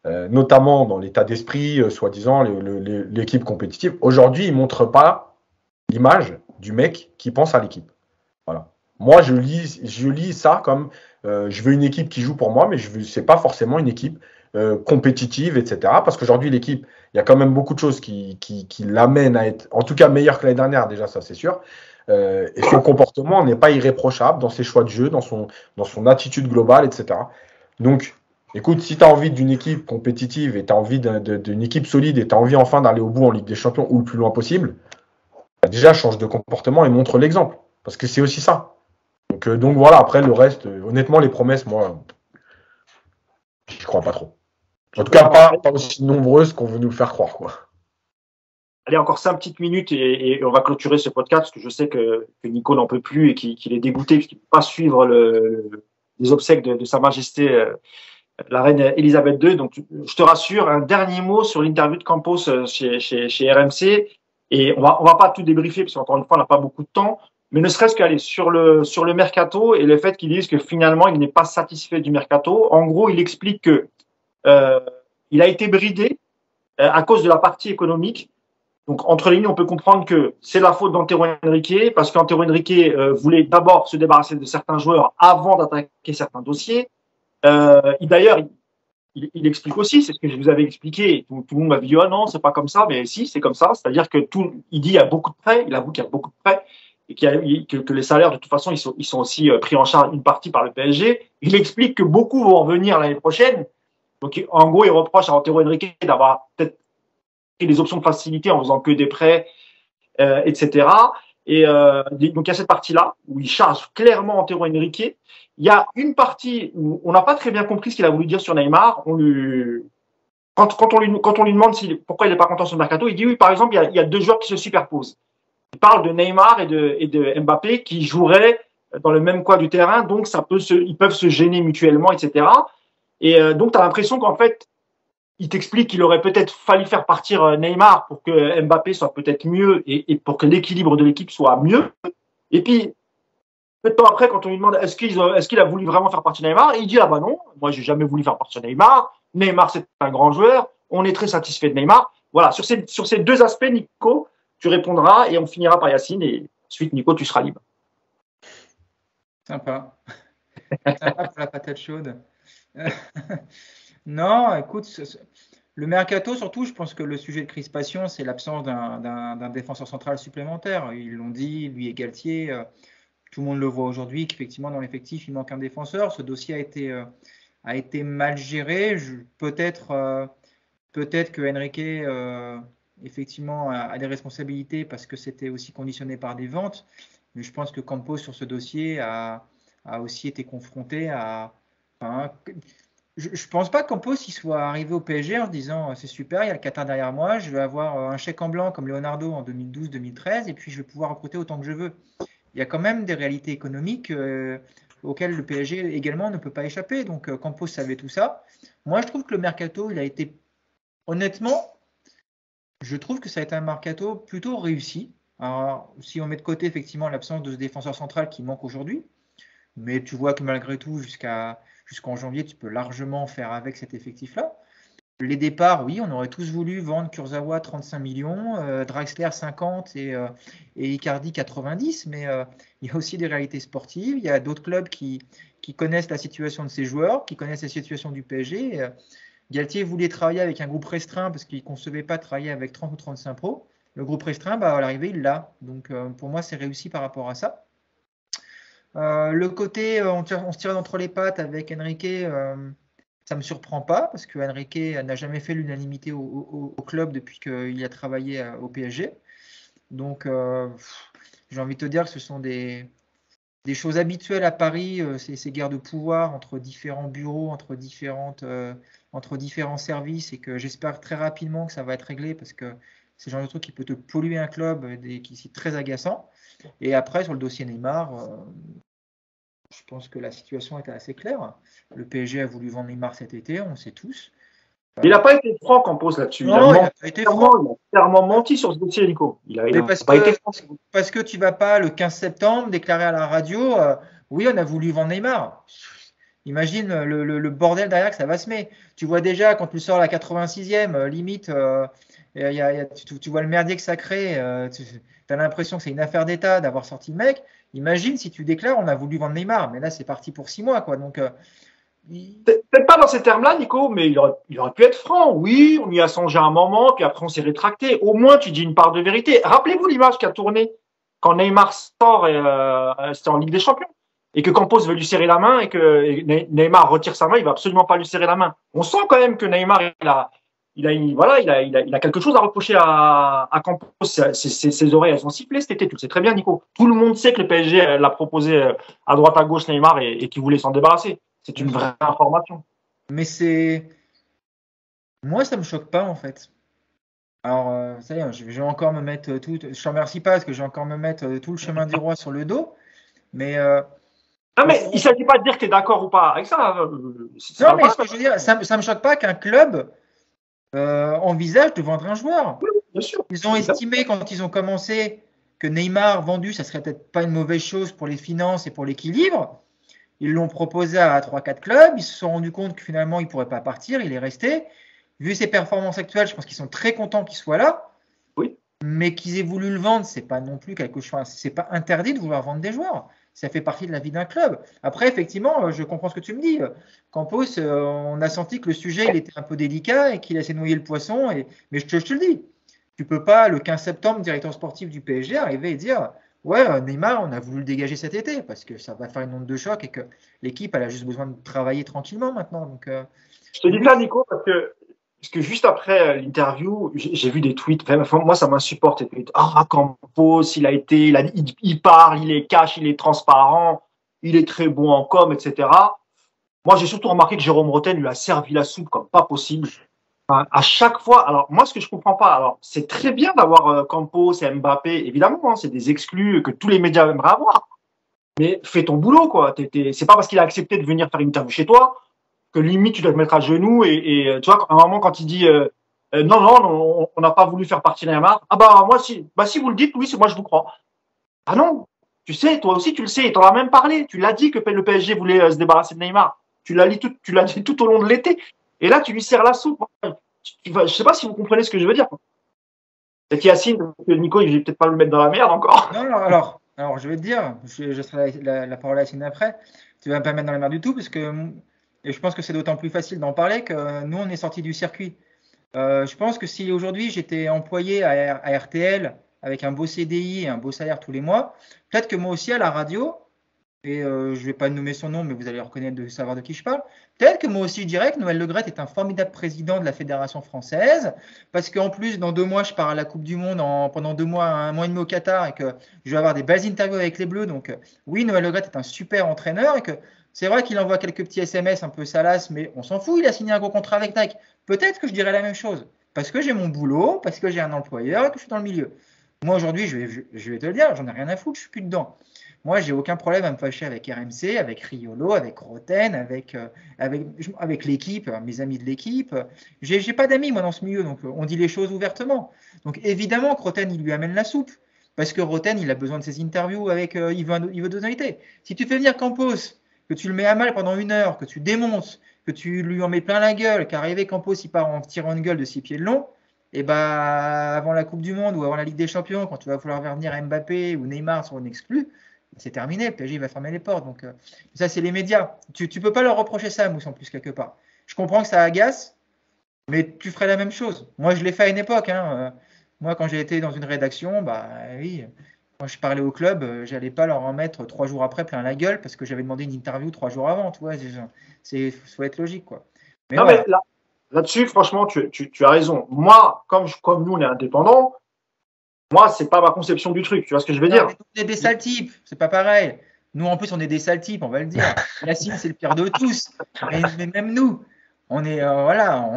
[SPEAKER 3] notamment dans l'état d'esprit, soi-disant, l'équipe compétitive. Aujourd'hui, ils ne montrent pas l'image du mec qui pense à l'équipe. Voilà. Moi, je lis ça comme je veux une équipe qui joue pour moi, mais ce n'est pas forcément une équipe compétitive, etc. Parce qu'aujourd'hui, l'équipe, il y a quand même beaucoup de choses qui l'amènent à être, en tout cas, meilleure que l'année dernière, déjà, ça c'est sûr. Et son comportement n'est pas irréprochable dans ses choix de jeu, dans son attitude globale, etc. Donc, écoute, si tu as envie d'une équipe compétitive et tu as envie d'une équipe solide et tu as envie enfin d'aller au bout en Ligue des Champions ou le plus loin possible, bah déjà change de comportement et montre l'exemple. Parce que c'est aussi ça. Donc voilà, après le reste, honnêtement, les promesses, moi, je crois pas trop. En tout cas, pas aussi nombreuses qu'on veut nous le faire croire, quoi.
[SPEAKER 1] Allez, encore 5 petites minutes et on va clôturer ce podcast parce que je sais que Nico n'en peut plus et qu'il est dégoûté parce qu'il ne peut pas suivre les obsèques de Sa Majesté la reine Elisabeth II. Donc, je te rassure, un dernier mot sur l'interview de Campos chez RMC. Et on va pas tout débriefer parce qu'encore une fois, on n'a pas beaucoup de temps. Mais ne serait-ce qu'aller sur le mercato et le fait qu'ils disent que finalement, il n'est pas satisfait du mercato. En gros, il explique que il a été bridé à cause de la partie économique. Donc, entre les lignes, on peut comprendre que c'est la faute d'Antero Henrique parce qu'Antero Henrique voulait d'abord se débarrasser de certains joueurs avant d'attaquer certains dossiers. D'ailleurs, il explique aussi, c'est ce que je vous avais expliqué. Tout le monde m'a dit, oh non, c'est pas comme ça, mais si, c'est comme ça. C'est-à-dire que il dit, il y a beaucoup de prêts, il avoue qu'il y a beaucoup de prêts et que les salaires, de toute façon, ils sont aussi pris en charge une partie par le PSG. Il explique que beaucoup vont revenir l'année prochaine. Donc, en gros, il reproche à Antero Henrique d'avoir peut-être pris des options de facilité en faisant que des prêts, etc. Et donc, il y a cette partie-là où il charge clairement Antero Henrique. Il y a une partie où on n'a pas très bien compris ce qu'il a voulu dire sur Neymar. Quand on lui demande pourquoi il n'est pas content sur le mercato, il dit oui, par exemple, il y a deux joueurs qui se superposent. Il parle de Neymar et de Mbappé qui joueraient dans le même coin du terrain, donc ils peuvent se gêner mutuellement, etc. Et donc, tu as l'impression qu'en fait, il t'explique qu'il aurait peut-être fallu faire partir Neymar pour que Mbappé soit peut-être mieux et pour que l'équilibre de l'équipe soit mieux. Et puis, peu de temps après, quand on lui demande est-ce qu'il a voulu vraiment faire partie de Neymar, il dit ah bah non, moi j'ai jamais voulu faire partie de Neymar. Neymar c'est un grand joueur, on est très satisfait de Neymar. Voilà, sur ces deux aspects, Nico, tu répondras et on finira par Yacine et ensuite Nico, tu seras libre.
[SPEAKER 2] Sympa. Sympa pour la patate chaude. Non, écoute, le mercato surtout, je pense que le sujet de crispation, c'est l'absence d'un défenseur central supplémentaire. Ils l'ont dit, lui et Galtier. Tout le monde le voit aujourd'hui qu'effectivement dans l'effectif il manque un défenseur. Ce dossier a été mal géré. Peut-être que Henrique effectivement a des responsabilités parce que c'était aussi conditionné par des ventes. Mais je pense que Campos sur ce dossier a aussi été confronté à. Enfin, je pense pas que Campos il soit arrivé au PSG en se disant c'est super, il y a le Qatar derrière moi, je vais avoir un chèque en blanc comme Leonardo en 2012-2013 et puis je vais pouvoir recruter autant que je veux. Il y a quand même des réalités économiques auquel le PSG également ne peut pas échapper. Donc Campos savait tout ça. Moi, je trouve que le mercato, il a été, honnêtement, je trouve que ça a été un mercato plutôt réussi. Alors, si on met de côté effectivement l'absence de ce défenseur central qui manque aujourd'hui, mais tu vois que malgré tout, jusqu'en janvier, tu peux largement faire avec cet effectif-là. Les départs, oui, on aurait tous voulu vendre Kurzawa 35 millions, Draxler 50 et Icardi 90, mais il y a aussi des réalités sportives. Il y a d'autres clubs qui connaissent la situation de ces joueurs, qui connaissent la situation du PSG. Galtier voulait travailler avec un groupe restreint parce qu'il ne concevait pas travailler avec 30 ou 35 pros. Le groupe restreint, bah, à l'arrivée, il l'a. Donc pour moi, c'est réussi par rapport à ça. Le côté, on se tire d'entre les pattes avec Enrique, ça ne me surprend pas parce que Enrique n'a jamais fait l'unanimité au club depuis qu'il a travaillé au PSG. Donc, j'ai envie de te dire que ce sont des choses habituelles à Paris, ces guerres de pouvoir entre différents bureaux, entre différents services, et que j'espère très rapidement que ça va être réglé parce que c'est le genre de truc qui peut te polluer un club et qui est très agaçant. Et après, sur le dossier Neymar, je pense que la situation était assez claire. Le PSG a voulu vendre Neymar cet été, on le sait tous.
[SPEAKER 1] Il n'a pas été franc, Campos, là-dessus.
[SPEAKER 2] Non, il n'a pas été franc.
[SPEAKER 1] Il a clairement menti sur ce dossier, Nico.
[SPEAKER 2] Parce que tu ne vas pas le 15 septembre déclarer à la radio oui, on a voulu vendre Neymar. Imagine le bordel derrière que ça va se mettre. Tu vois déjà, quand tu sors la 86e, limite, tu vois le merdier que ça crée. Tu as l'impression que c'est une affaire d'État d'avoir sorti le mec. Imagine si tu déclares on a voulu vendre Neymar. Mais là, c'est parti pour 6 mois, quoi. Donc,
[SPEAKER 1] peut-être pas dans ces termes-là, Nico, mais il aurait pu être franc. Oui, on y a songé un moment, puis après on s'est rétracté. Au moins, tu dis une part de vérité. Rappelez-vous l'image qui a tourné quand Neymar sort, c'était en Ligue des Champions, et que Campos veut lui serrer la main, et que Neymar retire sa main, il va absolument pas lui serrer la main. On sent quand même que Neymar, il a quelque chose à reprocher à Campos. Ses oreilles, elles sont sifflées cet été. Tu le sais très bien, Nico. Tout le monde sait que le PSG l'a proposé à droite à gauche Neymar et qu'il voulait s'en débarrasser. C'est une vraie information.
[SPEAKER 2] Mais moi, ça me choque pas en fait. Alors, ça y est, je vais encore me mettre tout. Je te remercie pas parce que je vais encore me mettre tout le chemin du roi sur le dos. Mais
[SPEAKER 1] non, mais il ne s'agit pas de dire que tu es d'accord ou pas avec ça.
[SPEAKER 2] Non, mais ce que je veux dire, ça me choque pas qu'un club envisage de vendre un joueur.
[SPEAKER 1] Oui, bien sûr.
[SPEAKER 2] Ils ont estimé quand ils ont commencé que Neymar vendu, ça serait peut-être pas une mauvaise chose pour les finances et pour l'équilibre. Ils l'ont proposé à 3-4 clubs. Ils se sont rendus compte que finalement, il ne pourrait pas partir. Il est resté. Vu ses performances actuelles, je pense qu'ils sont très contents qu'il soit là.
[SPEAKER 1] Oui.
[SPEAKER 2] Mais qu'ils aient voulu le vendre, c'est pas non plus quelque chose. C'est pas interdit de vouloir vendre des joueurs. Ça fait partie de la vie d'un club. Après, effectivement, je comprends ce que tu me dis. Campos, on a senti que le sujet il était un peu délicat et qu'il a laissé noyer le poisson. Mais je te le dis. Tu peux pas, le 15 septembre, directeur sportif du PSG, arriver et dire ouais, Neymar, on a voulu le dégager cet été parce que ça va faire une onde de choc et que l'équipe, elle a juste besoin de travailler tranquillement maintenant. Donc,
[SPEAKER 1] je te dis ça, Nico, parce que juste après l'interview, j'ai vu des tweets. Enfin, moi, ça m'insupporte. Ah, Campos, il parle, il est cash, il est transparent, il est très bon en com, etc. Moi, j'ai surtout remarqué que Jérôme Rotten lui a servi la soupe comme pas possible. À chaque fois, alors moi, ce que je comprends pas, alors c'est très bien d'avoir Campos et Mbappé, évidemment, hein, c'est des exclus que tous les médias aimeraient avoir. Mais fais ton boulot, quoi. C'est pas parce qu'il a accepté de venir faire une interview chez toi que limite tu dois te mettre à genoux et tu vois, à un moment quand il dit non, on n'a pas voulu faire partie de Neymar. Ah bah moi si vous le dites, oui, c'est moi je vous crois. Ah non, tu sais, toi aussi tu le sais, t'en as même parlé. Tu l'as dit que le PSG voulait se débarrasser de Neymar. Tu l'as dit tout au long de l'été. Et là, tu lui serres la soupe. Je sais pas si vous comprenez ce que je veux dire. Peut-être Yacine, parce que Nico, il ne vais peut-être pas le mettre dans la merde encore.
[SPEAKER 2] Non, alors je vais te dire, je serai la parole à Yacine après. Tu vas pas me mettre dans la merde du tout, parce que, et je pense que c'est d'autant plus facile d'en parler que nous, on est sortis du circuit. Je pense que si aujourd'hui j'étais employé à RTL avec un beau CDI et un beau salaire tous les mois, peut-être que moi aussi à la radio, et je ne vais pas nommer son nom, mais vous allez reconnaître de savoir de qui je parle. Peut-être que moi aussi je dirais que Noël Le Graët est un formidable président de la Fédération française, parce qu'en plus, dans 2 mois, je pars à la Coupe du Monde pendant 2 mois, 1 mois et demi au Qatar, et que je vais avoir des belles interviews avec les Bleus. Donc oui, Noël Le Graët est un super entraîneur, et que c'est vrai qu'il envoie quelques petits SMS un peu salaces, mais on s'en fout, il a signé un gros contrat avec Nike. Peut-être que je dirais la même chose, parce que j'ai mon boulot, parce que j'ai un employeur et que je suis dans le milieu. Moi, aujourd'hui, je vais te le dire, j'en ai rien à foutre, je suis plus dedans. Moi, j'ai aucun problème à me fâcher avec RMC, avec Riolo, avec Roten, avec l'équipe, mes amis de l'équipe. J'ai pas d'amis, moi, dans ce milieu, donc on dit les choses ouvertement. Donc, évidemment que Roten, il lui amène la soupe. Parce que Roten, il a besoin de ses interviews avec. Il veut d'honnêteté. Si tu fais venir Campos, que tu le mets à mal pendant 1 heure, que tu démontes, que tu lui en mets plein la gueule, qu'arrivé Campos, il part en tirant une gueule de 6 pieds de long, et bah, avant la Coupe du Monde ou avant la Ligue des Champions, quand tu vas falloir faire venir Mbappé ou Neymar sur une exclue, c'est terminé. Le PSG va fermer les portes. Donc, ça, c'est les médias. Tu peux pas leur reprocher ça, Mousse, en plus, quelque part. Je comprends que ça agace, mais tu ferais la même chose. Moi, je l'ai fait à une époque. Moi, quand j'ai été dans une rédaction, bah oui, quand je parlais au club, j'allais pas leur en mettre 3 jours après plein la gueule parce que j'avais demandé une interview 3 jours avant. Tu vois, faut être logique, quoi. Mais
[SPEAKER 1] Non,
[SPEAKER 2] voilà.
[SPEAKER 1] mais là-dessus, franchement, tu as raison. Moi, comme nous, on est indépendants, moi, c'est pas ma conception du truc. Tu vois ce que je veux
[SPEAKER 2] Non,
[SPEAKER 1] dire?
[SPEAKER 2] mais on est des sales types, c'est pas pareil. Nous, en plus, on est des sales types, on va le dire. Yacine, c'est le pire de tous. Mais même nous, on est, voilà,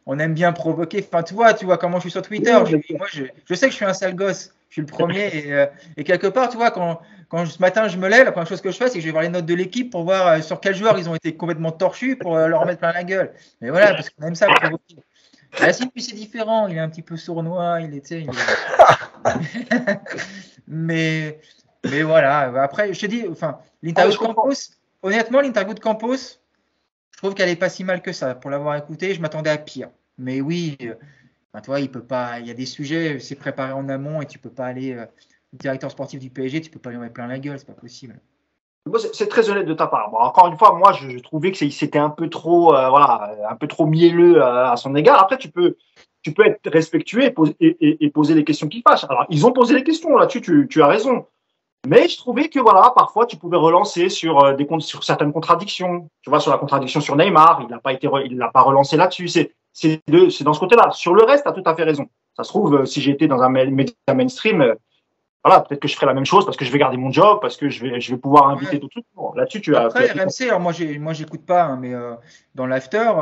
[SPEAKER 2] on aime bien provoquer. Enfin, tu vois comment je suis sur Twitter. Moi, je sais que je suis un sale gosse. Je suis le premier. Et quelque part, tu vois, quand ce matin je me lève, la première chose que je fais, c'est que je vais voir les notes de l'équipe pour voir sur quels joueurs ils ont été complètement torchus pour leur remettre plein la gueule. Mais voilà, parce qu'on aime ça provoquer. Yacine, puis c'est différent. Il est un petit peu sournois. mais, mais voilà. Après, je te dis, enfin, l'interview de Campos, honnêtement, l'interview de Campos, je trouve qu'elle est pas si mal que ça. Pour l'avoir écouté, je m'attendais à pire. Mais oui, enfin, tu vois, il peut pas. Il y a des sujets, c'est préparé en amont et tu peux pas aller. Le directeur sportif du PSG, tu peux pas lui en mettre plein la gueule, c'est pas possible.
[SPEAKER 1] C'est très honnête de ta part. Bon, encore une fois, moi, je trouvais que c'était un peu trop, voilà, un peu trop mielleux à son égard. Après, tu peux être respectueux et poser les questions qui fâchent. Alors, ils ont posé les questions là-dessus, tu as raison. Mais je trouvais que voilà, parfois, tu pouvais relancer sur certaines contradictions. Tu vois, sur la contradiction sur Neymar, il l'a pas relancé là-dessus. C'est dans ce côté-là. Sur le reste, tu as tout à fait raison. Ça se trouve, si j'étais dans un média mainstream, voilà, peut-être que je ferai la même chose parce que je vais garder mon job, parce que je vais pouvoir inviter
[SPEAKER 2] Ouais.
[SPEAKER 1] tout le monde. Bon, là-dessus, tu as.
[SPEAKER 2] Après, RMC, alors moi j'écoute pas, mais dans l'after,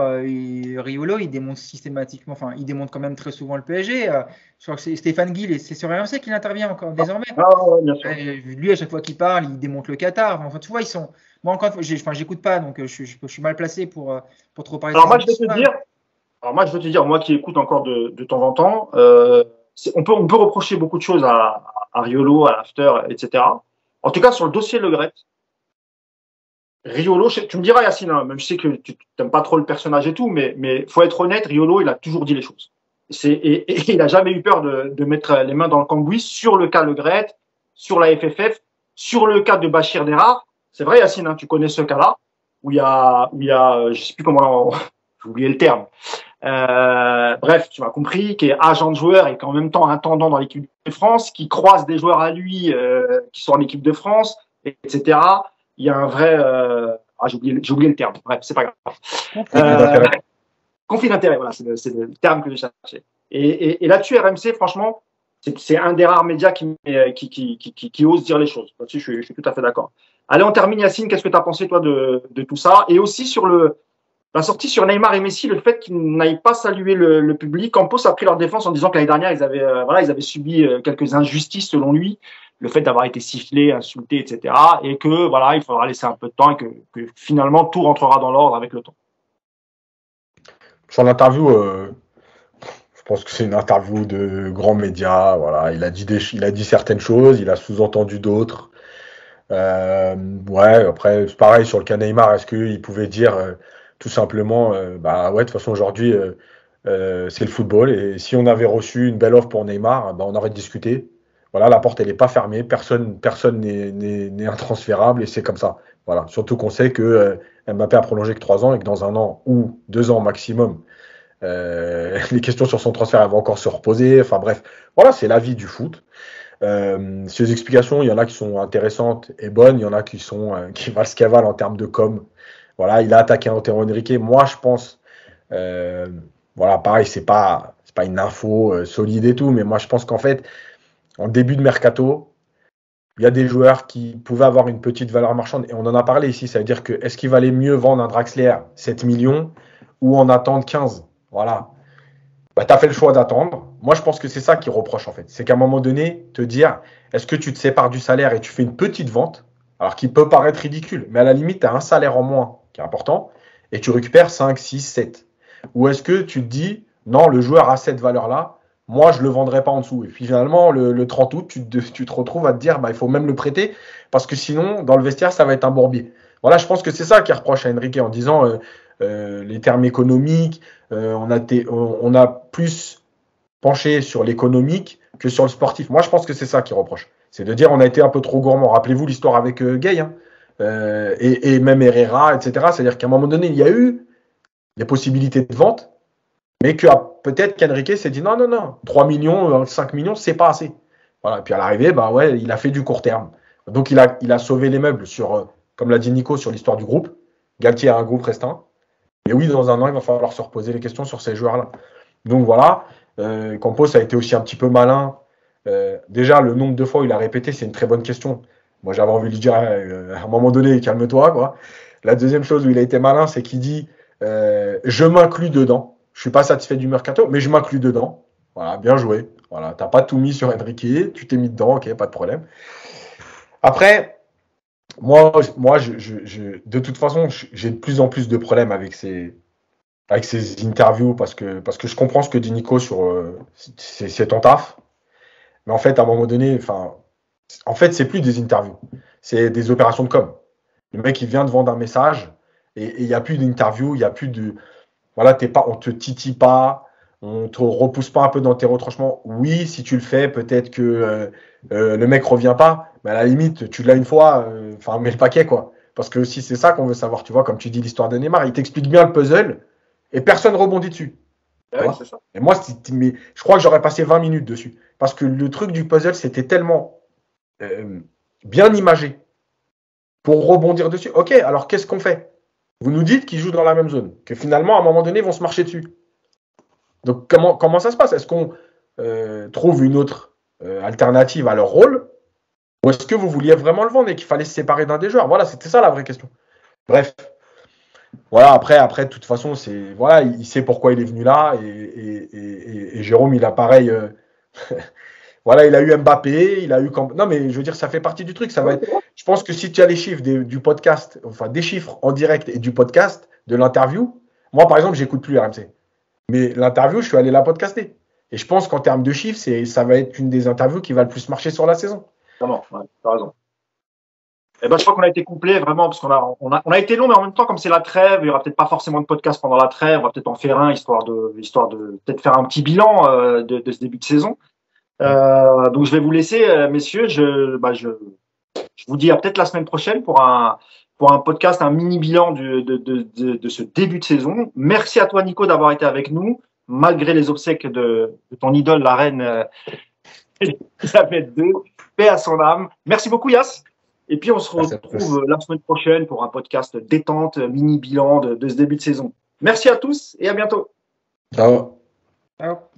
[SPEAKER 2] Riolo, il démonte systématiquement, enfin, il démonte quand même très souvent le PSG. Je crois que c'est Stéphane Guil et c'est sur RMC qu'il intervient encore désormais.
[SPEAKER 1] Ouais, bien sûr.
[SPEAKER 2] Lui, à chaque fois qu'il parle, il démonte le Qatar. Enfin, tu vois, ils sont. Moi, encore une fois, j'écoute pas, donc je suis mal placé pour trop parler de
[SPEAKER 1] Alors
[SPEAKER 2] ces
[SPEAKER 1] moi, je vais te
[SPEAKER 2] émissions-là.
[SPEAKER 1] dire, moi qui écoute encore de temps en temps, on peut reprocher beaucoup de choses à Riolo, à l'after, etc. En tout cas, sur le dossier Le Gret, Riolo, tu me diras Yacine, hein, même je sais que tu n'aimes pas trop le personnage et tout, mais faut être honnête, Riolo, il a toujours dit les choses. Et il a jamais eu peur de mettre les mains dans le cambouis sur le cas Le Gret, sur la FFF, sur le cas de Bachir Derar. C'est vrai Yacine, hein, tu connais ce cas-là où il y a, je sais plus comment, j'ai oublié le terme. Bref, tu m'as compris, qui est agent de joueur et qui en même temps intendant dans l'équipe de France, qui croise des joueurs à lui qui sont en équipe de France, etc. Il y a un vrai, j'ai oublié le terme. Bref, c'est pas grave. Conflit d'intérêt, voilà, c'est le terme que je cherchais. Et là-dessus, RMC, franchement, c'est un des rares médias qui ose dire les choses. Là-dessus, je suis tout à fait d'accord. Allez, on termine, Yacine. Qu'est-ce que tu as pensé, toi, de tout ça? Et aussi sur la sortie sur Neymar et Messi, le fait qu'ils n'aillent pas saluer le public. Campos a pris leur défense en disant que l'année dernière, ils avaient subi quelques injustices, selon lui. Le fait d'avoir été sifflé, insulté, etc. Et que, voilà, il faudra laisser un peu de temps et que finalement, tout rentrera dans l'ordre avec le temps.
[SPEAKER 3] Sur l'interview, je pense que c'est une interview de grands médias. Voilà, il a dit certaines choses, il a sous-entendu d'autres. Ouais, après, c'est pareil sur le cas Neymar. Est-ce qu'il pouvait dire tout simplement, bah ouais, de toute façon aujourd'hui, c'est le football et si on avait reçu une belle offre pour Neymar, bah, on aurait discuté. Voilà, la porte elle n'est pas fermée, personne n'est intransférable et c'est comme ça. Voilà, surtout qu'on sait que Mbappé a prolongé que 3 ans et que dans 1 an ou 2 ans maximum, les questions sur son transfert elles vont encore se reposer. Enfin bref, voilà, c'est la vie du foot. Ces explications, il y en a qui sont intéressantes et bonnes, il y en a qui valent ce qu'elles valent en termes de com. Voilà, il a attaqué Antero Henrique. Moi, je pense, voilà, pareil, c'est pas une info solide et tout, mais moi, je pense qu'en fait, en début de mercato, il y a des joueurs qui pouvaient avoir une petite valeur marchande et on en a parlé ici. Ça veut dire que est-ce qu'il valait mieux vendre un Draxler 7 millions ou en attendre 15? Voilà. Bah, tu as fait le choix d'attendre. moi, je pense que c'est ça qu'il reproche, en fait. C'est qu'à un moment donné, te dire, est-ce que tu te sépares du salaire et tu fais une petite vente, alors qu'il peut paraître ridicule, mais à la limite, tu as un salaire en moins qui est important et tu récupères 5, 6, 7. Ou est-ce que tu te dis, non, le joueur a cette valeur-là, moi, je ne le vendrai pas en dessous. Et puis finalement, le 30 août, tu te retrouves à te dire, bah, il faut même le prêter, parce que sinon, dans le vestiaire, ça va être un bourbier. Voilà, je pense que c'est ça qu'il reproche à Enrique en disant les termes économiques, on a plus penché sur l'économique que sur le sportif. Moi, je pense que c'est ça qu'il reproche. C'est de dire on a été un peu trop gourmand. Rappelez-vous l'histoire avec Gay, hein, et même Herrera, etc. C'est-à-dire qu'à un moment donné, il y a eu des possibilités de vente, mais que peut-être qu'Enrique s'est dit non, 3 millions, 5 millions, c'est pas assez. Voilà. Et puis à l'arrivée, bah ouais, il a fait du court terme. Donc il a sauvé les meubles sur, comme l'a dit Nico, sur l'histoire du groupe. Galtier a un groupe restreint. Et oui, dans un an, il va falloir se reposer les questions sur ces joueurs-là. Donc voilà, Campos a été aussi un petit peu malin. Déjà, le nombre de fois où il a répété, c'est une très bonne question. Moi, j'avais envie de lui dire, à un moment donné, calme-toi, quoi. La deuxième chose où il a été malin, c'est qu'il dit, je m'inclus dedans. Je suis pas satisfait du mercato, mais je m'inclus dedans. Voilà, bien joué. Voilà, t'as pas tout mis sur Enrique, tu t'es mis dedans, ok, pas de problème. Après, moi de toute façon, j'ai de plus en plus de problèmes avec ces interviews parce que je comprends ce que dit Nico sur c'est ton taf. Mais en fait, à un moment donné, en fait, c'est plus des interviews, c'est des opérations de com. Le mec, il vient de vendre un message et il n'y a plus d'interview, il n'y a plus de. Voilà, on te titille pas, on te repousse pas un peu dans tes retranchements. Oui, si tu le fais, peut-être que le mec revient pas, mais à la limite, tu l'as une fois, mets le paquet, quoi. Parce que si c'est ça qu'on veut savoir, tu vois, comme tu dis l'histoire de Neymar, il t'explique bien le puzzle et personne rebondit dessus.
[SPEAKER 1] Ouais, c'est ça.
[SPEAKER 3] Et moi, mais je crois que j'aurais passé 20 minutes dessus. Parce que le truc du puzzle, c'était tellement bien imagé pour rebondir dessus. Ok, alors qu'est-ce qu'on fait? Vous nous dites qu'ils jouent dans la même zone, que finalement, à un moment donné, ils vont se marcher dessus. Donc, comment ça se passe? Est-ce qu'on trouve une autre alternative à leur rôle? Ou est-ce que vous vouliez vraiment le vendre et qu'il fallait se séparer d'un des joueurs? Voilà, c'était ça la vraie question. Bref. Voilà, après, de toute façon, voilà, il sait pourquoi il est venu là. Et Jérôme, il a pareil. Voilà, il a eu Mbappé, il a eu. Non, mais je veux dire, ça fait partie du truc. Ça va être. Je pense que si tu as les chiffres du podcast, enfin des chiffres en direct et du podcast, de l'interview, moi, par exemple, j'écoute plus RMC. Mais l'interview, je suis allé la podcaster. Et je pense qu'en termes de chiffres, ça va être une des interviews qui va le plus marcher sur la saison.
[SPEAKER 1] Vraiment, ouais, t'as raison. Eh ben, je crois qu'on a été complet, vraiment, parce qu'on a été long, mais en même temps, comme c'est la trêve, il y aura peut-être pas forcément de podcast pendant la trêve, on va peut-être en faire un, histoire de peut-être faire un petit bilan de ce début de saison. Donc, je vais vous laisser, messieurs. Je vous dis à peut-être la semaine prochaine pour un podcast, un mini bilan de ce début de saison. Merci à toi, Nico, d'avoir été avec nous, malgré les obsèques de ton idole, la reine Elisabeth II. Paix à son âme. Merci beaucoup, Yass. Et puis, on se retrouve la semaine prochaine pour un podcast détente, mini bilan de ce début de saison. Merci à tous et à bientôt.
[SPEAKER 3] Ciao.
[SPEAKER 2] Ciao.